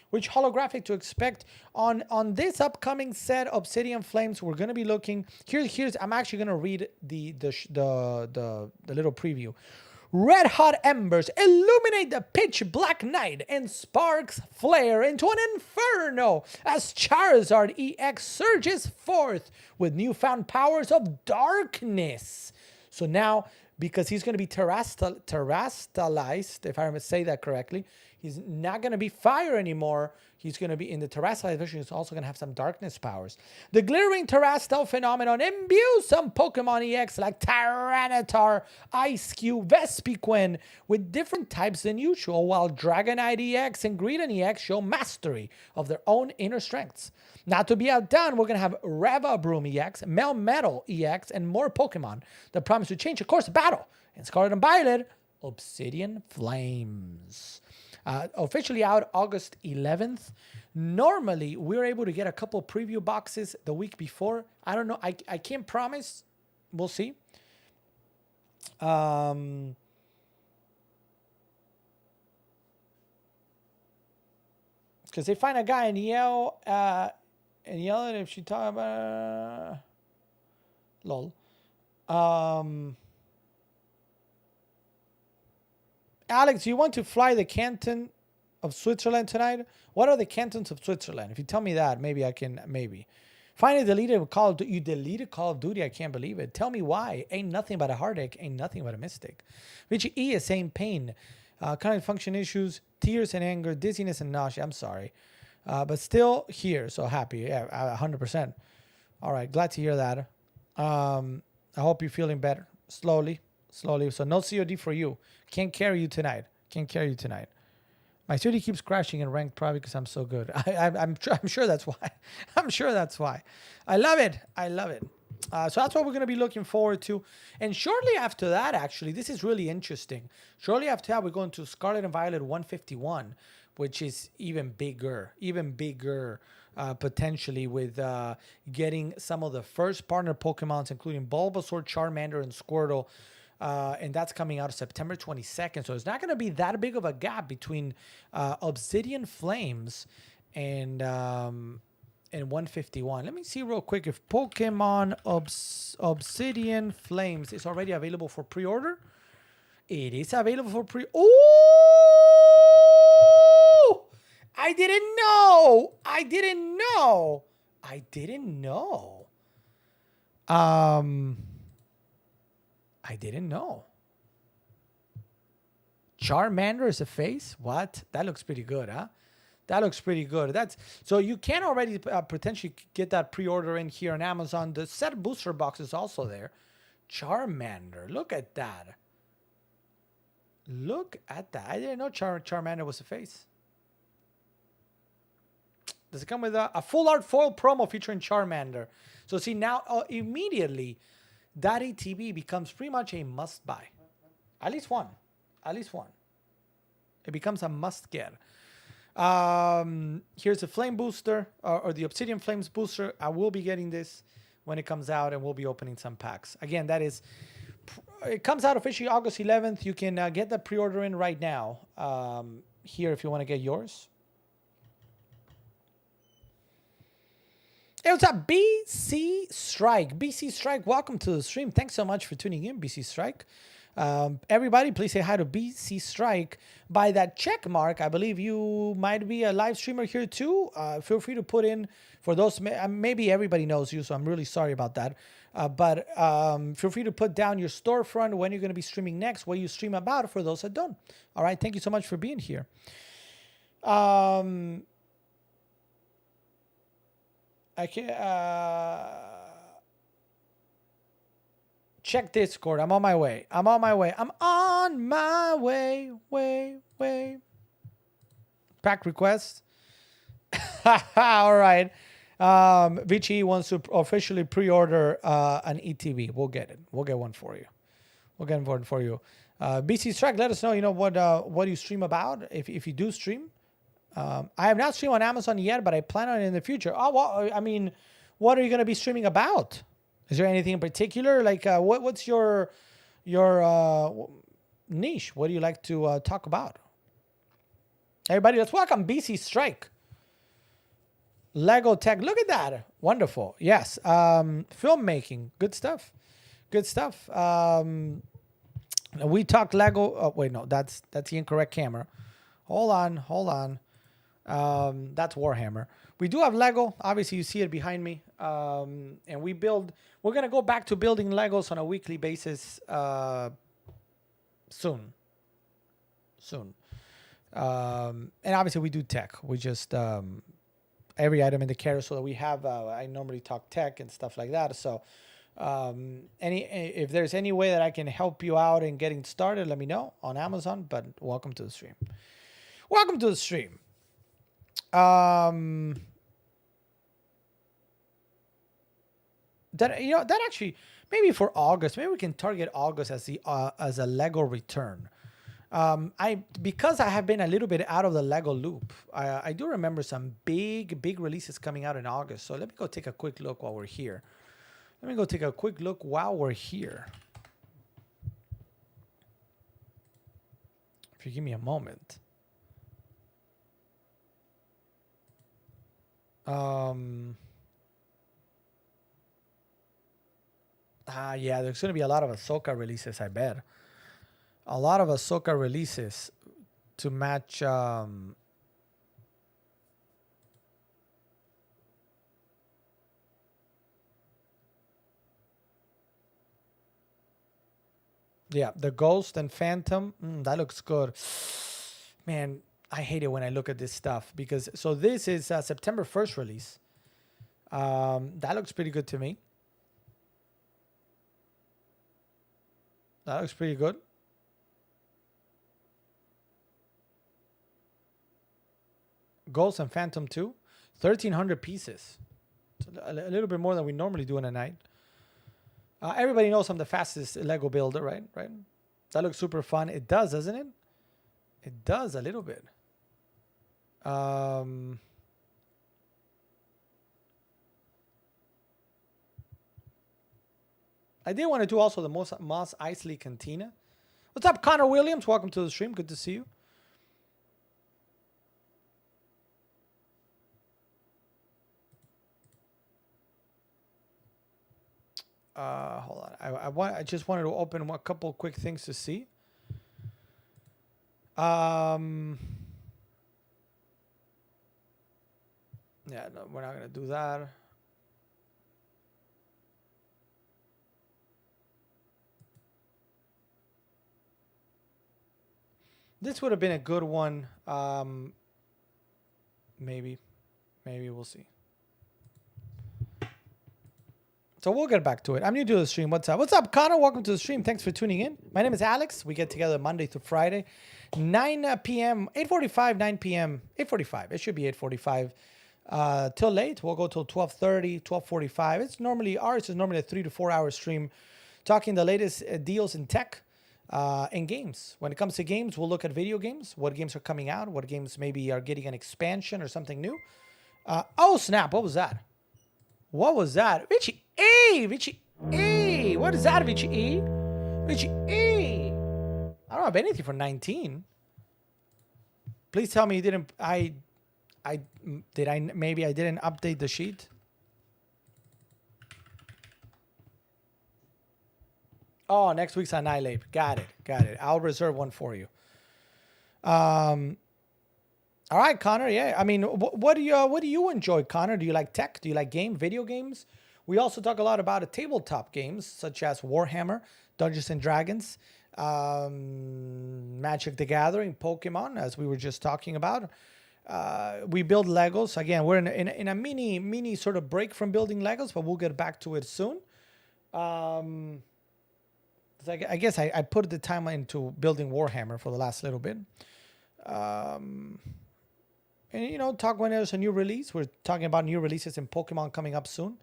Which holographic to expect on this upcoming set, Obsidian Flames? We're gonna be looking here's. I'm actually gonna read the little preview. Red hot embers illuminate the pitch black night and sparks flare into an inferno as Charizard EX surges forth with newfound powers of darkness. So now, because he's going to be terastalized, if I say that correctly, he's not going to be fire anymore. He's going to be in the terastalized version. He's also going to have some darkness powers. The glittering terastal phenomenon imbues some Pokemon EX like Tyranitar, Ice-Cube, Vespiquen with different types than usual, while Dragonite EX and Greedent EX show mastery of their own inner strengths. Not to be outdone, we're going to have Revabroom EX, Melmetal EX, and more Pokemon that promise to change the course of battle. In Scarlet and Violet, Obsidian Flames. Officially out August 11th. Normally, we're able to get a couple preview boxes the week before. I don't know. I can't promise. We'll see. Because they find a guy and yell at if she talk about lol. Alex, you want to fly the canton of Switzerland tonight? What are the cantons of Switzerland? If you tell me that, maybe I can, maybe. Finally deleted Call of Duty. You deleted Call of Duty? I can't believe it. Tell me why. Ain't nothing but a heartache. Ain't nothing but a mystic. Richie E is saying pain. Cognitive function issues, tears and anger, dizziness and nausea. I'm sorry. But still here, so happy. Yeah, 100%. All right, glad to hear that. I hope you're feeling better. Slowly. So no COD for you. Can't carry you tonight. My studio keeps crashing in ranked probably because I'm so good. I'm sure that's why. I love it. So that's what we're going to be looking forward to. And shortly after that, actually, this is really interesting. Shortly after that, we're going to Scarlet and Violet 151, which is even bigger, potentially with getting some of the first partner Pokemons, including Bulbasaur, Charmander, and Squirtle. And that's coming out September 22nd. So it's not going to be that big of a gap between Obsidian Flames and 151. Let me see real quick if Pokemon Obsidian Flames is already available for pre-order. It is available for Oh! I didn't know. I didn't know. Charmander is a face? What? That looks pretty good, huh? That looks pretty good. So you can already potentially get that pre-order in here on Amazon. The set booster box is also there. Charmander. Look at that. I didn't know Charmander was a face. Does it come with a full art foil promo featuring Charmander? So see now, immediately, that ETB becomes pretty much a must buy. At least one. It becomes a must get. Here's a flame booster or the Obsidian Flames booster. I will be getting this when it comes out, and we'll be opening some packs. Again, it comes out officially August 11th. You can get the pre-order in right now here if you want to get yours. Hey, what's up, BC Strike? BC Strike, welcome to the stream. Thanks so much for tuning in, BC Strike. Everybody, please say hi to BC Strike. By that check mark, I believe you might be a live streamer here too. Feel free to put in, for those, maybe everybody knows you, so I'm really sorry about that. But feel free to put down your storefront, when you're going to be streaming next, what you stream about, for those that don't. All right, thank you so much for being here. Check Discord. I'm on my way. Pack request. All right. Vichy wants to officially pre-order an ETB. We'll get it. We'll get one for you. BC Strike, let us know, what you stream about, if you do stream. I have not streamed on Amazon yet, but I plan on it in the future. Oh, well, I mean, what are you going to be streaming about? Is there anything in particular? Like, what's your niche? What do you like to talk about? Everybody, let's welcome BC Strike. Lego Tech. Look at that. Wonderful. Yes. Filmmaking. Good stuff. We talked Lego. Oh, wait, no, that's the incorrect camera. Hold on. That's Warhammer. We do have Lego. Obviously, you see it behind me. And we're going to go back to building Legos on a weekly basis soon. And obviously, we do tech. We just, every item in the carousel that we have, I normally talk tech and stuff like that. So if there's any way that I can help you out in getting started, let me know on Amazon. But welcome to the stream. That actually, maybe for August, maybe we can target August as a Lego return. Because I have been a little bit out of the Lego loop, I do remember some big releases coming out in August. So let me go take a quick look while we're here. If you give me a moment. Yeah, there's going to be a lot of Ahsoka releases, I bet. A lot of Ahsoka releases to match. Yeah, the Ghost and Phantom. That looks good. Man, I hate it when I look at this stuff because this is September 1st release. That looks pretty good to me. That looks pretty good. Ghost and Phantom 2, 1,300 pieces. It's a little bit more than we normally do in a night. Everybody knows I'm the fastest Lego builder, right? Right. That looks super fun. It does, doesn't it? It does a little bit. I did want to do also the Mos Eisley Cantina. What's up, Connor Williams? Welcome to the stream. Good to see you. Hold on. I just wanted to open a couple quick things to see. Yeah, no, we're not gonna do that. This would have been a good one. Maybe we'll see. So we'll get back to it. I'm new to the stream. What's up? What's up, Connor? Welcome to the stream. Thanks for tuning in. My name is Alex. We get together Monday through Friday, 9 p.m., 8:45, 9 p.m., 8:45. It should be 8:45 till late. We'll go till 12:30, 12:45. It's normally ours is normally a 3 to 4 hour stream, talking the latest deals in tech and games. When it comes to games, we'll look at video games, what games are coming out, what games maybe are getting an expansion or something new. Oh snap! What was that? What was that? Richie E! Richie E! What is that, Richie E? Richie E! I don't have anything for 19. Please tell me you didn't. Maybe I didn't update the sheet. Oh, next week's Annihilate. Got it. I'll reserve one for you. All right, Connor. Yeah, I mean, what do you enjoy, Connor? Do you like tech? Do you like video games? We also talk a lot about tabletop games such as Warhammer, Dungeons and Dragons, Magic the Gathering, Pokemon, as we were just talking about. We build Legos. Again, we're in a mini sort of break from building Legos, but we'll get back to it soon. I guess I put the time into building Warhammer for the last little bit. And, talk when there's a new release. We're talking about new releases in Pokemon coming up soon.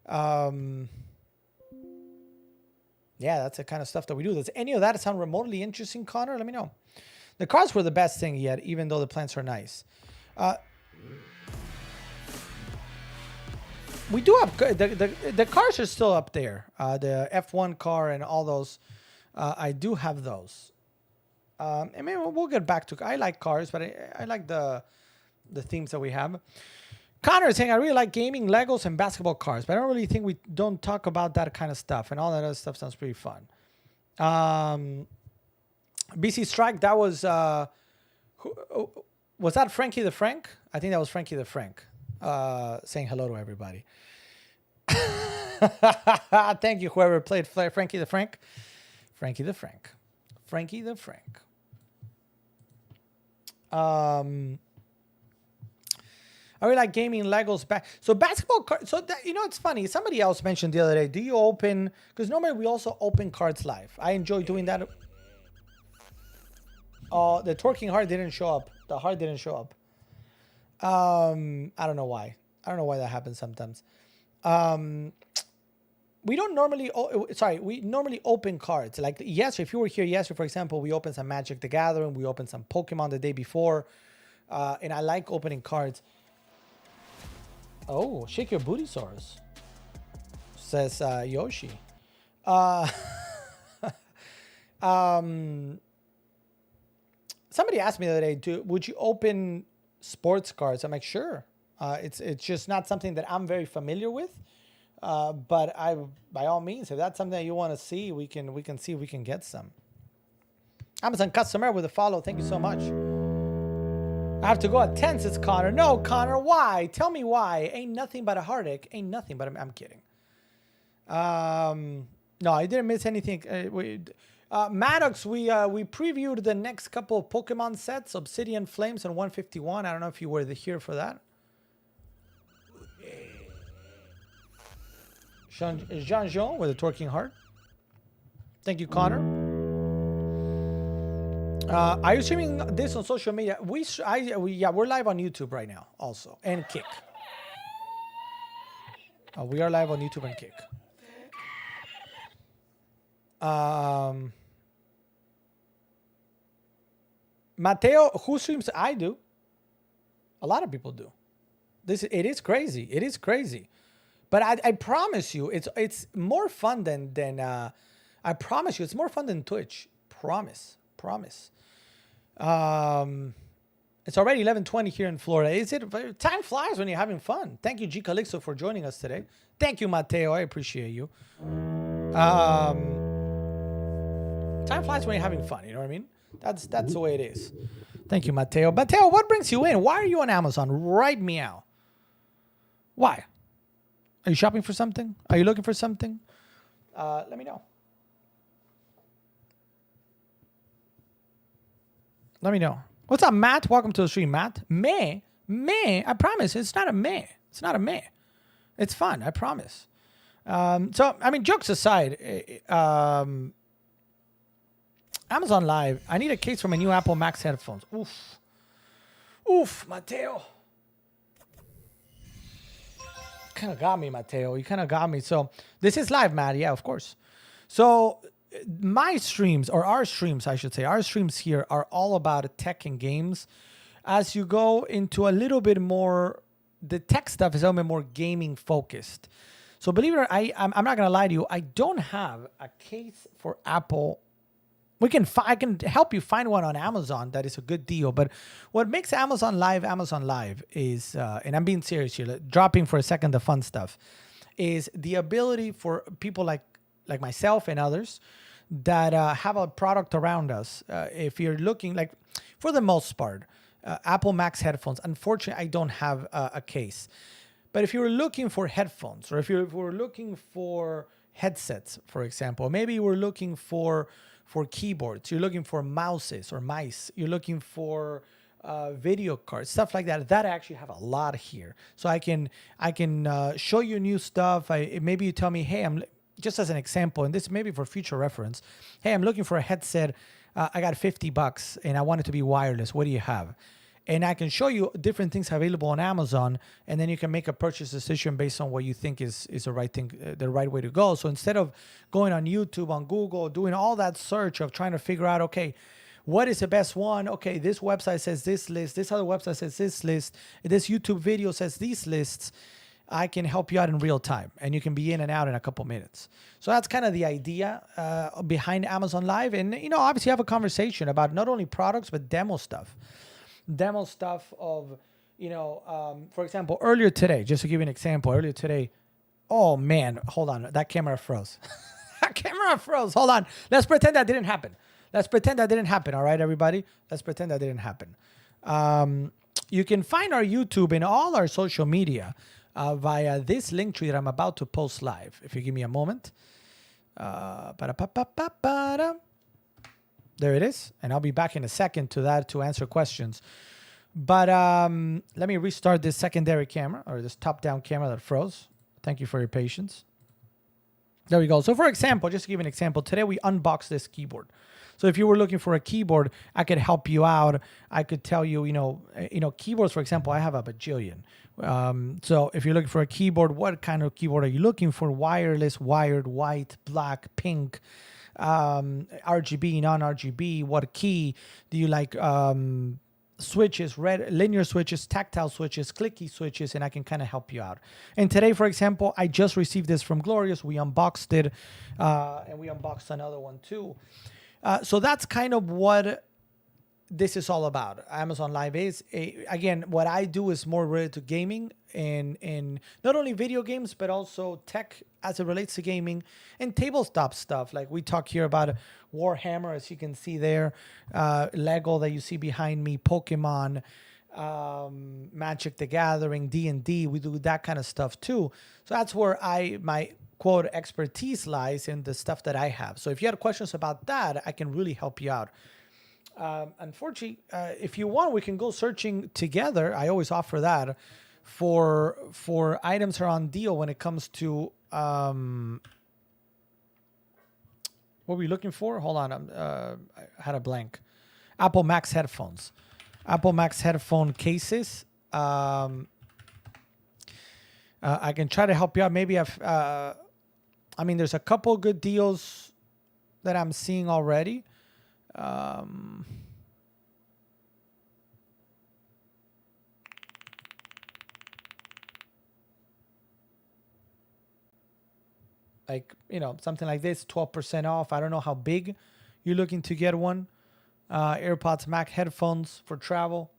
Yeah, that's the kind of stuff that we do. Does any of that sound remotely interesting, Connor? Let me know. The cards were the best thing yet, even though the plants are nice. We do have the cars are still up there. The F1 car and all those. I do have those. I mean, we'll get back to. I like cars, but I like the themes that we have. Connor is saying I really like gaming, Legos, and basketball cards, but I don't really think we don't talk about that kind of stuff, and all that other stuff sounds pretty fun. BC Strike, that was that Frankie the Frank? I think that was Frankie the Frank saying hello to everybody. Thank you, whoever played Frankie the Frank. Frankie the Frank. Frankie the Frank. I really like gaming, Legos, so basketball cards. So that, it's funny. Somebody else mentioned the other day. Do you open? Because normally we also open cards live. I enjoy doing that. Oh, the twerking heart didn't show up. The heart didn't show up. I don't know why. I don't know why that happens sometimes. We don't normally. We normally open cards. Like yesterday, if you were here yesterday, for example, we opened some Magic the Gathering. We opened some Pokemon the day before, and I like opening cards. Oh, shake your booty, Soros, says Yoshi. Somebody asked me the other day, would you open sports cards? I'm like, sure. It's just not something that I'm very familiar with. But by all means, if that's something that you want to see, we can see if we can get some. Amazon customer with a follow. Thank you so much. I have to go at 10, says Connor. No, Connor, why? Tell me why. Ain't nothing but a heartache. Ain't nothing but I'm kidding. No, I didn't miss anything. Maddox, we previewed the next couple of Pokemon sets, Obsidian Flames and 151. I don't know if you were here for that. Jean-Jean with a twerking heart. Thank you, Connor. Are you streaming this on social media? We're live on YouTube right now also, and Kick. We are live on YouTube and Kick. Mateo, who streams? I do. A lot of people do. It is crazy. It is crazy. But I promise you, it's more fun than I promise you, it's more fun than Twitch. Promise. It's already 11:20 here in Florida. Is it? Time flies when you're having fun. Thank you, G Calixto, for joining us today. Thank you, Mateo. I appreciate you. Time flies when you're having fun. You know what I mean? That's the way it is. Thank you, Mateo. Mateo, what brings you in? Why are you on Amazon? Right meow. Why? Are you shopping for something? Are you looking for something? Let me know. Let me know. What's up, Matt? Welcome to the stream, Matt. Meh. I promise. It's not a meh. It's not a meh. It's fun. I promise. So, I mean, jokes aside, Amazon Live. I need a case for my new Apple Max headphones. Oof, Mateo. Kind of got me, Mateo. You kind of got me. So this is live, Matt. Yeah, of course. So my streams, or our streams, I should say, our streams here are all about tech and games. As you go into a little bit more, the tech stuff is a little bit more gaming focused. So believe it or not, I'm not going to lie to you. I don't have a case for Apple. I can help you find one on Amazon that is a good deal. But what makes Amazon Live is, and I'm being serious here, dropping for a second the fun stuff, is the ability for people like myself and others that have a product around us. If you're looking, like, for the most part, Apple Max headphones, unfortunately, I don't have a case. But if you're looking for headphones, or if we're looking for headsets, for example, maybe you were looking for keyboards, you're looking for mouses or mice, you're looking for video cards, stuff like that. That I actually have a lot here. So I can show you new stuff. Maybe you tell me, hey, I'm just as an example, and this may be for future reference. Hey, I'm looking for a headset. I got $50 and I want it to be wireless. What do you have? And I can show you different things available on Amazon, and then you can make a purchase decision based on what you think is the right thing, the right way to go. So instead of going on YouTube, on Google, doing all that search of trying to figure out, okay, what is the best one? Okay, this website says this list, this other website says this list, this YouTube video says these lists. I can help you out in real time, and you can be in and out in a couple minutes. So that's kind of the idea behind Amazon Live. And, obviously have a conversation about not only products, but demo stuff of, for example, earlier today, just to give you an example, oh man, hold on, that camera froze. That camera froze. Hold on. Let's pretend that didn't happen. All right, everybody? Let's pretend that didn't happen. You can find our YouTube and all our social media via this link tree that I'm about to post live. If you give me a moment. There it is. And I'll be back in a second to answer questions. But let me restart this secondary camera, or this top-down camera that froze. Thank you for your patience. There we go. So for example, just to give you an example, today we unboxed this keyboard. So if you were looking for a keyboard, I could help you out. I could tell you, keyboards, for example, I have a bajillion. So if you're looking for a keyboard, what kind of keyboard are you looking for? Wireless, wired, white, black, pink, RGB, non-RGB, what key do you like? Switches, red, linear switches, tactile switches, clicky switches, and I can kind of help you out. And today, for example, I just received this from Glorious. We unboxed it, and we unboxed another one too. So that's kind of what this is all about. Amazon Live is, again, what I do is more related to gaming and not only video games, but also tech as it relates to gaming and tabletop stuff. Like we talk here about Warhammer, as you can see there, Lego that you see behind me, Pokemon, Magic the Gathering, D&D. We do that kind of stuff too. So that's where my quote expertise lies in the stuff that I have. So if you had questions about that, I can really help you out. Unfortunately, if you want, we can go searching together. I always offer that for items that are on deal when it comes to what were we looking for? Hold on, I had a blank. Apple Max headphones, Apple Max headphone cases. I can try to help you out. Maybe there's a couple good deals that I'm seeing already. Um, like, something like this, 12% off. I don't know how big you're looking to get one. AirPods Max headphones for travel.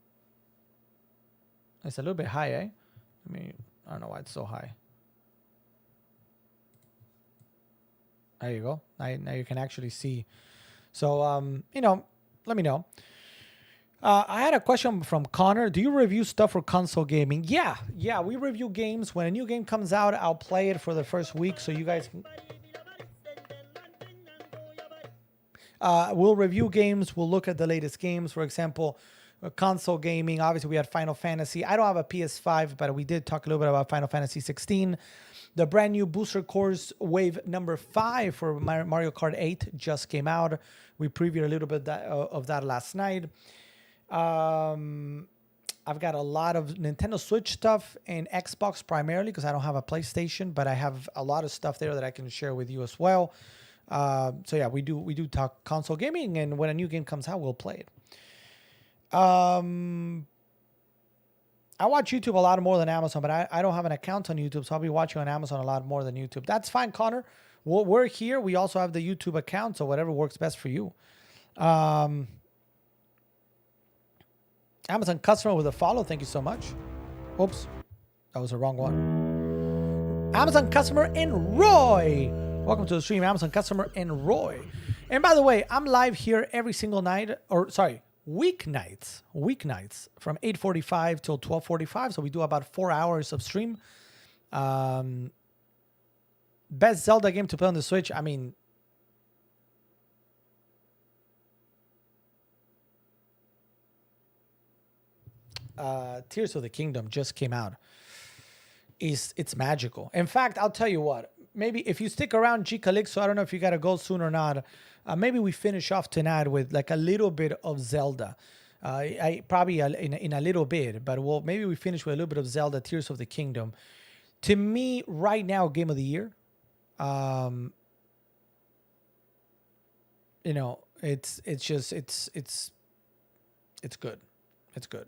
It's a little bit high, eh? I mean, I don't know why it's so high. There you go. Now you can actually see. So, let me know. I had a question from Connor. Do you review stuff for console gaming? Yeah. We review games. When a new game comes out, I'll play it for the first week so you guys can... we'll review games. We'll look at the latest games. For example, console gaming. Obviously, we had Final Fantasy. I don't have a PS5, but we did talk a little bit about Final Fantasy 16. The brand new Booster Course Wave number 5 for Mario Kart 8 just came out. We previewed a little bit of that last night. I've got a lot of Nintendo Switch stuff and Xbox primarily because I don't have a PlayStation, but I have a lot of stuff there that I can share with you as well. So yeah, we do talk console gaming, and when a new game comes out, we'll play it. I watch YouTube a lot more than Amazon, but I don't have an account on YouTube, so I'll be watching on Amazon a lot more than YouTube. That's fine, Connor. We're here. We also have the YouTube account, so whatever works best for you. Amazon customer with a follow. Thank you so much. Oops, that was the wrong one. Amazon customer and Roy. Welcome to the stream, Amazon customer and Roy. And by the way, I'm live here every single night, weeknights from 8:45 till 12:45. So we do about 4 hours of stream. Best Zelda game to play on the Switch. I mean, Tears of the Kingdom just came out. It's magical. In fact, I'll tell you what. Maybe if you stick around, G Calixto, I don't know if you got to go soon or not. Maybe we finish off tonight with like a little bit of Zelda. I probably in a little bit, but maybe we finish with a little bit of Zelda, Tears of the Kingdom. To me, right now, game of the year. It's good. It's good.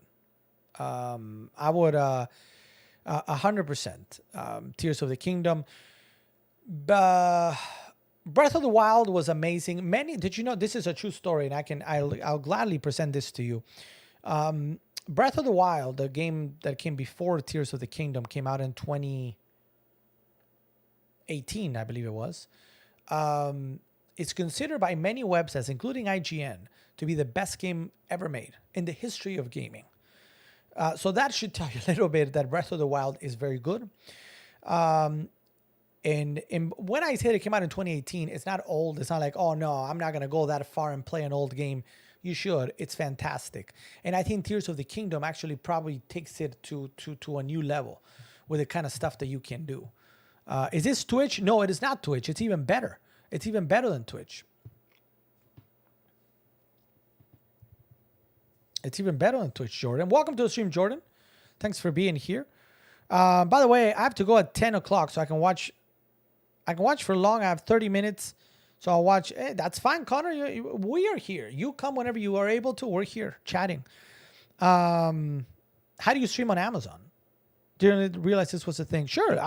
I would 100% Tears of the Kingdom. Breath of the Wild was amazing. Did you know this is a true story, and I'll gladly present this to you. Breath of the Wild, the game that came before Tears of the Kingdom, came out in 2018, I believe it was. It's considered by many websites, including IGN, to be the best game ever made in the history of gaming. So that should tell you a little bit that Breath of the Wild is very good. And when I said it came out in 2018, it's not old. It's not like, oh no, I'm not going to go that far and play an old game. You should. It's fantastic. And I think Tears of the Kingdom actually probably takes it to a new level with the kind of stuff that you can do. Is this Twitch? No, it is not Twitch. It's even better. It's even better than Twitch. It's even better than Twitch, Jordan. Welcome to the stream, Jordan. Thanks for being here. By the way, I have to go at 10 o'clock so I can watch for long. I have 30 minutes. So I'll watch. Hey, that's fine, Connor. We are here. You come whenever you are able to. We're here chatting. How do you stream on Amazon? Didn't realize this was a thing. Sure.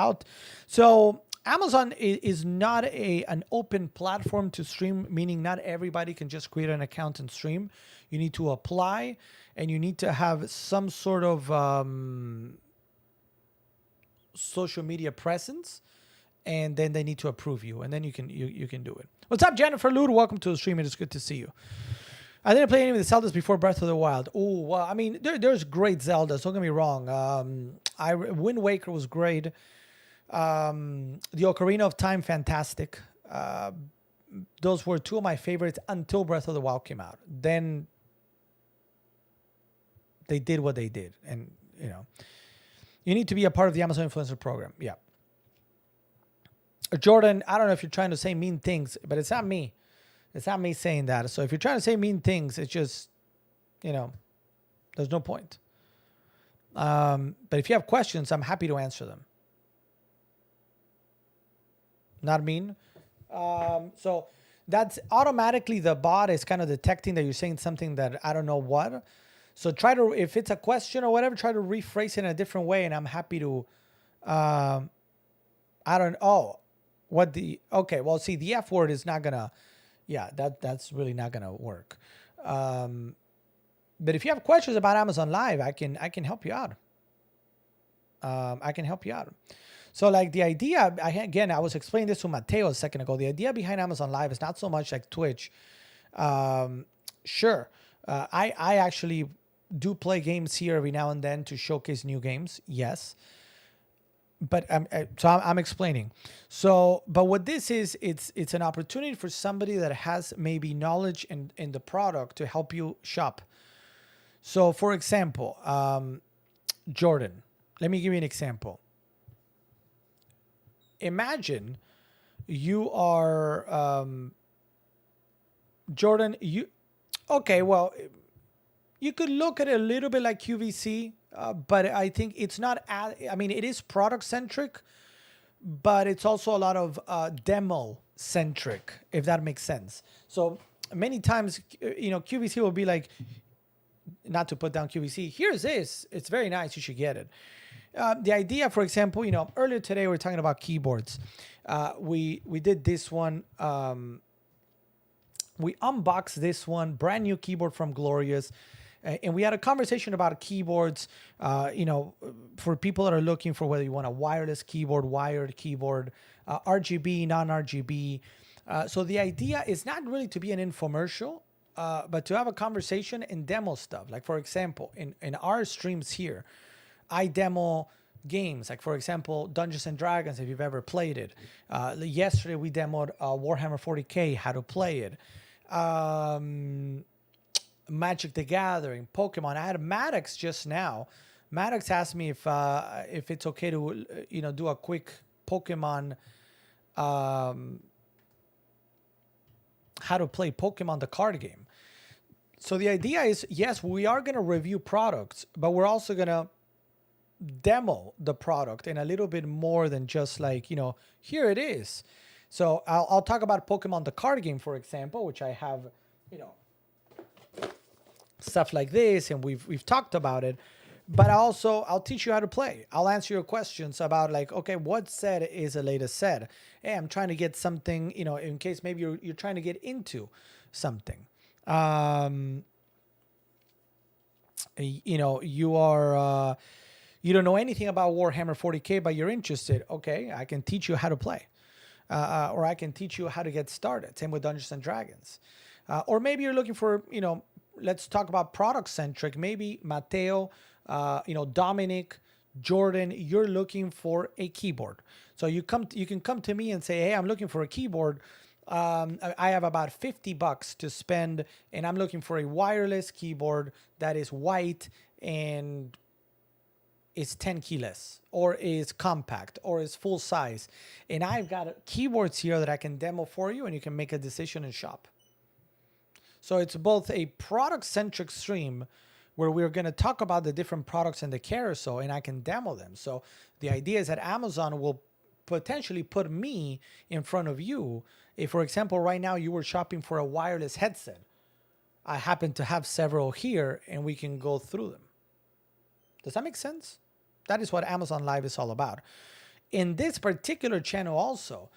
So Amazon is not an open platform to stream, meaning not everybody can just create an account and stream. You need to apply, and you need to have some sort of social media presence, and then they need to approve you, and then you can do it. What's up, Jennifer Lude? Welcome to the stream. It is good to see you. I didn't play any of the Zeldas before Breath of the Wild. Oh, well, I mean, there's great Zeldas. Don't get me wrong. Wind Waker was great. The Ocarina of Time, fantastic. Those were two of my favorites until Breath of the Wild came out. Then they did what they did, and you need to be a part of the Amazon Influencer Program. Yeah. Jordan, I don't know if you're trying to say mean things, but it's not me. It's not me saying that. So if you're trying to say mean things, it's just, there's no point. But if you have questions, I'm happy to answer them. Not mean. So That's automatically the bot is kind of detecting that you're saying something that I don't know what. So try to, if it's a question or whatever, try to rephrase it in a different way, and I'm happy to. Um, I don't. Oh, what the? Okay, well, see, the F word is not gonna. Yeah, that's really not gonna work. Um, but if you have questions about Amazon Live, I can help you out. I can help you out. So like the idea, again, I was explaining this to Mateo a second ago. The idea behind Amazon Live is not so much like Twitch. Um, sure, I actually do play games here every now and then to showcase new games. Yes, but I'm explaining. So, but what this is, it's an opportunity for somebody that has maybe knowledge in the product to help you shop. So, for example, Jordan, let me give you an example. Imagine you are Jordan. You okay? Well, you could look at it a little bit like QVC, but I think it's not. I mean, it is product centric, but it's also a lot of demo centric, if that makes sense. So many times, QVC will be like, not to put down QVC. Here's this. It's very nice. You should get it. The idea, for example, earlier today we were talking about keyboards. We did this one. We unboxed this one, brand new keyboard from Glorious. And we had a conversation about keyboards, for people that are looking for whether you want a wireless keyboard, wired keyboard, RGB, non-RGB. So the idea is not really to be an infomercial, but to have a conversation and demo stuff. Like, for example, in our streams here, I demo games. Like, for example, Dungeons and Dragons, if you've ever played it. Yesterday, we demoed Warhammer 40K, how to play it. Magic the Gathering, Pokemon. I had Maddox just now. Maddox asked me if it's okay to do a quick Pokemon, how to play Pokemon the card game. So the idea is, yes, we are going to review products, but we're also going to demo the product in a little bit more than just like, here it is. So I'll talk about Pokemon the card game, for example, which I have, stuff like this, and we've talked about it. But I'll teach you how to play. I'll answer your questions about like, okay, what set is the latest set? Hey, I'm trying to get something, in case maybe you're trying to get into something. You are you don't know anything about Warhammer 40K, but you're interested. Okay, I can teach you how to play, or I can teach you how to get started. Same with Dungeons and Dragons, or maybe you're looking for, let's talk about product centric. Maybe Mateo, Dominic, Jordan, you're looking for a keyboard. So you can come to me and say, hey, I'm looking for a keyboard. I have about $50 to spend, and I'm looking for a wireless keyboard that is white and is 10 keyless, or is compact, or is full size. And I've got keyboards here that I can demo for you, and you can make a decision and shop. So it's both a product-centric stream where we're going to talk about the different products in the carousel, and I can demo them. So the idea is that Amazon will potentially put me in front of you. If, for example, right now you were shopping for a wireless headset, I happen to have several here, and we can go through them. Does that make sense? That is what Amazon Live is all about. In this particular channel also,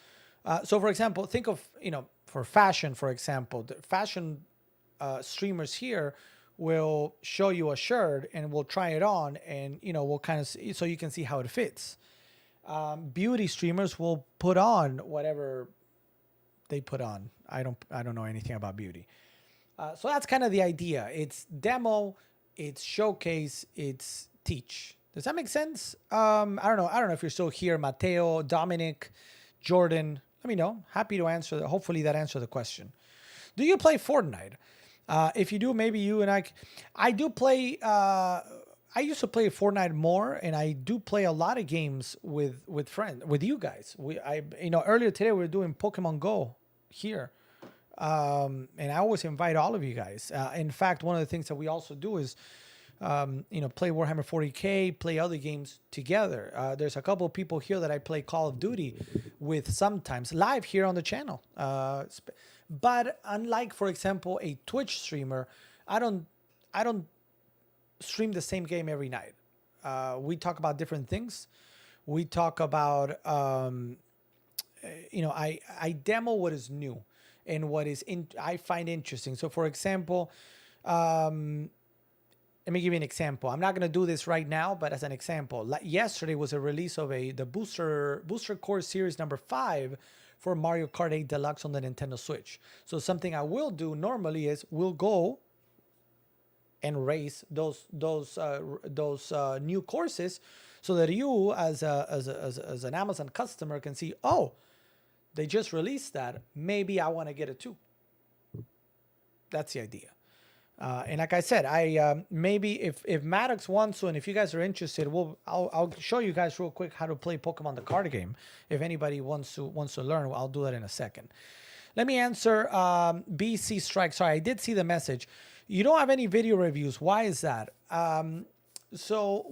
so for example, think of, for fashion, for example, the fashion streamers here will show you a shirt and we'll try it on, and we'll kind of see, so you can see how it fits. Beauty streamers will put on whatever they put on. I don't know anything about beauty. So that's kind of the idea. It's demo, it's showcase, it's teach. Does that make sense? I don't know if you're still here, Mateo, Dominic, Jordan. Let me know. Happy to answer. Hopefully that answered the question. Do you play Fortnite? If you do, maybe you and I do play. I used to play Fortnite more, and I do play a lot of games with friends, with you guys. Earlier today we were doing Pokemon Go here, and I always invite all of you guys. In fact, one of the things that we also do is play Warhammer 40K, play other games together. There's a couple of people here that I play Call of Duty with sometimes live here on the channel. But unlike, for example, a Twitch streamer, I don't stream the same game every night. We talk about different things. We talk about, I demo what is new and what is I find interesting. So, for example, let me give you an example. I'm not going to do this right now, but as an example, yesterday was a release of the Booster Core Series number 5 for Mario Kart 8 Deluxe on the Nintendo Switch. So something I will do normally is we'll go and race those new courses, so that you as an Amazon customer can see, oh, they just released that. Maybe I want to get it too. That's the idea. And like I said, maybe if Maddox wants to, and if you guys are interested, I'll show you guys real quick how to play Pokemon the card game. If anybody wants to learn, I'll do that in a second. Let me answer BC Strike. Sorry, I did see the message. You don't have any video reviews. Why is that? So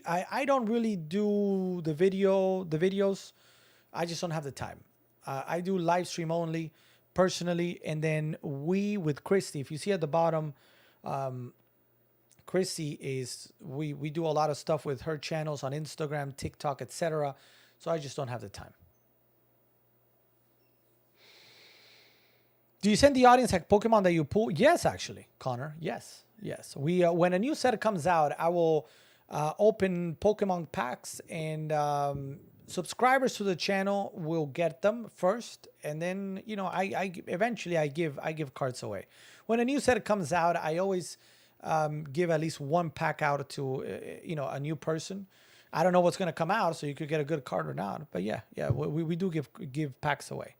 I don't really do the videos. I just don't have the time. I do live stream only personally, and then with Christy, if you see at the bottom, Christy we do a lot of stuff with her channels on Instagram, TikTok, etc. So I just don't have the time. Do you send the audience like Pokemon that you pull? Yes, actually, Connor. Yes. We when a new set comes out, I will open Pokemon packs, and subscribers to the channel will get them first, and then I eventually give cards away. When a new set comes out, I always give at least one pack out to a new person. I don't know what's going to come out, so you could get a good card or not. But yeah, we do give packs away.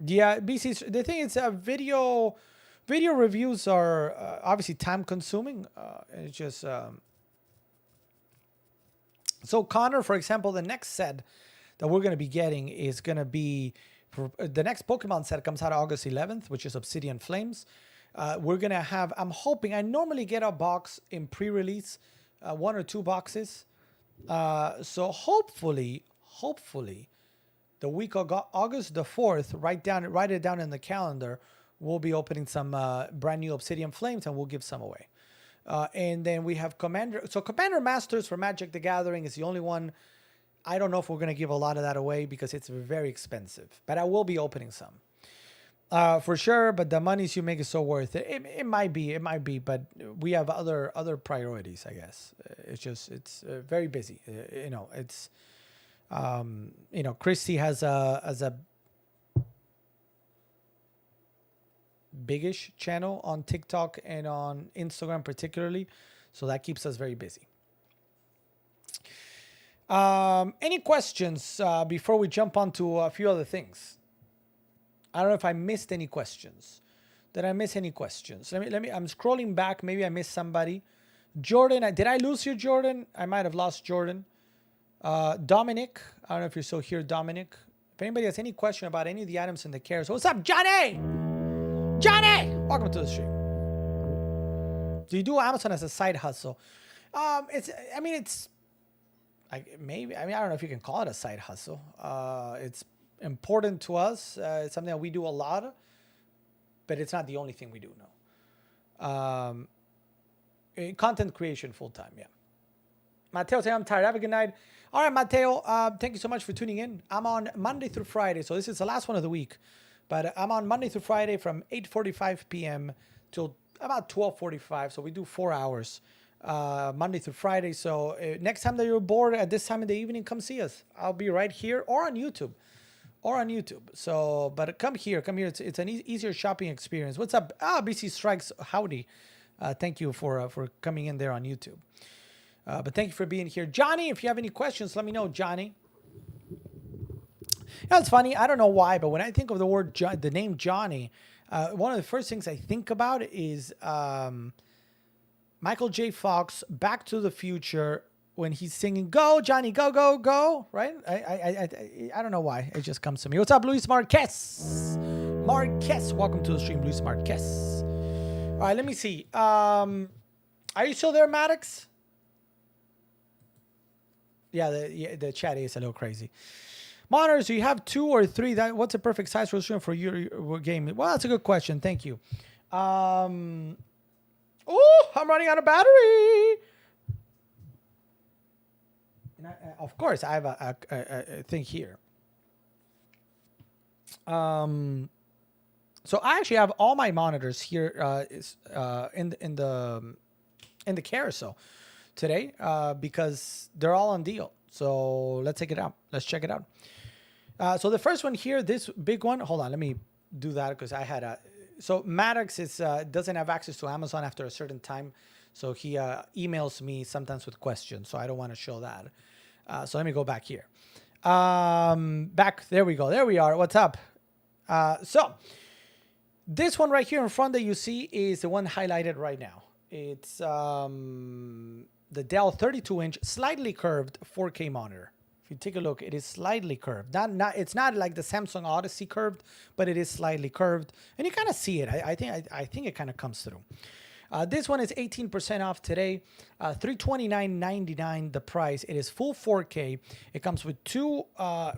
Yeah, BC. The thing is, video reviews are obviously time consuming. It's just so Connor, for example, the next set that we're going to be getting is going to be the next Pokemon set comes out August 11th, which is Obsidian Flames. We're going to have, I'm hoping, I normally get a box in pre-release, 1 or 2 boxes. So hopefully the week of August the 4th, write it down in the calendar, we'll be opening some brand new Obsidian Flames, and we'll give some away. And then we have Commander. So Commander Masters for Magic the Gathering is the only one. I don't know if we're going to give a lot of that away because it's very expensive. But I will be opening some. For sure, but the monies you make is so worth it. It might be, but we have other priorities, I guess. It's very busy. It's... Christy has a biggish channel on TikTok and on Instagram particularly, so that keeps us very busy. Any questions before we jump on to a few other things? I don't know if I missed any questions. Did I miss any questions? Let me. I'm scrolling back. Maybe I missed somebody. Jordan, did I lose you, Jordan? I might have lost Jordan. Dominic, I don't know if you're still here, Dominic. If anybody has any question about any of the items in the cares, what's up, Johnny? Johnny, welcome to the stream. Do you do Amazon as a side hustle? I don't know if you can call it a side hustle. It's important to us. It's something that we do a lot, but it's not the only thing we do. No. Content creation full time, yeah. Mateo say I'm tired. Have a good night. All right, Mateo. Thank you so much for tuning in. I'm on Monday through Friday, so this is the last one of the week. But I'm on Monday through Friday from 8:45 p.m. till about 12:45. So we do 4 hours Monday through Friday. So next time that you're bored at this time of the evening, come see us. I'll be right here or on YouTube. So, but come here. It's an easier shopping experience. What's up? BC Strikes. Howdy. Thank you for coming in there on YouTube. But thank you for being here. Johnny, if you have any questions, let me know, Johnny. It's funny. I don't know why, but when I think of the name Johnny, one of the first things I think about is Michael J. Fox, Back to the Future, when he's singing "Go Johnny, go go go," right? I don't know why it just comes to me. What's up, Luis Marquez? Marquez, welcome to the stream, Luis Marquez. All right, let me see. Are you still there, Maddox? Yeah, the chat is a little crazy. Monitors, do you have 2 or 3? What's a perfect size for stream for your game? Well, that's a good question. Thank you. Oh, I'm running out of battery. And of course, I have a thing here. So I actually have all my monitors here in the carousel today because they're all on deal. So let's take it out. Let's check it out. So the first one here, this big one. Hold on, let me do that because I had a. So Maddox doesn't have access to Amazon after a certain time, so he emails me sometimes with questions. So I don't want to show that. So let me go back here. Back there we go. There we are. What's up? So this one right here in front that you see is the one highlighted right now. It's the Dell 32-inch, slightly curved 4K monitor. If you take a look, it is slightly curved. It's not like the Samsung Odyssey curved, but it is slightly curved, and you kind of see it. I think it kind of comes through. This one is 18% off today, $329.99 the price. It is full 4K. It comes with 2.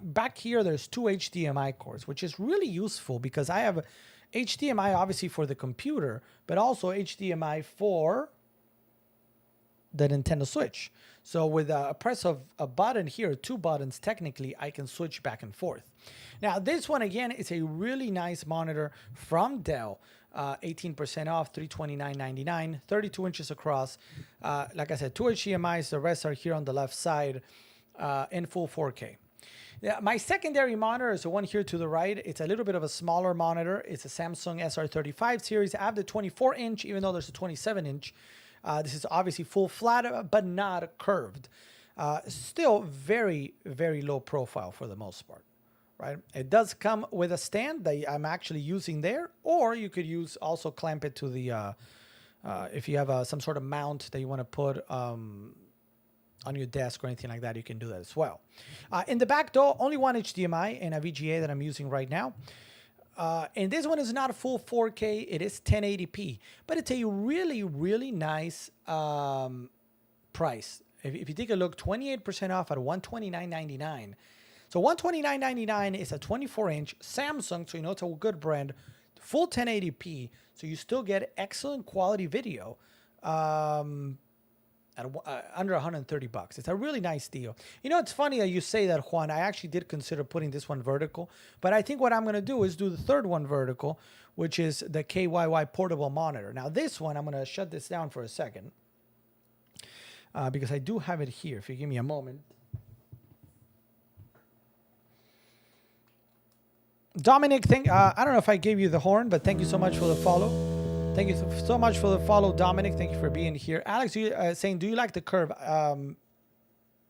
Back here, there's 2 HDMI cords, which is really useful because I have HDMI obviously for the computer, but also HDMI for the Nintendo Switch. So with a press of a button here, 2 buttons, technically, I can switch back and forth. Now, this one, again, is a really nice monitor from Dell. 18% off, $329.99, 32 inches across. Like I said, 2 HDMIs. The rest are here on the left side in full 4K. Yeah, my secondary monitor is the one here to the right. It's a little bit of a smaller monitor. It's a Samsung SR35 series. I have the 24-inch, even though there's a 27-inch. This is obviously full flat, but not curved. Still very, very low profile for the most part, right? It does come with a stand that I'm actually using there, or you could also clamp it to the, if you have some sort of mount that you want to put on your desk or anything like that, you can do that as well. In the back though, only 1 HDMI and a VGA that I'm using right now. And this one is not a full 4K. It is 1080p, but it's a really, really nice price. If you take a look, 28% off at $129.99. So $129.99 is a 24-inch Samsung, so you know it's a good brand, full 1080p, so you still get excellent quality video. At under $130. It's a really nice deal. You know, it's funny that you say that, Juan. I actually did consider putting this one vertical, but I think what I'm going to do is do the third one vertical, which is the KYY portable monitor. Now, this one, I'm going to shut this down for a second because I do have it here. If you give me a moment. Dominic, I don't know if I gave you the horn, but thank you so much for the follow. Thank you so much for the follow, Dominic. Thank you for being here. Alex, you saying, do you like the curve?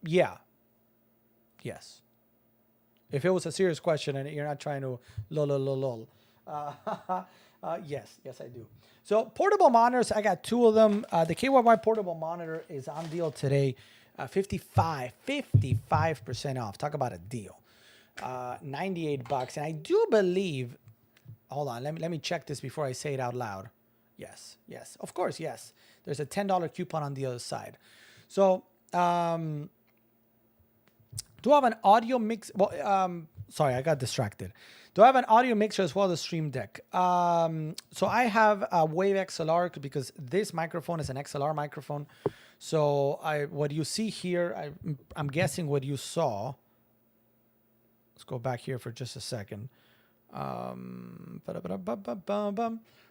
Yeah. Yes. If it was a serious question and you're not trying to lol. Yes, I do. So portable monitors, I got 2 of them. The KYY portable monitor is on deal today. 55% off. Talk about a deal. $98. And I do believe, hold on, let me check this before I say it out loud. Yes, of course, yes. There's a $10 coupon on the other side. So, do I have an audio mix? Well, sorry, I got distracted. Do I have an audio mixer as well as Stream Deck? So I have a Wave XLR because this microphone is an XLR microphone. So what you see here, I'm guessing what you saw. Let's go back here for just a second.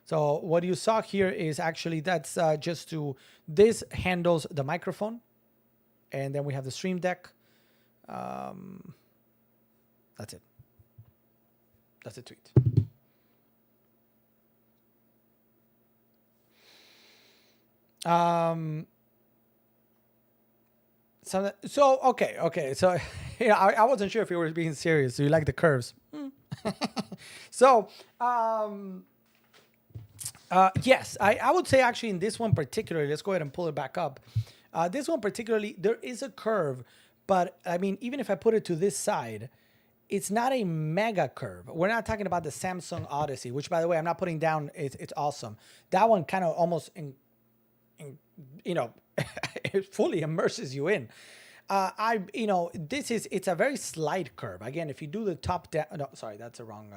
So what you saw here is actually that's this handles the microphone, and then we have the Stream Deck. That's it. That's a tweet. So okay. So yeah, I wasn't sure if you were being serious. Do you like the curves? So yes, I would say actually in this one particularly, let's go ahead and pull it back up. This one particularly, there is a curve, but I mean, even if I put it to this side, it's not a mega curve. We're not talking about the Samsung Odyssey, which, by the way, I'm not putting down. It's awesome. That one kind of almost, you know, it fully immerses you in. It's a very slight curve. Again, if you do the top down, no, sorry, that's the wrong.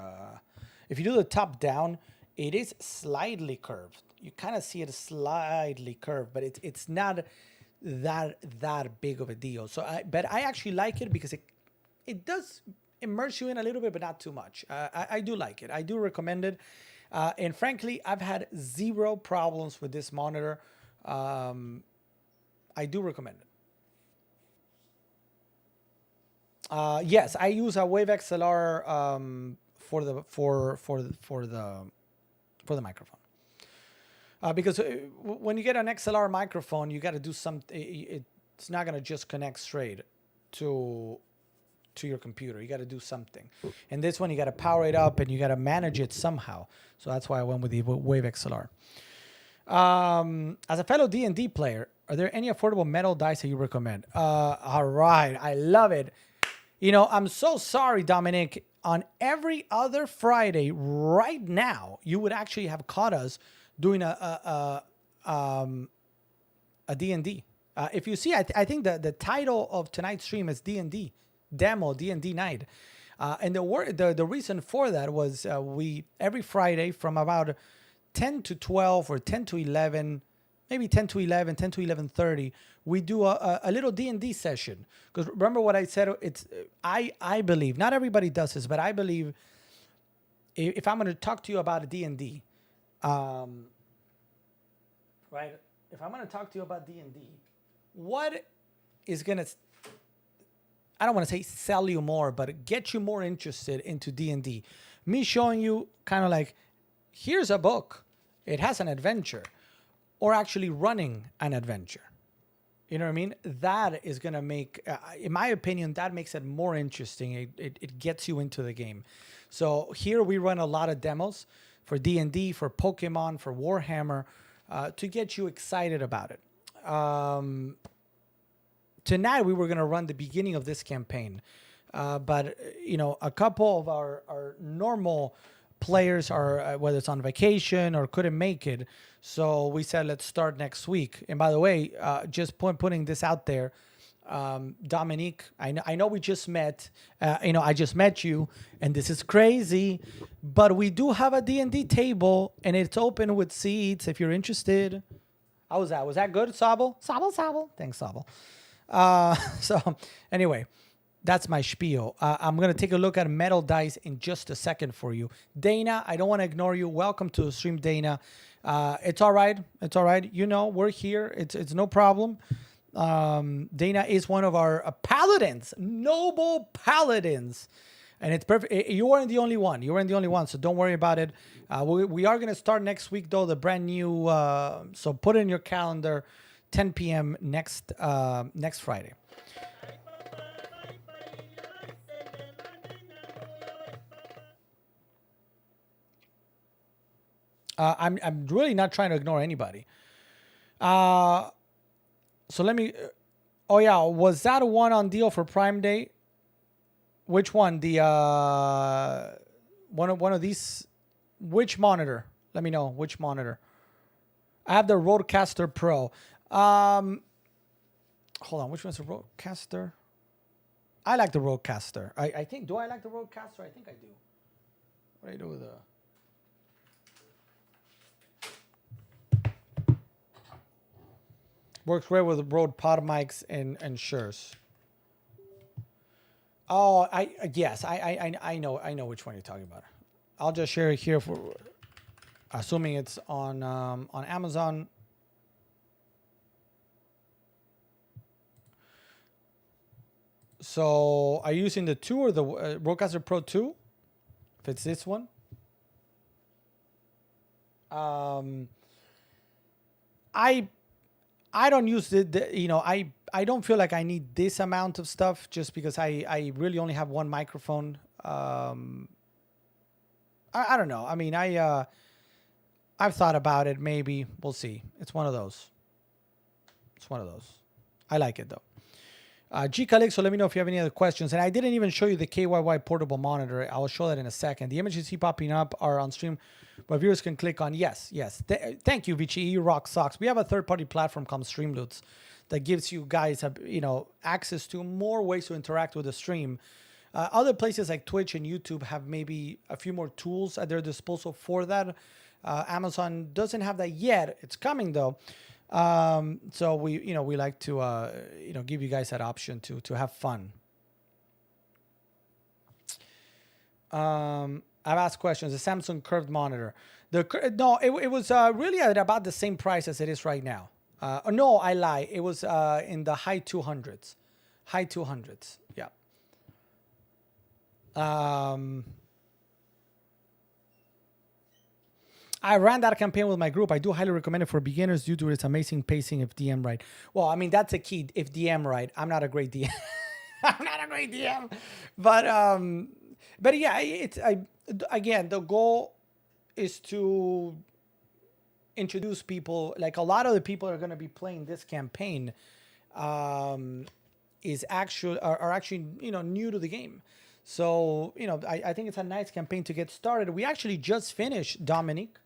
If you do the top down, it is slightly curved. You kind of see it slightly curved, but it's not that big of a deal. But I actually like it because it does immerse you in a little bit, but not too much. I do like it. I do recommend it. And frankly, I've had zero problems with this monitor. I do recommend it. Yes, I use a Wave XLR for the microphone. Because when you get an XLR microphone, you got to do something. It's not gonna just connect straight to your computer. You got to do something. And this one, you got to power it up and you got to manage it somehow. So that's why I went with the Wave XLR. As a fellow D&D player, are there any affordable metal dice that you recommend? All right, I love it. You know, I'm so sorry, Dominic. On every other Friday right now, you would actually have caught us doing a D&D. If you see, I think the title of tonight's stream is D&D demo, D&D night. And the reason for that was we every Friday from about 10 to 12 or 10 to 11, maybe 10 to 11, 10 to 11:30, we do a little D&D session. Because remember what I said, I believe, not everybody does this, but I believe if I'm going to talk to you about a D&D, right? If I'm going to talk to you about D&D, what is going to, I don't want to say sell you more, but get you more interested into D&D? Me showing you kind of like, here's a book. It has an adventure. Or actually running an adventure. You know what I mean? That is going to make, in my opinion, that makes it more interesting. It gets you into the game. So here we run a lot of demos for D&D, for Pokemon, for Warhammer, to get you excited about it. Tonight we were going to run the beginning of this campaign. But, you know, a couple of our normal players are, whether it's on vacation or couldn't make it. So we said, let's start next week. And by the way, just putting this out there, Dominique, I know we just met, I just met you and this is crazy, but we do have a D&D table and it's open with seats if you're interested. How was that? Was that good, Sable? Sable. Thanks, Sable. So anyway, that's my spiel. I'm going to take a look at metal dice in just a second for you. Dana, I don't want to ignore you. Welcome to the stream, Dana. It's all right. It's all right. You know, we're here. It's no problem. Dana is one of our paladins, noble paladins. And it's perfect. You weren't the only one. You weren't the only one, so don't worry about it. We are going to start next week, though, the brand new. So put it in your calendar, 10 p.m. next Friday. I'm really not trying to ignore anybody. So let me. Oh yeah, was that one on deal for Prime Day? Which one? The one of these. Which monitor? Let me know which monitor. I have the Rodecaster Pro. Hold on, which one's the Rodecaster? I like the Rodecaster. I think. Do I like the Rodecaster? I think I do. What do I do with the? Works great with the Rode pod mics and Shure. Oh, yes, I know which one you're talking about. I'll just share it here for, assuming it's on Amazon. So, are you using the 2 or the Rodecaster Pro 2? If it's this one. I don't use I don't feel like I need this amount of stuff just because I really only have one microphone. I don't know. I mean, I've thought about it. Maybe we'll see. It's one of those. I like it though. G Calixto, let me know if you have any other questions. And I didn't even show you the KYY portable monitor. I will show that in a second. The images you see popping up are on stream, but viewers can click on. Yes. Thank you, Vici. You rock socks. We have a third-party platform called Streamloots that gives you guys, access to more ways to interact with the stream. Other places like Twitch and YouTube have maybe a few more tools at their disposal for that. Amazon doesn't have that yet. It's coming though. So we like to give you guys that option to have fun. I've asked questions. The Samsung curved monitor. It was really at about the same price as it is right now. No, I lie. It was in the high 200s. High 200s. Yeah. I ran that campaign with my group. I do highly recommend it for beginners due to its amazing pacing if DM right. Well, I mean, that's a key. If DM right. I'm not a great DM. I'm not a great DM. But yeah, again, the goal is to introduce people. Like a lot of the people that are going to be playing this campaign are actually new to the game. So, I think it's a nice campaign to get started. We actually just finished Dominic.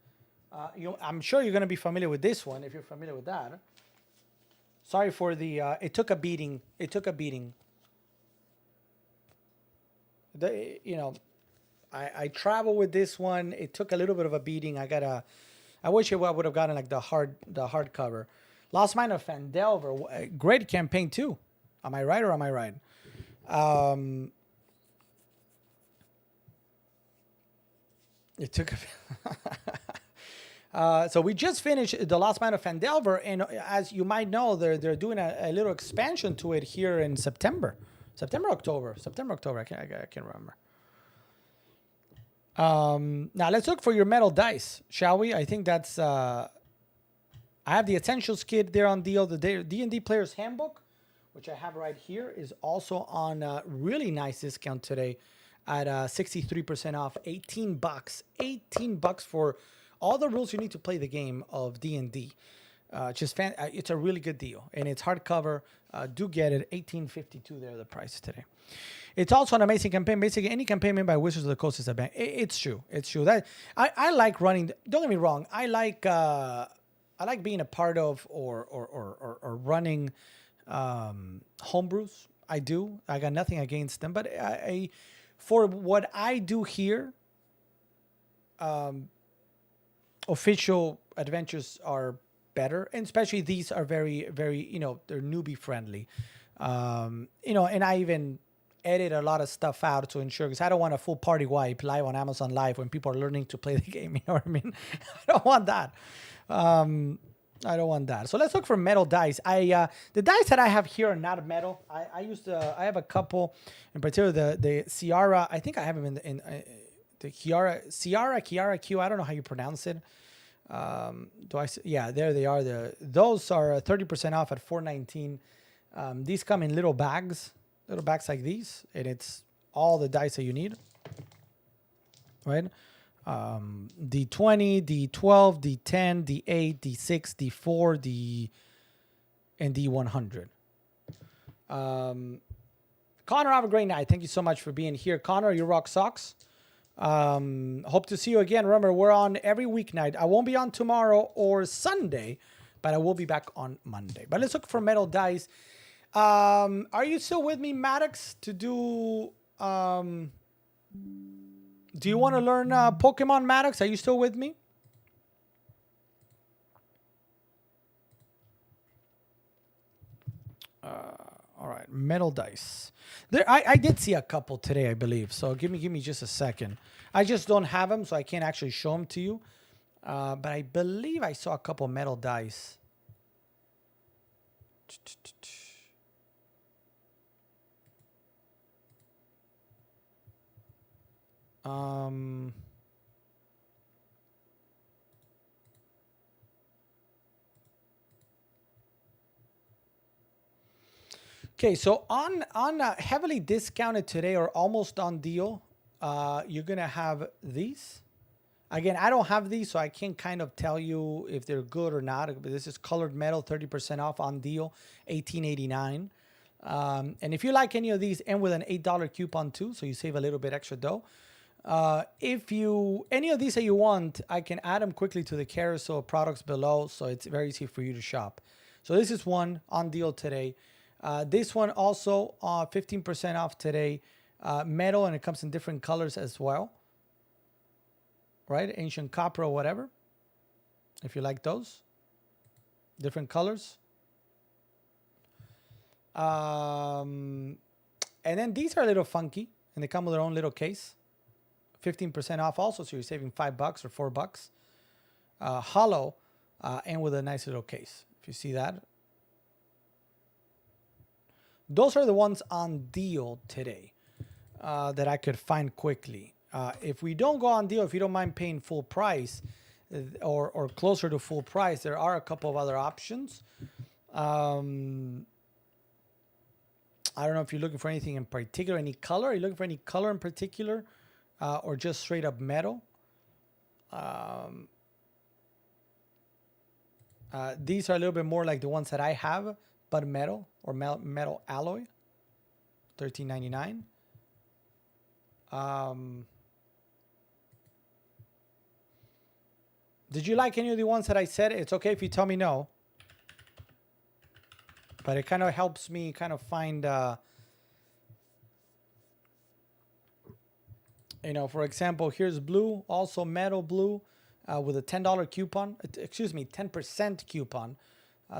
I'm sure you're going to be familiar with this one if you're familiar with that. Sorry for the, it took a beating. I travel with this one. It took a little bit of a beating. I wish I would have gotten like the hardcover. Lost Mine of Phandelver, great campaign too. Am I right or am I right? It took. So we just finished The Lost Mine of Phandelver, and as you might know, they're doing a little expansion to it here in September, October. I can't remember. Now let's look for your metal dice, shall we? I think that's. I have the Essentials kit there on deal. The D&D Player's Handbook, which I have right here, is also on a really nice discount today at 63% off, $18. $18 for all the rules you need to play the game of D&D. It's a really good deal, and it's hardcover. Do get it, $18.52 there, the price today. It's also an amazing campaign. Basically, any campaign made by Wizards of the Coast is a bang. It's true. That I like running. Don't get me wrong. I like being a part of or running homebrews. I do. I got nothing against them, but for what I do here, official adventures are better, and especially these are very, very, they're newbie friendly. And I even edit a lot of stuff out to ensure, because I don't want a full party wipe live on Amazon Live when people are learning to play the game. You know what I mean? I don't want that. I don't want that. So let's look for metal dice. The dice that I have here are not metal. I have a couple, in particular the Ciara. I think I have them in the Ciara Q. I don't know how you pronounce it. Yeah, there they are. Those are 30% off at $4.19. These come in little bags like these, and it's all the dice that you need, right? D20, D12, D10, D8, D6, D4, and D100. Connor, have a great night. Thank you so much for being here. Connor, you rock socks. Hope to see you again. Remember, we're on every weeknight. I won't be on tomorrow or Sunday, but I will be back on Monday. But let's look for metal dice. Are you still with me, Maddox, to do... Do you want to learn Pokemon, Maddox? Are you still with me? All right, metal dice. I did see a couple today, I believe. So give me just a second. I just don't have them, so I can't actually show them to you. But I believe I saw a couple metal dice. Okay, so on heavily discounted today or almost on deal, you're gonna have these. Again, I don't have these, so I can't kind of tell you if they're good or not. But this is colored metal, 30% off on deal, $18.89. And if you like any of these, and with an $8 coupon too, so you save a little bit extra dough. If you any of these that you want, I can add them quickly to the carousel products below, so it's very easy for you to shop. So this is one on deal today. This one also 15% off today. Metal, and it comes in different colors as well. Right? Ancient copper or whatever. If you like those. Different colors. And then these are a little funky, and they come with their own little case. 15% off also, so you're saving $5 or $4. Hollow, and with a nice little case. If you see that. Those are the ones on deal today that I could find quickly. If we don't go on deal, if you don't mind paying full price or closer to full price, there are a couple of other options. I don't know if you're looking for anything in particular, any color. Are you looking for any color in particular, or just straight up metal? These are a little bit more like the ones that I have, but metal or metal alloy, $13.99. Did you like any of the ones that I said? It's okay if you tell me no. But it kind of helps me kind of find, you know, for example, here's blue, also metal blue, with a $10 coupon. Excuse me, 10% coupon.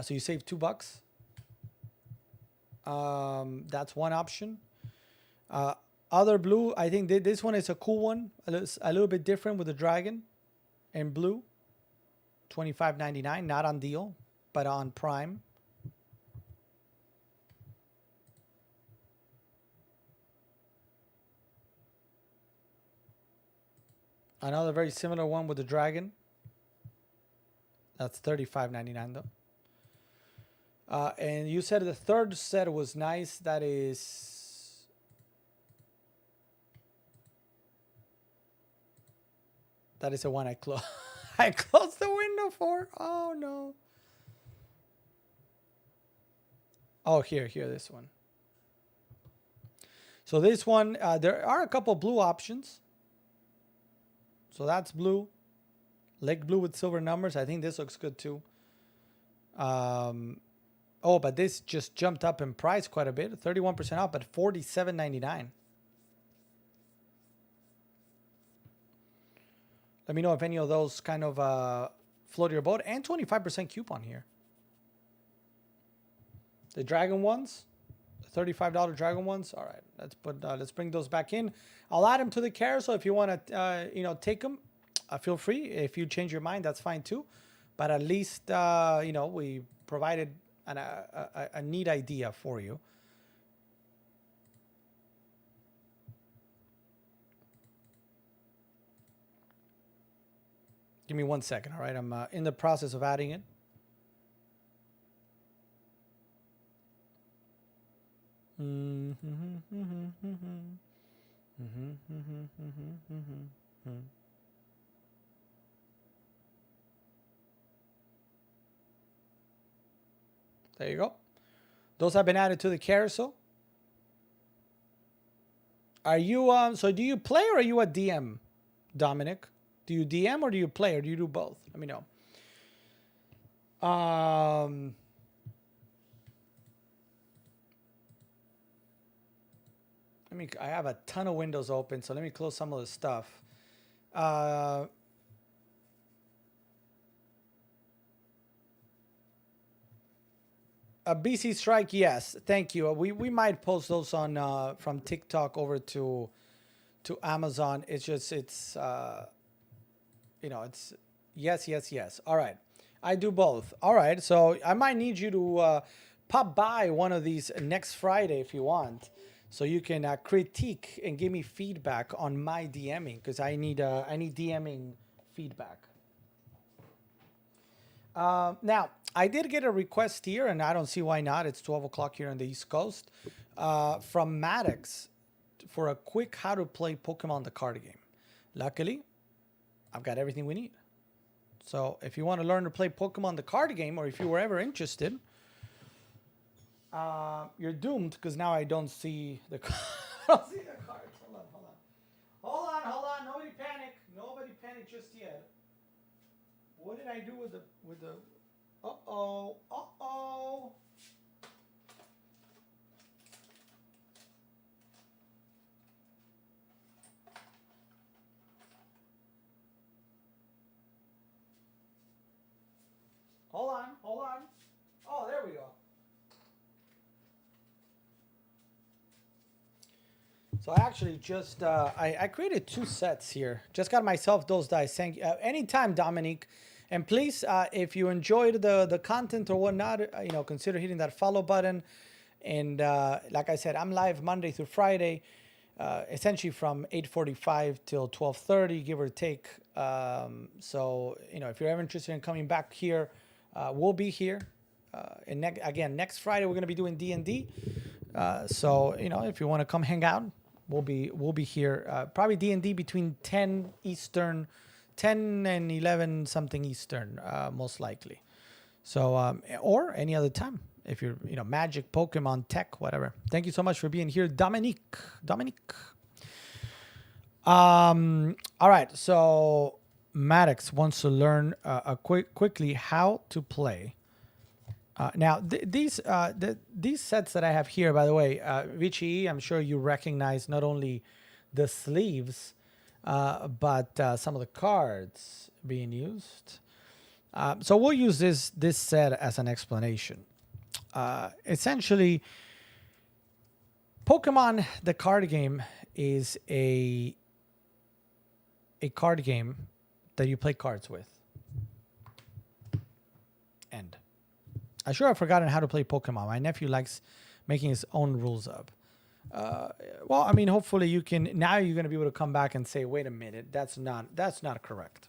So you save $2. That's one option. Other blue, I think this one is a cool one. A little bit different with the dragon and blue. $25.99, not on deal, but on Prime. Another very similar one with the dragon. That's $35.99 though. And you said the third set was nice. That is... That is the one I closed. I closed the window for. Oh no. Oh, here, this one. So this one, there are a couple blue options. So that's blue. Lake blue with silver numbers. I think this looks good too. Oh, but this just jumped up in price quite a bit. 31% off, but $47.99. Let me know if any of those kind of float your boat. And 25% coupon here. The dragon ones, the $35 dragon ones. All right, let's bring those back in. I'll add them to the carousel if you want to, take them. Feel free. If you change your mind, that's fine too. But at least, we provided a neat idea for you. Give me 1 second, all right? I'm in the process of adding it. There you go. Those have been added to the carousel. Are you so do you play or are you a DM, Dominic? Do you DM or do you play or do you do both? Let me know. I have a ton of windows open, so let me close some of the stuff. A BC Strike, yes. Thank you. We might post those on from TikTok over to Amazon. It's just it's yes. All right. I do both. All right. So I might need you to pop by one of these next Friday if you want, so you can critique and give me feedback on my DMing, because I need DMing feedback. Now, I did get a request here, and I don't see why not. It's 12 o'clock here on the East Coast, from Maddox for a quick how to play Pokemon the card game. Luckily, I've got everything we need. So if you want to learn to play Pokemon the card game, or if you were ever interested, you're doomed, because now I don't see the I don't see the cards. Hold on. Nobody panic. Nobody panic just yet. What did I do with the uh-oh. Hold on. Oh, there we go. So I actually just, I created 2 sets here. Just got myself those dice. Thank you. Anytime, Dominique. And please, if you enjoyed the content or whatnot, consider hitting that follow button. And like I said, I'm live Monday through Friday, essentially from 8:45 till 12:30, give or take. So, if you're ever interested in coming back here, we'll be here. And next Friday, we're going to be doing D&D. So, if you want to come hang out, we'll be here. Probably D&D between 10 Eastern, 10 and 11 something Eastern, most likely. So, or any other time, if you're, Magic, Pokemon, tech, whatever. Thank you so much for being here, Dominique. All right. So Maddox wants to learn quickly how to play. Now, these sets that I have here, by the way, Vichy, I'm sure you recognize not only the sleeves, but some of the cards being used. So we'll use this set as an explanation. Essentially, Pokemon, the card game, is a card game that you play cards with. End. I sure have forgotten how to play Pokemon. My nephew likes making his own rules up. Well, I mean, hopefully you can. Now you're going to be able to come back and say, "Wait a minute, that's not correct."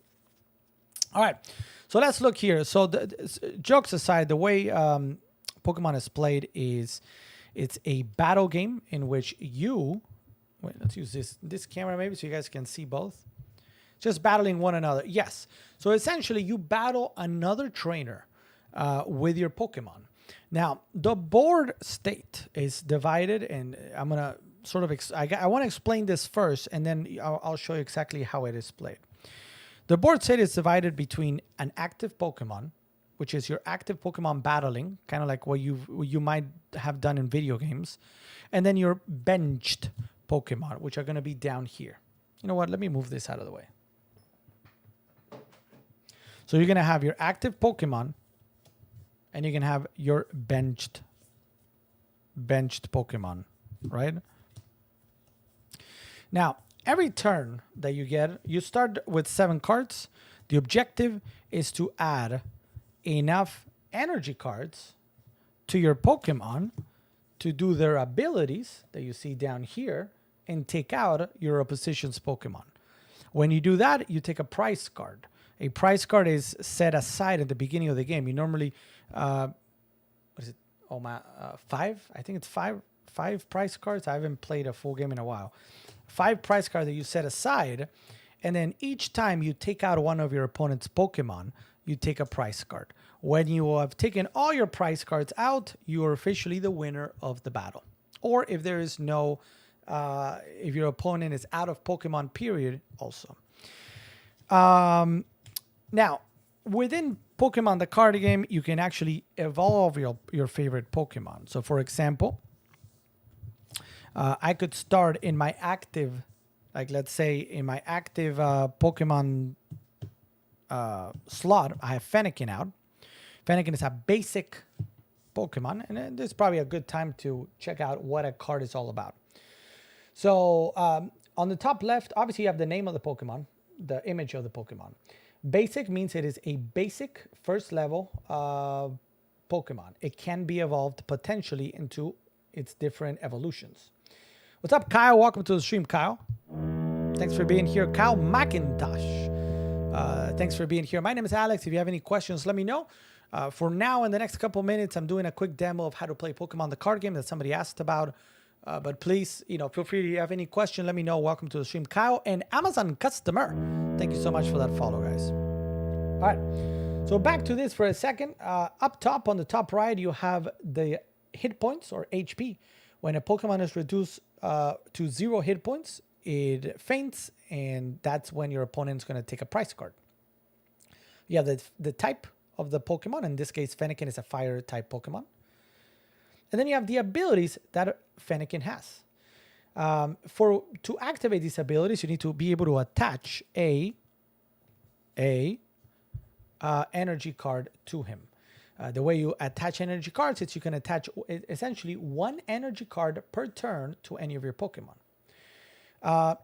All right, so let's look here. So, jokes aside, the way Pokemon is played is it's a battle game in which you. Wait, let's use this camera maybe so you guys can see both. Just battling one another. Yes. So essentially, you battle another trainer with your Pokemon. Now, the board state is divided, and I'm going to sort of, I want to explain this first, and then I'll show you exactly how it is played. The board state is divided between an active Pokemon, which is your active Pokemon battling, kind of like what you might have done in video games, and then your benched Pokemon, which are going to be down here. You know what? Let me move this out of the way. So you're going to have your active Pokemon, and you can have your benched Pokemon, right? Now, every turn that you get, you start with 7 cards. The objective is to add enough energy cards to your Pokemon to do their abilities that you see down here and take out your opposition's Pokemon. When you do that, you take a prize card. A prize card is set aside at the beginning of the game. You normally, what is it? Oh my, 5? I think it's 5 prize cards. I haven't played a full game in a while. 5 prize cards that you set aside, and then each time you take out one of your opponent's Pokemon, you take a prize card. When you have taken all your prize cards out, you are officially the winner of the battle. Or if there is no, if your opponent is out of Pokemon, period, also. Now, within Pokemon, the card game, you can actually evolve your favorite Pokemon. So, for example, I could start in my active, like let's say in my active Pokemon slot, I have Fennekin out. Fennekin is a basic Pokemon, and this is probably a good time to check out what a card is all about. So, on the top left, obviously you have the name of the Pokemon, the image of the Pokemon. Basic means it is a basic first level Pokemon. It can be evolved potentially into its different evolutions. What's up, Kyle? Welcome to the stream, Kyle. Thanks for being here. Kyle McIntosh. Thanks for being here. My name is Alex. If you have any questions, let me know. For now, in the next couple minutes, I'm doing a quick demo of how to play Pokemon the card game that somebody asked about. But please, feel free, if you have any question, let me know. Welcome to the stream. Kyle, an Amazon customer. Thank you so much for that follow, guys. All right. So back to this for a second. Up top on the top right, you have the hit points or HP. When a Pokemon is reduced to 0 hit points, it faints, and that's when your opponent's going to take a prize card. You have the type of the Pokemon. In this case, Fennekin is a fire type Pokemon. And then you have the abilities that Fennekin has. To activate these abilities, you need to be able to attach a energy card to him. The way you attach energy cards is you can attach essentially 1 energy card per turn to any of your Pokemon.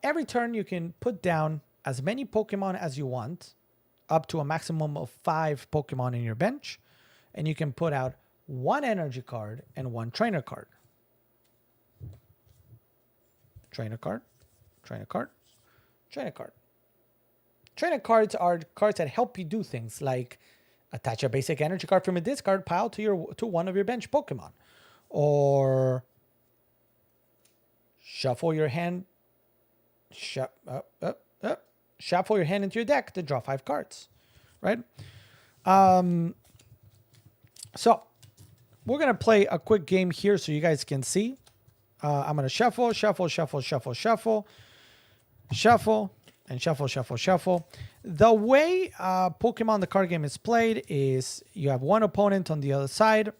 Every turn you can put down as many Pokemon as you want, up to a maximum of 5 Pokemon in your bench, and you can put out 1 energy card and 1 trainer card. Trainer card, trainer card, trainer card. Trainer cards are cards that help you do things like attach a basic energy card from a discard pile to one of your bench Pokemon, or shuffle your hand. Shuffle your hand into your deck to draw 5 cards, right? So we're going to play a quick game here so you guys can see. I'm going to shuffle, shuffle, shuffle, shuffle, shuffle, shuffle, and shuffle, shuffle, shuffle. The way Pokemon the card game is played is you have 1 opponent on the other side.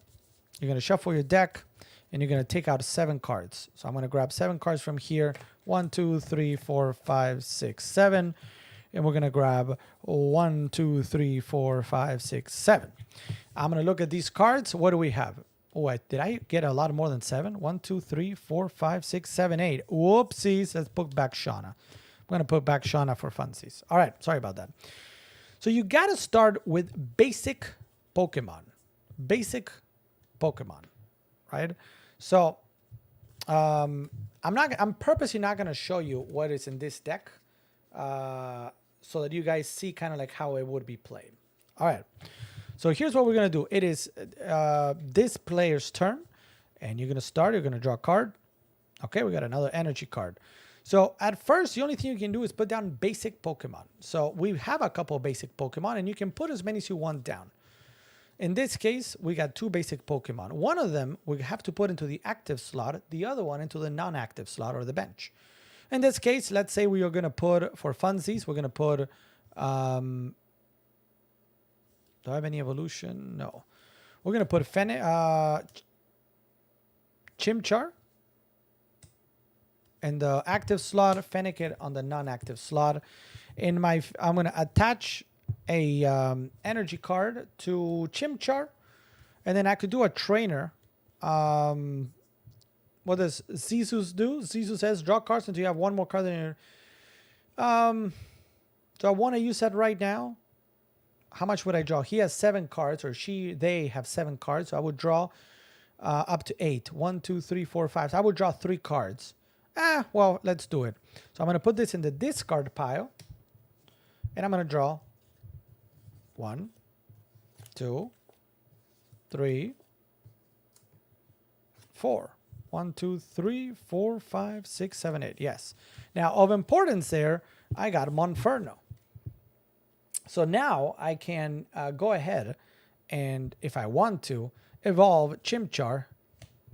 You're going to shuffle your deck, and you're going to take out 7 cards. So I'm going to grab 7 cards from here. 1, 2, 3, 4, 5, 6, 7. And we're going to grab 1, 2, 3, 4, 5, 6, 7. I'm going to look at these cards. What do we have? Oh, did I get a lot more than 7? 1, 2, 3, 4, 5, 6, 7, 8. Whoopsies. Let's put back Shauna. I'm going to put back Shauna for funsies. All right. Sorry about that. So you got to start with basic Pokemon. Basic Pokemon, right? So I'm purposely not going to show you what is in this deck so that you guys see kind of like how it would be played. All right. So here's what we're going to do. It is this player's turn, and you're going to start. You're going to draw a card. Okay, we got another energy card. So at first, the only thing you can do is put down basic Pokemon. So we have a couple of basic Pokemon, and you can put as many as you want down. In this case, we got 2 basic Pokemon. One of them we have to put into the active slot, the other one into the non-active slot or the bench. In this case, let's say we are going to put, for funsies, we're going to put, do I have any evolution? No. We're going to put Chimchar in the active slot, Fennekin on the non-active slot. I'm going to attach a energy card to Chimchar, and then I could do a trainer. What does Zizus do? Zizus says draw cards until you have 1 more card in your. So I want to use that right now. How much would I draw? He has 7 cards, or they have 7 cards. So I would draw up to 8. 1, 2, 3, 4, 5. So I would draw 3 cards. Well, let's do it. So I'm going to put this in the discard pile, and I'm going to draw 1, 2, 3, 4. 1, 2, 3, 4, 5, 6, 7, 8. Yes. Now, of importance there, I got Monferno. So now I can go ahead and, if I want to, evolve Chimchar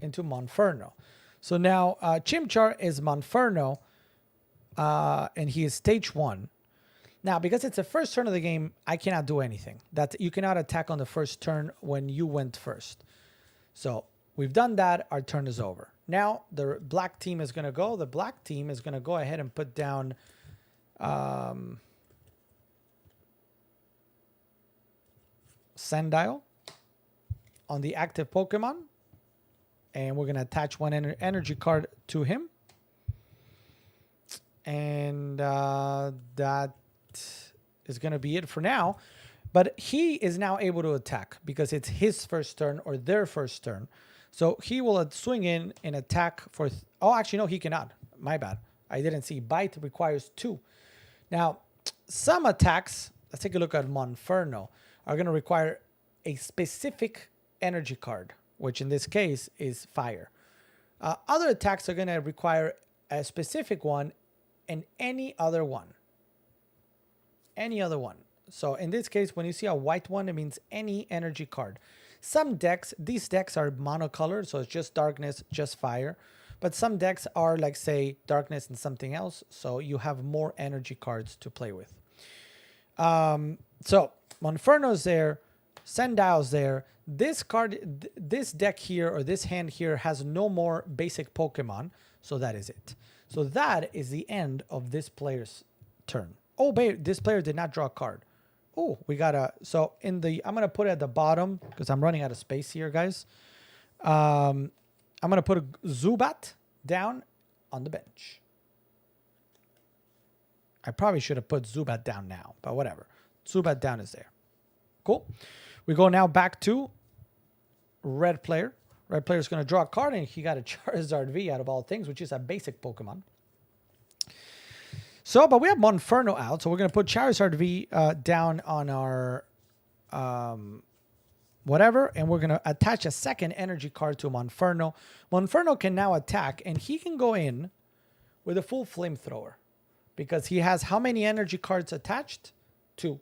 into Monferno. So now Chimchar is Monferno, and he is stage 1. Now, because it's the first turn of the game, I cannot do anything. You cannot attack on the first turn when you went first. So we've done that. Our turn is over. Now the black team is going to go. The black team is going to go ahead and put down Sandile on the active Pokemon. And we're going to attach 1 energy card to him. And that is going to be it for now. But he is now able to attack because it's his first turn or their first turn. So he will swing in and attack for... oh, actually, no, he cannot. My bad. I didn't see. Bite requires 2. Now, some attacks, let's take a look at Monferno, are going to require a specific energy card, which in this case is fire. Other attacks are going to require a specific one and any other one. Any other one. So in this case, when you see a white one, it means any energy card. Some decks, these decks are monocolored, so it's just darkness, just fire. But some decks are like, say, darkness and something else, so you have more energy cards to play with. So Monferno's there, Sendile's there. This card, this deck here, or this hand here, has no more basic Pokemon, so that is it. So that is the end of this player's turn. Oh, babe, this player did not draw a card. Oh, we got a... So in the... I'm going to put it at the bottom because I'm running out of space here, guys. I'm going to put a Zubat down on the bench. I probably should have put Zubat down now, but whatever. Zubat down is there. Cool. We go now back to red player. Red player is going to draw a card, and he got a Charizard V out of all things, which is a basic Pokemon. So, but we have Monferno out, so we're going to put Charizard V down on our whatever, and we're going to attach a second energy card to Monferno. Monferno can now attack, and he can go in with a full flamethrower because he has how many energy cards attached? 2.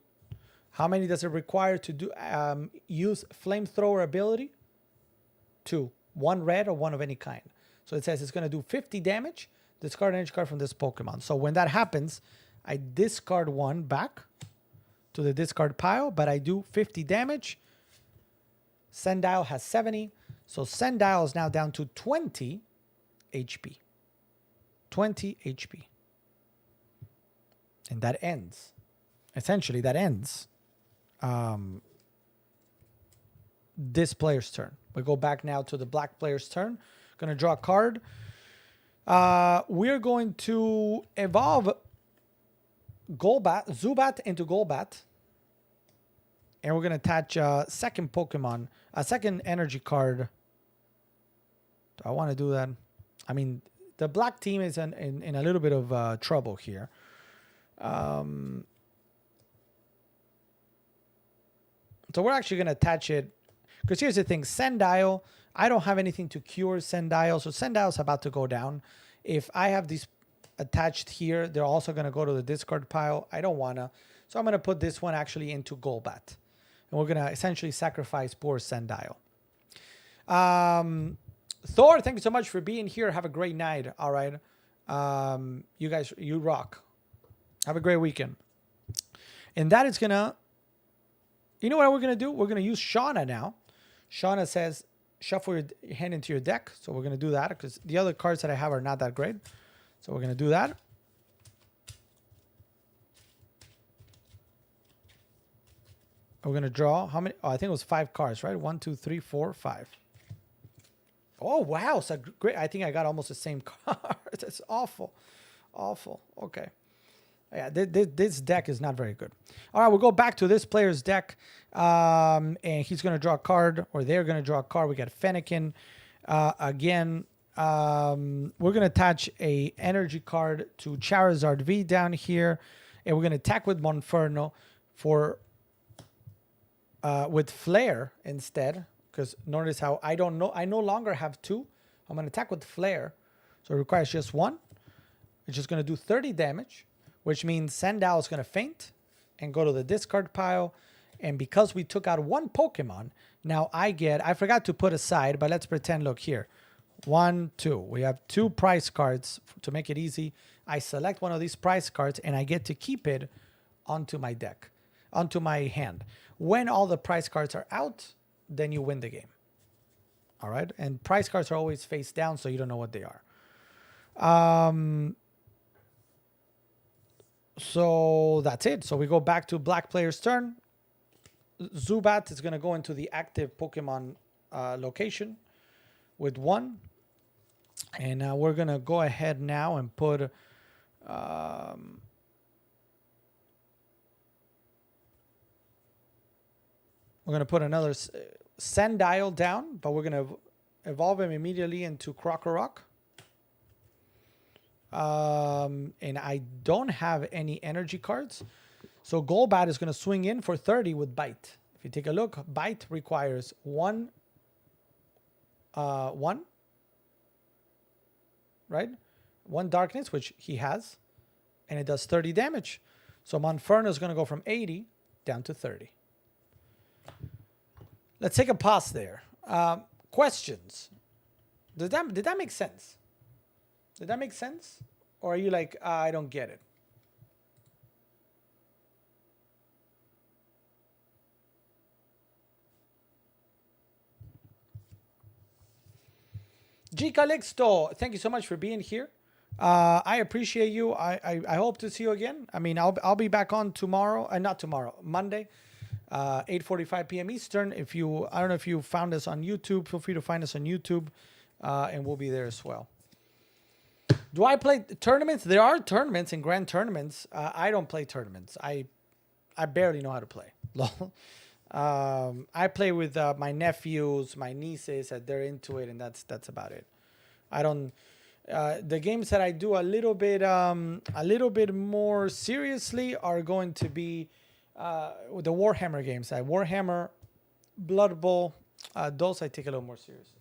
How many does it require to do use flamethrower ability? 2. 1 red or 1 of any kind. So it says it's going to do 50 damage. Discard an energy card from this Pokemon. So when that happens, I discard 1 back to the discard pile, but I do 50 damage. Sendile has 70. So Sendile is now down to 20 HP. 20 HP. And that ends. Essentially, that ends this player's turn. We go back now to the black player's turn. Going to draw a card. We're going to evolve Zubat into Golbat. And we're going to attach a second Pokemon, a second energy card. Do I want to do that? I mean, the black team is in a little bit of trouble here. So we're actually going to attach it. Because here's the thing. Sendile, I don't have anything to cure Sendile. So Sendile's about to go down. If I have these attached here, they're also going to go to the discard pile. I don't want to. So I'm going to put this one actually into Golbat. And we're going to essentially sacrifice poor Sendile. Thor, thank you so much for being here. Have a great night. All right. You guys, you rock. Have a great weekend. And that is going to... You know what we're going to do? We're going to use Shauna now. Shauna says, shuffle your hand into your deck. So we're going to do that because the other cards that I have are not that great. So we're going to do that. We're going to draw how many? Oh, I think it was 5 cards, right? 1, 2, 3, 4, 5. Oh, wow. So great. I think I got almost the same card. That's awful. Awful. Okay. Yeah, this deck is not very good. All right, we'll go back to this player's deck. And he's going to draw a card, or they're going to draw a card. We got Fennekin. Again, we're going to attach a energy card to Charizard V down here. And we're going to attack with Monferno for with Flare instead. Because notice how I no longer have 2. I'm going to attack with Flare. So it requires just 1. It's just going to do 30 damage. Which means Sendile is going to faint and go to the discard pile. And because we took out 1 Pokemon, now I forgot to put aside, but let's pretend, look here. 1, 2. We have 2 prize cards to make it easy. I select one of these prize cards and I get to keep it onto my deck, onto my hand. When all the prize cards are out, then you win the game. All right. And prize cards are always face down, so you don't know what they are. So that's it. So we go back to black player's turn. Zubat is going to go into the active Pokemon location with 1. And we're going to go ahead now and put... we're going to put another Sendile down, but we're going to evolve him immediately into Krokorok. And I don't have any energy cards. So Golbat is going to swing in for 30 with Bite. If you take a look, Bite requires 1, right? 1 darkness, which he has, and it does 30 damage. So Monferno is going to go from 80 down to 30. Let's take a pause there. Questions? Did that make sense? Did that make sense? Or are you like, I don't get it? G Calixto, thank you so much for being here. I appreciate you. I hope to see you again. I mean, I'll be back on tomorrow, not tomorrow, Monday, 8:45 p.m. Eastern. I don't know if you found us on YouTube, feel free to find us on YouTube, and we'll be there as well. Do I play tournaments? There are tournaments and grand tournaments. I don't play tournaments. I barely know how to play. I play with my nephews, my nieces, that they're into it, and that's about it. I don't. The games that I do a little bit more seriously are going to be the Warhammer games. Warhammer, Blood Bowl, those I take a little more seriously.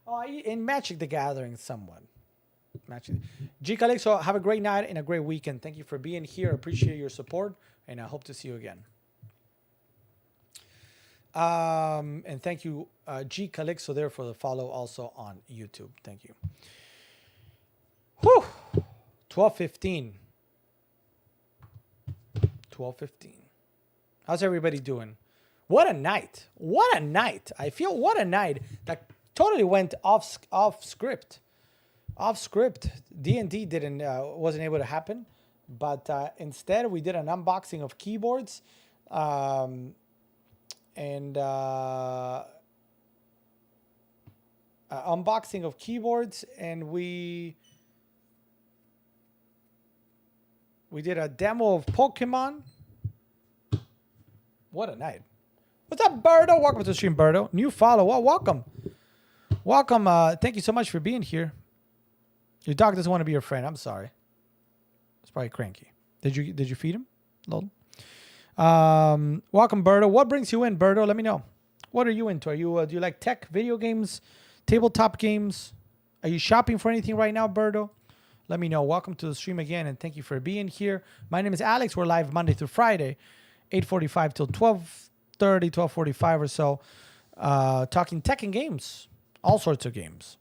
Oh, in Magic the Gathering, somewhat. Magic. G Calixto, have a great night and a great weekend. Thank you for being here. Appreciate your support, and I hope to see you again. And thank you, G Calixto, there for the follow also on YouTube. Thank you. Whew. 12:15. 12:15. How's everybody doing? What a night. What a night. I feel what a night. That totally went off script. Off script. D&D wasn't able to happen. But instead, we did an unboxing of keyboards. And unboxing of keyboards, and we did a demo of Pokemon. What a night. What's up, Birdo? Welcome to the stream, Birdo. New follow. Well, welcome. Thank you so much for being here. Your dog doesn't want to be your friend. I'm sorry. It's probably cranky. Did you feed him? Lol. Welcome, Berto. What brings you in, Berto? Let me know. What are you into? Do you like tech, video games, tabletop games? Are you shopping for anything right now, Berto? Let me know. Welcome to the stream again, and thank you for being here. My name is Alex. We're live Monday through Friday, 8:45 till 12:30, 12:45 or so, talking tech and games, all sorts of games.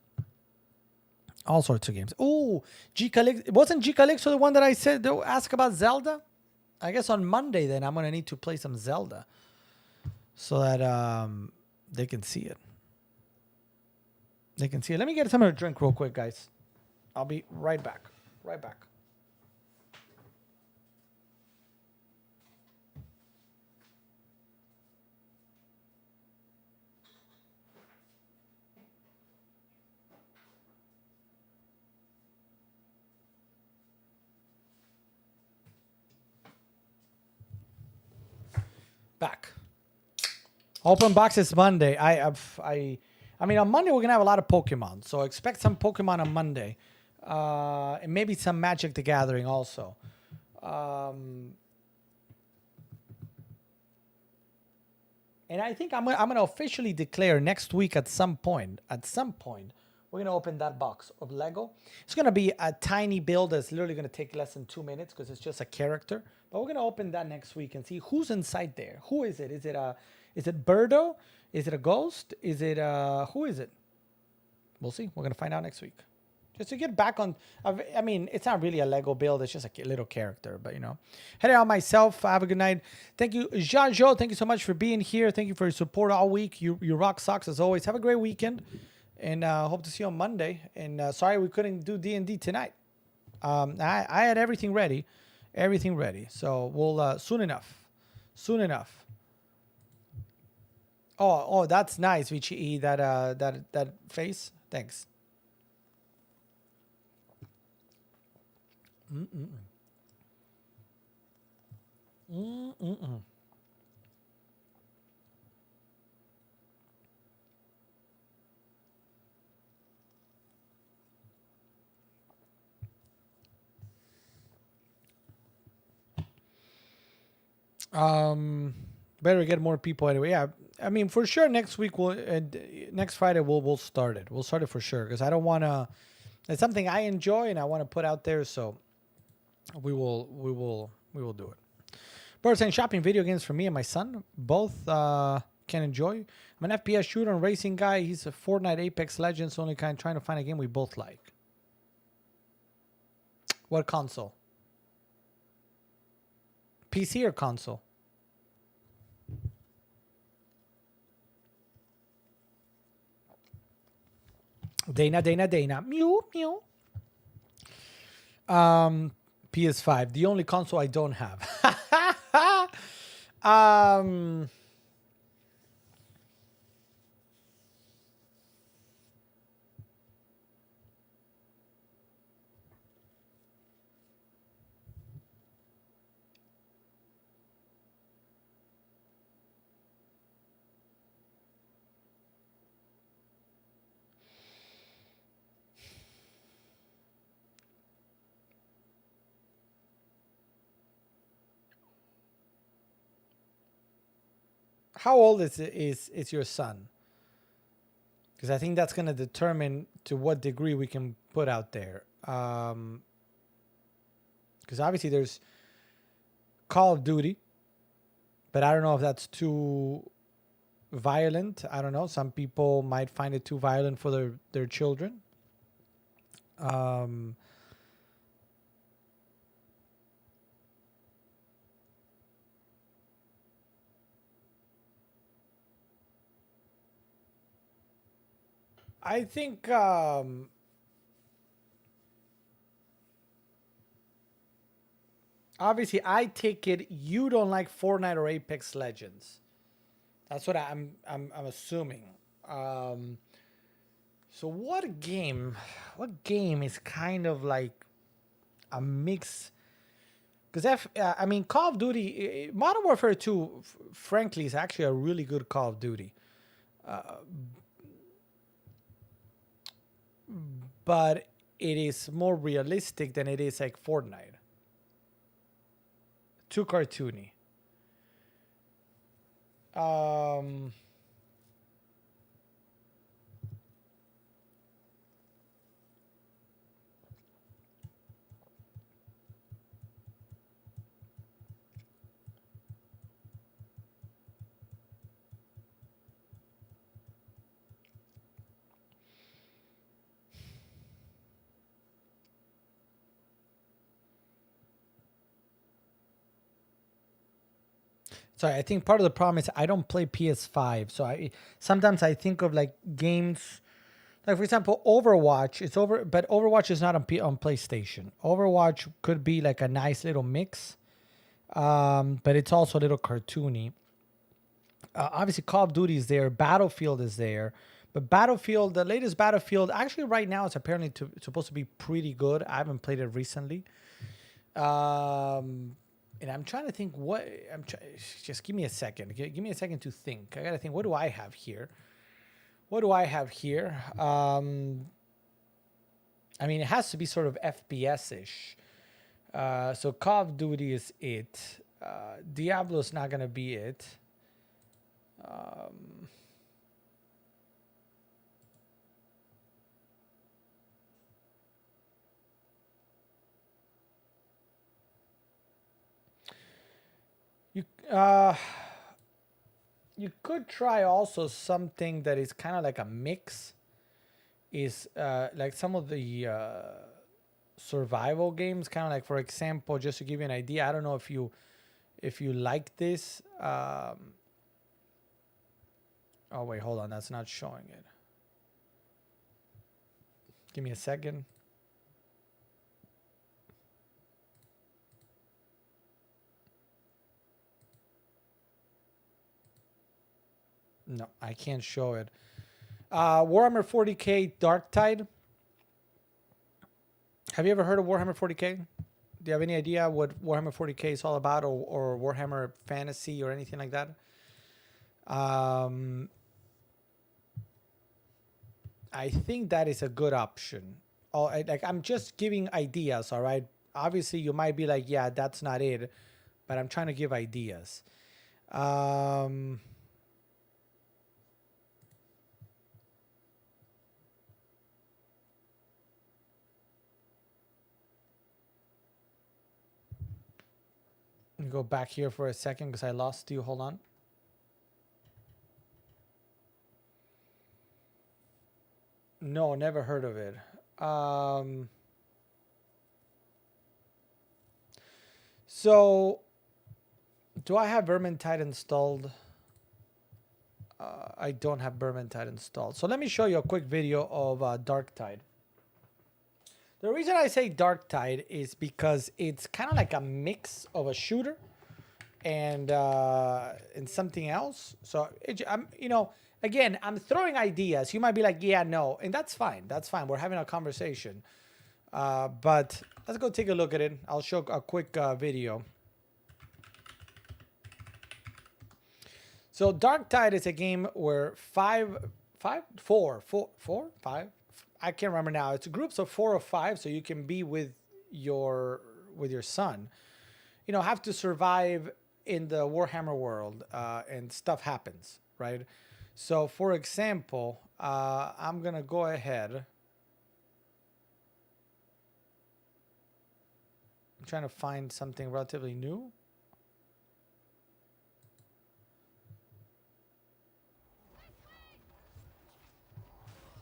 All sorts of games. Oh, wasn't G Calixto the one that I said to ask about Zelda? I guess on Monday, then, I'm going to need to play some Zelda so that they can see it. They can see it. Let me get something to drink real quick, guys. I'll be right back. Right back. Back. Open boxes Monday. I mean, on Monday we're gonna have a lot of Pokemon, so expect some Pokemon on Monday, and maybe some Magic the Gathering also. And I think I'm gonna officially declare next week at some point. We're gonna open that box of Lego. It's gonna be a tiny build that's literally gonna take less than 2 minutes because it's just a character. But we're gonna open that next week and see who's inside there. Who is it? Is it Birdo? Is it a ghost? Is it who is it? We'll see. We're gonna find out next week. Just to get back on. I mean, it's not really a Lego build. It's just a little character. But heading out myself. Have a good night. Thank you, Jajo. Thank you so much for being here. Thank you for your support all week. You rock socks as always. Have a great weekend. And hope to see you on Monday. And sorry we couldn't do D&D tonight. I had everything ready. So we'll soon enough. Oh, that's nice, Vici. That face. Thanks. Better get more people anyway. Yeah, I mean for sure next week next Friday we'll start it. We'll start it for sure because I don't want to. It's something I enjoy and I want to put out there. So we will do it. Bird saying shopping video games for me and my son both can enjoy. I'm an FPS shooter and racing guy. He's a Fortnite, Apex Legends, only kind trying to find a game we both like. What console? PC or console? Dana. Mew, mew. PS5, the only console I don't have. um, how old is your son? Because I think that's going to determine to what degree we can put out there. Because obviously there's Call of Duty, but I don't know if that's too violent. I don't know. Some people might find it too violent for their children. I think obviously I take it you don't like Fortnite or Apex Legends. That's what I'm assuming. So what game? What game is kind of like a mix? Because I mean, Call of Duty, Modern Warfare 2, frankly, is actually a really good Call of Duty. But it is more realistic than it is like Fortnite. Too cartoony. Sorry, I think part of the problem is I don't play PS5, so I sometimes I think of like games, like for example, Overwatch. But Overwatch is not on PlayStation. Overwatch could be like a nice little mix, but it's also a little cartoony. Obviously, Call of Duty is there, Battlefield is there, but Battlefield, the latest Battlefield, actually right now it's apparently supposed to be pretty good. I haven't played it recently. And I'm trying to think just give me a second. Give me a second to think. I got to think, what do I have here? What do I have here? I mean, it has to be sort of FPS-ish. So Call of Duty is it. Diablo's not going to be it. You could try also something that is kind of like a mix. Is like some of the survival games, kind of like, for example, just to give you an idea. I don't know if you like this. Oh wait, hold on, that's not showing it. Give me a second. No, I can't show it. Warhammer 40k Darktide. Have you ever heard of Warhammer 40k? Do you have any idea what Warhammer 40k is all about, or Warhammer Fantasy or anything like that? I think that is a good option. I'm just giving ideas, all right? Obviously, you might be like, yeah, that's not it, but I'm trying to give ideas. Um, let me go back here for a second because I lost you. Hold on. No, never heard of it. So, do I have Vermintide installed? I don't have Vermintide installed. So let me show you a quick video of Darktide. The reason I say Darktide is because it's kind of like a mix of a shooter and something else. So I'm, you know, again, I'm throwing ideas. You might be like, yeah, no, and that's fine. That's fine. We're having a conversation. But let's go take a look at it. I'll show a quick video. So Darktide is a game where four, five. I can't remember now. It's groups of 4 or 5, so you can be with your son. You know, have to survive in the Warhammer world, and stuff happens, right? So, for example, I'm gonna go ahead. I'm trying to find something relatively new.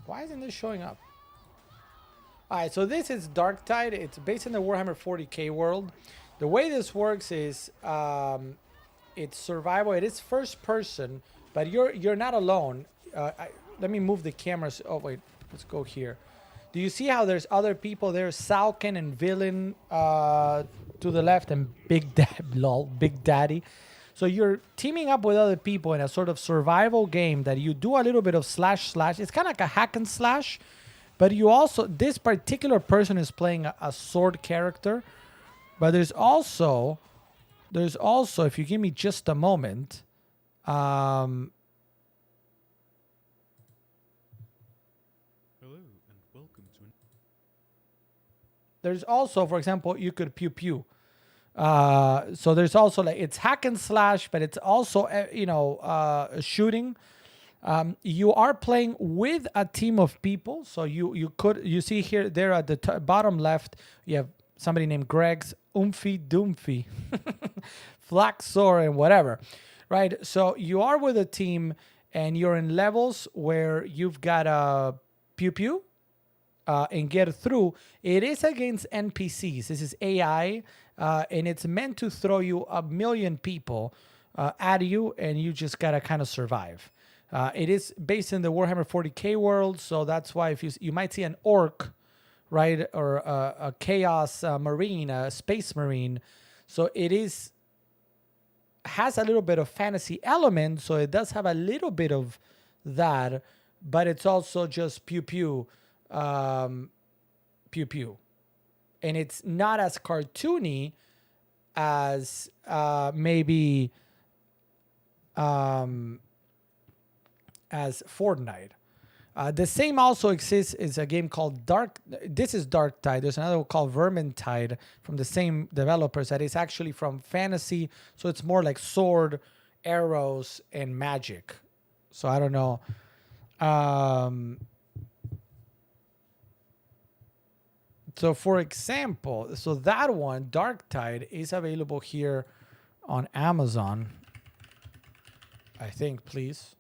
Why isn't this showing up? All right, so this is Darktide. It's based in the Warhammer 40k world. The way this works is it's survival. It is first person, but you're not alone. Let me move the cameras. Oh wait, let's go here. Do you see how there's other people? There's Salkin and Villain to the left, and Big Daddy. So you're teaming up with other people in a sort of survival game that you do a little bit of slash. It's kind of like a hack and slash, but you also, this particular person is playing a sword character, but there's also, if you give me just a moment, Hello and welcome to. there's also, for example, you could pew pew. So there's also like, it's hack and slash, but it's also shooting. You are playing with a team of people, so you see here there at the bottom left you have somebody named Greg's Oomphy Doomphy, Flaxor and whatever, right? So you are with a team and you're in levels where you've got a pew pew. And get through. It is against NPCs. This is AI, and it's meant to throw you a million people at you, and you just gotta kind of survive. It is based in the Warhammer 40k world, so that's why if you might see an orc, right, or a chaos marine, a space marine. So it has a little bit of fantasy element, so it does have a little bit of that, but it's also just pew pew. Pew pew, and it's not as cartoony as maybe as Fortnite. The same also exists is a game called This is Darktide. There's another one called Vermintide from the same developers that is actually from fantasy, so it's more like sword, arrows, and magic. So I don't know. So for example, so that one, Darktide, is available here on Amazon. I think, please.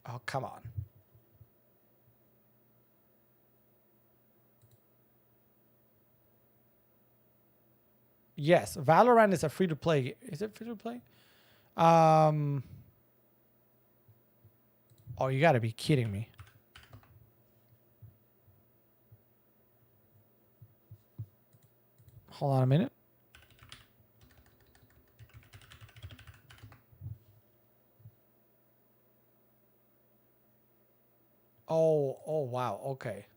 Oh, come on. Yes, Valorant is a free-to-play. Is it free-to-play? Oh, you gotta be kidding me. Hold on a minute. Oh, wow. Okay.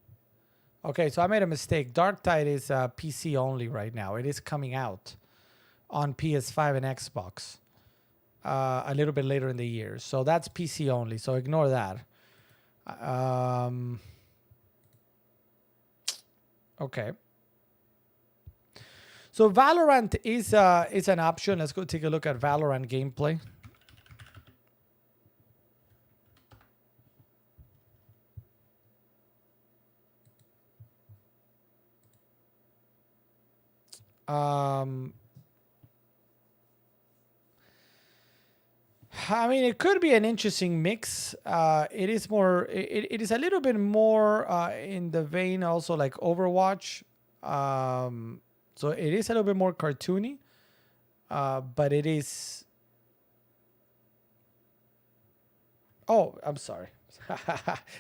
Okay, so I made a mistake. Darktide is PC only right now. It is coming out on PS5 and Xbox a little bit later in the year. So that's PC only. So ignore that. Okay. So Valorant is an option. Let's go take a look at Valorant gameplay. I mean, it could be an interesting mix. It is more. It is a little bit more in the vein also like Overwatch. So it is a little bit more cartoony, but it is. Oh, I'm sorry.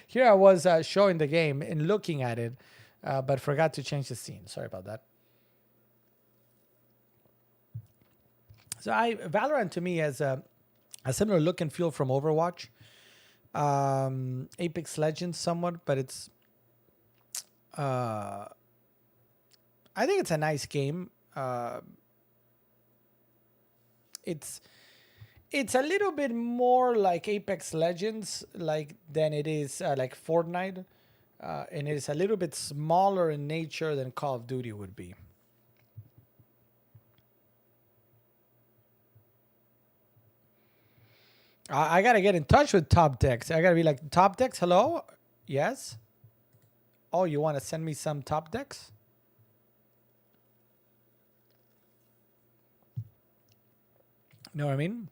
Here I was showing the game and looking at it, but forgot to change the scene. Sorry about that. So Valorant to me has a similar look and feel from Overwatch, Apex Legends somewhat, but it's. I think it's a nice game. It's a little bit more like Apex Legends, like than it is like Fortnite, and it is a little bit smaller in nature than Call of Duty would be. I gotta get in touch with Top Decks. I gotta be like, Top Decks, hello? Yes? Oh, you want to send me some Top Decks? Know what I mean?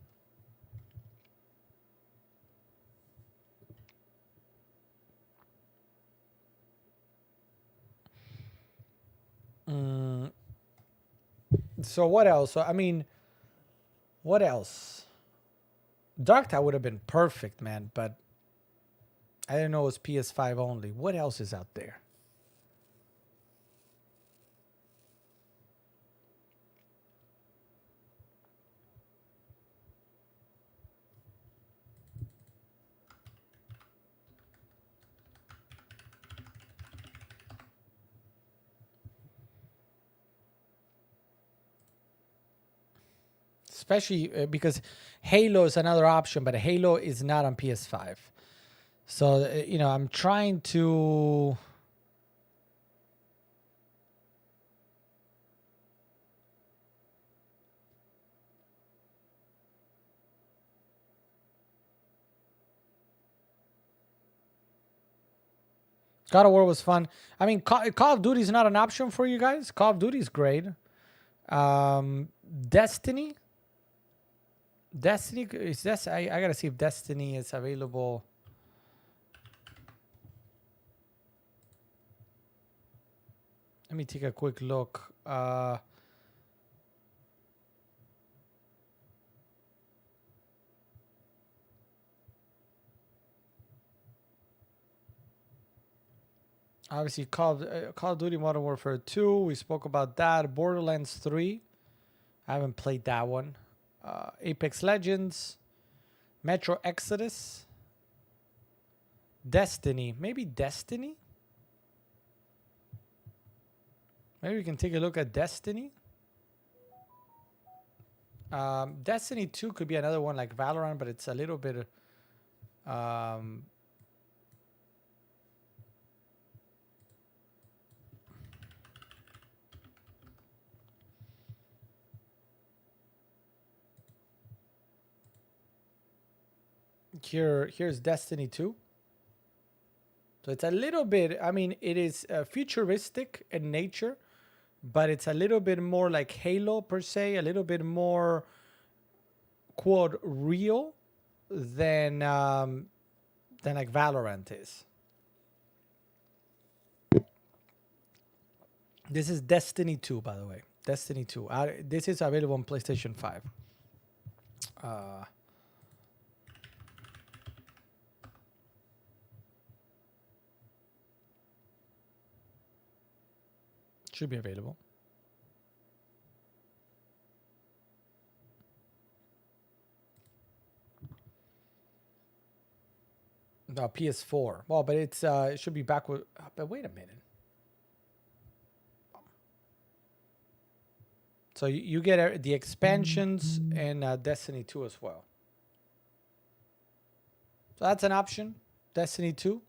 So what else? So, I mean, what else? Darktide would have been perfect, man, but I didn't know it was PS5 only. What else is out there? Especially because Halo is another option, but Halo is not on PS5. So, I'm trying to. God of War was fun. I mean, Call of Duty is not an option for you guys. Call of Duty is great. Destiny. Destiny is this? I gotta see if Destiny is available. Let me take a quick look. Obviously, Call of Duty Modern Warfare 2. We spoke about that. Borderlands 3. I haven't played that one. Apex Legends. Metro Exodus. Destiny. Maybe Destiny? Maybe we can take a look at Destiny. Destiny 2 could be another one like Valorant, but it's a little bit. Here's Destiny 2. So it's a little bit, I mean, it is futuristic in nature, but it's a little bit more like Halo per se, a little bit more, quote, real than like Valorant is. This is Destiny 2, by the way. Destiny 2. This is available on PlayStation 5. Should be available. No, PS4. Well, but it's it should be back with. But wait a minute. So you get the expansions and Destiny 2 as well. So that's an option. Destiny 2.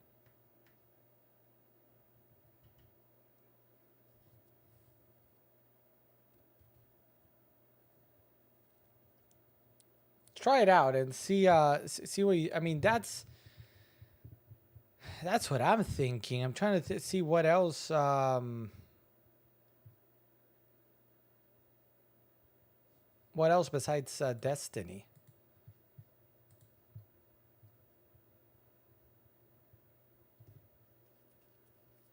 try it out and see see what I mean. That's what I'm thinking. I'm trying to see what else. What else besides Destiny?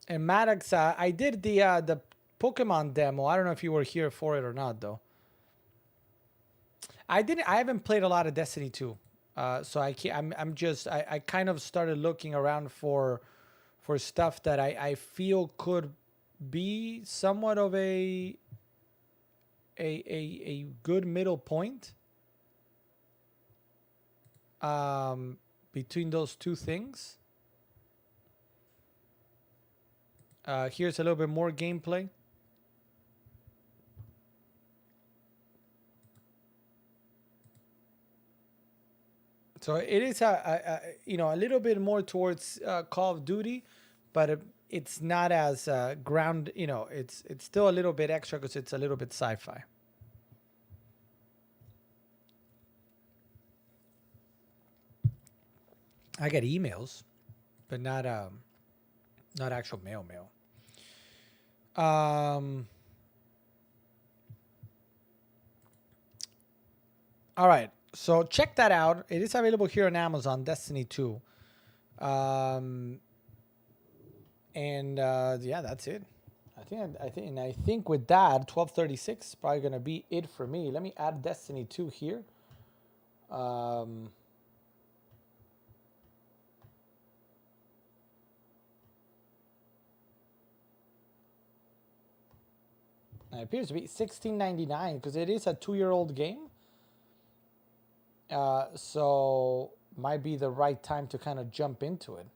And Maddox, I did the Pokemon demo. I don't know if you were here for it or not, though. I didn't. I haven't played a lot of Destiny 2, so I can't. I'm just. I kind of started looking around for stuff that I feel could be somewhat of a good middle point between those two things. Here's a little bit more gameplay. So it is a little bit more towards Call of Duty, but it's not as ground. It's still a little bit extra because it's a little bit sci-fi. I get emails, but not actual mail. All right. So check that out. It is available here on Amazon, Destiny 2. And yeah, that's it. I think with that, 1236 is probably gonna be it for me. Let me add Destiny 2 here. It appears to be $16.99 because it is a 2-year-old game. So might be the right time to kind of jump into it.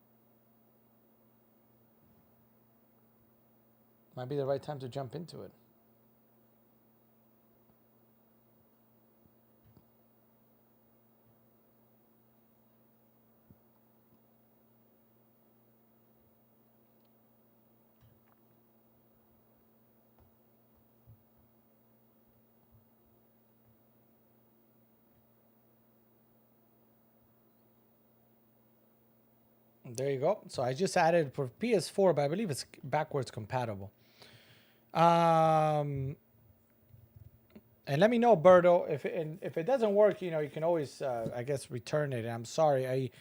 Might be the right time to jump into it. There you go. So I just added for PS4, but I believe it's backwards compatible. And let me know, Berto, if it doesn't work, you can always, I guess, return it. I'm sorry.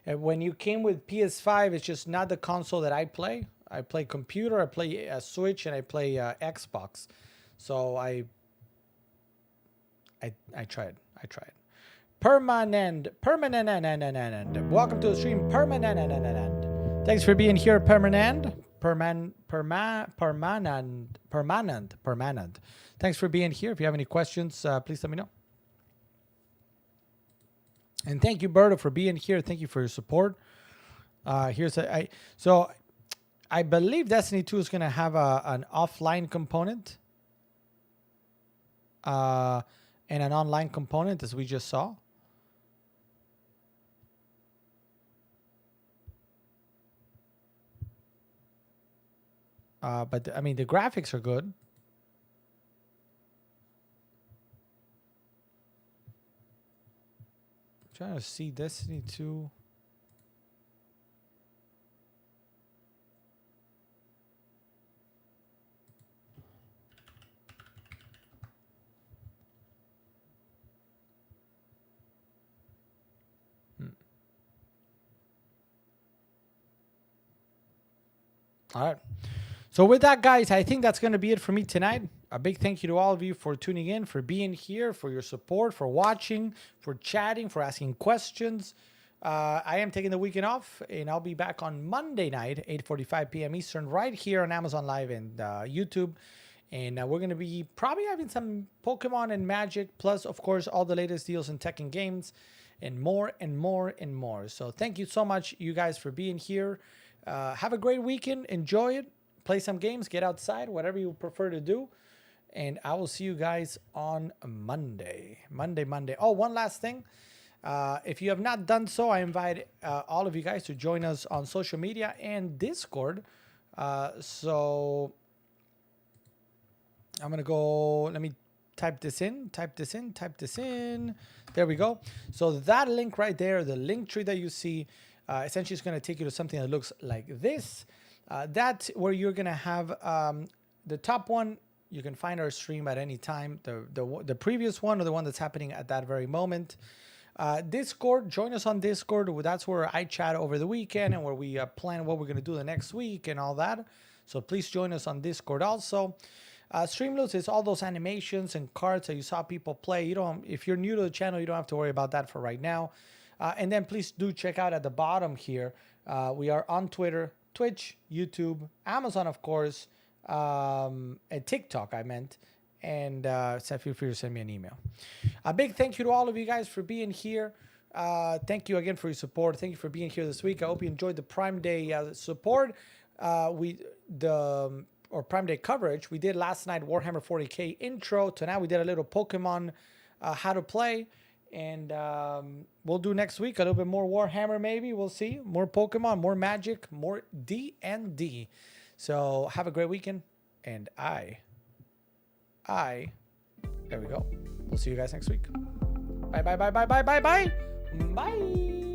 When you came with PS5, it's just not the console that I play. I play computer, I play Switch, and I play Xbox. So I tried. Permanent. Welcome to the stream, Permanent. Thanks for being here, Permanent. Permanent. Thanks for being here. If you have any questions, please let me know. And thank you, Berto, for being here. Thank you for your support. So I believe Destiny 2 is going to have an offline component and an online component, as we just saw. But I mean, the graphics are good. I'm trying to see Destiny 2. All right. So with that, guys, I think that's going to be it for me tonight. A big thank you to all of you for tuning in, for being here, for your support, for watching, for chatting, for asking questions. I am taking the weekend off, and I'll be back on Monday night, 8:45 p.m. Eastern, right here on Amazon Live and YouTube. And we're going to be probably having some Pokemon and Magic, plus, of course, all the latest deals in tech and games, and more and more and more. So thank you so much, you guys, for being here. Have a great weekend. Enjoy it. Play some games. Get outside. Whatever you prefer to do. And I will see you guys on Monday. Monday. Oh, one last thing. If you have not done so, I invite all of you guys to join us on social media and Discord. So I'm going to go. Let me type this in. There we go. So that link right there, the link tree that you see, essentially is going to take you to something that looks like this. That's where you're going to have the top one. You can find our stream at any time. The previous one or the one that's happening at that very moment. Discord, join us on Discord. That's where I chat over the weekend and where we plan what we're going to do the next week and all that. So please join us on Discord also. Streamloots is all those animations and cards that you saw people play. You don't, if you're new to the channel, you don't have to worry about that for right now. And then please do check out at the bottom here. We are on Twitter, Twitch, YouTube, Amazon, of course, and TikTok, I meant. And feel free to send me an email. A big thank you to all of you guys for being here. Thank you again for your support. Thank you for being here this week. I hope you enjoyed the Prime Day support. Or Prime Day coverage. We did last night Warhammer 40K intro. Tonight we did a little Pokemon how to play. And we'll do next week a little bit more Warhammer maybe. We'll see. More Pokemon, more Magic, more D&D. So have a great weekend. And there we go. We'll see you guys next week. Bye. Bye.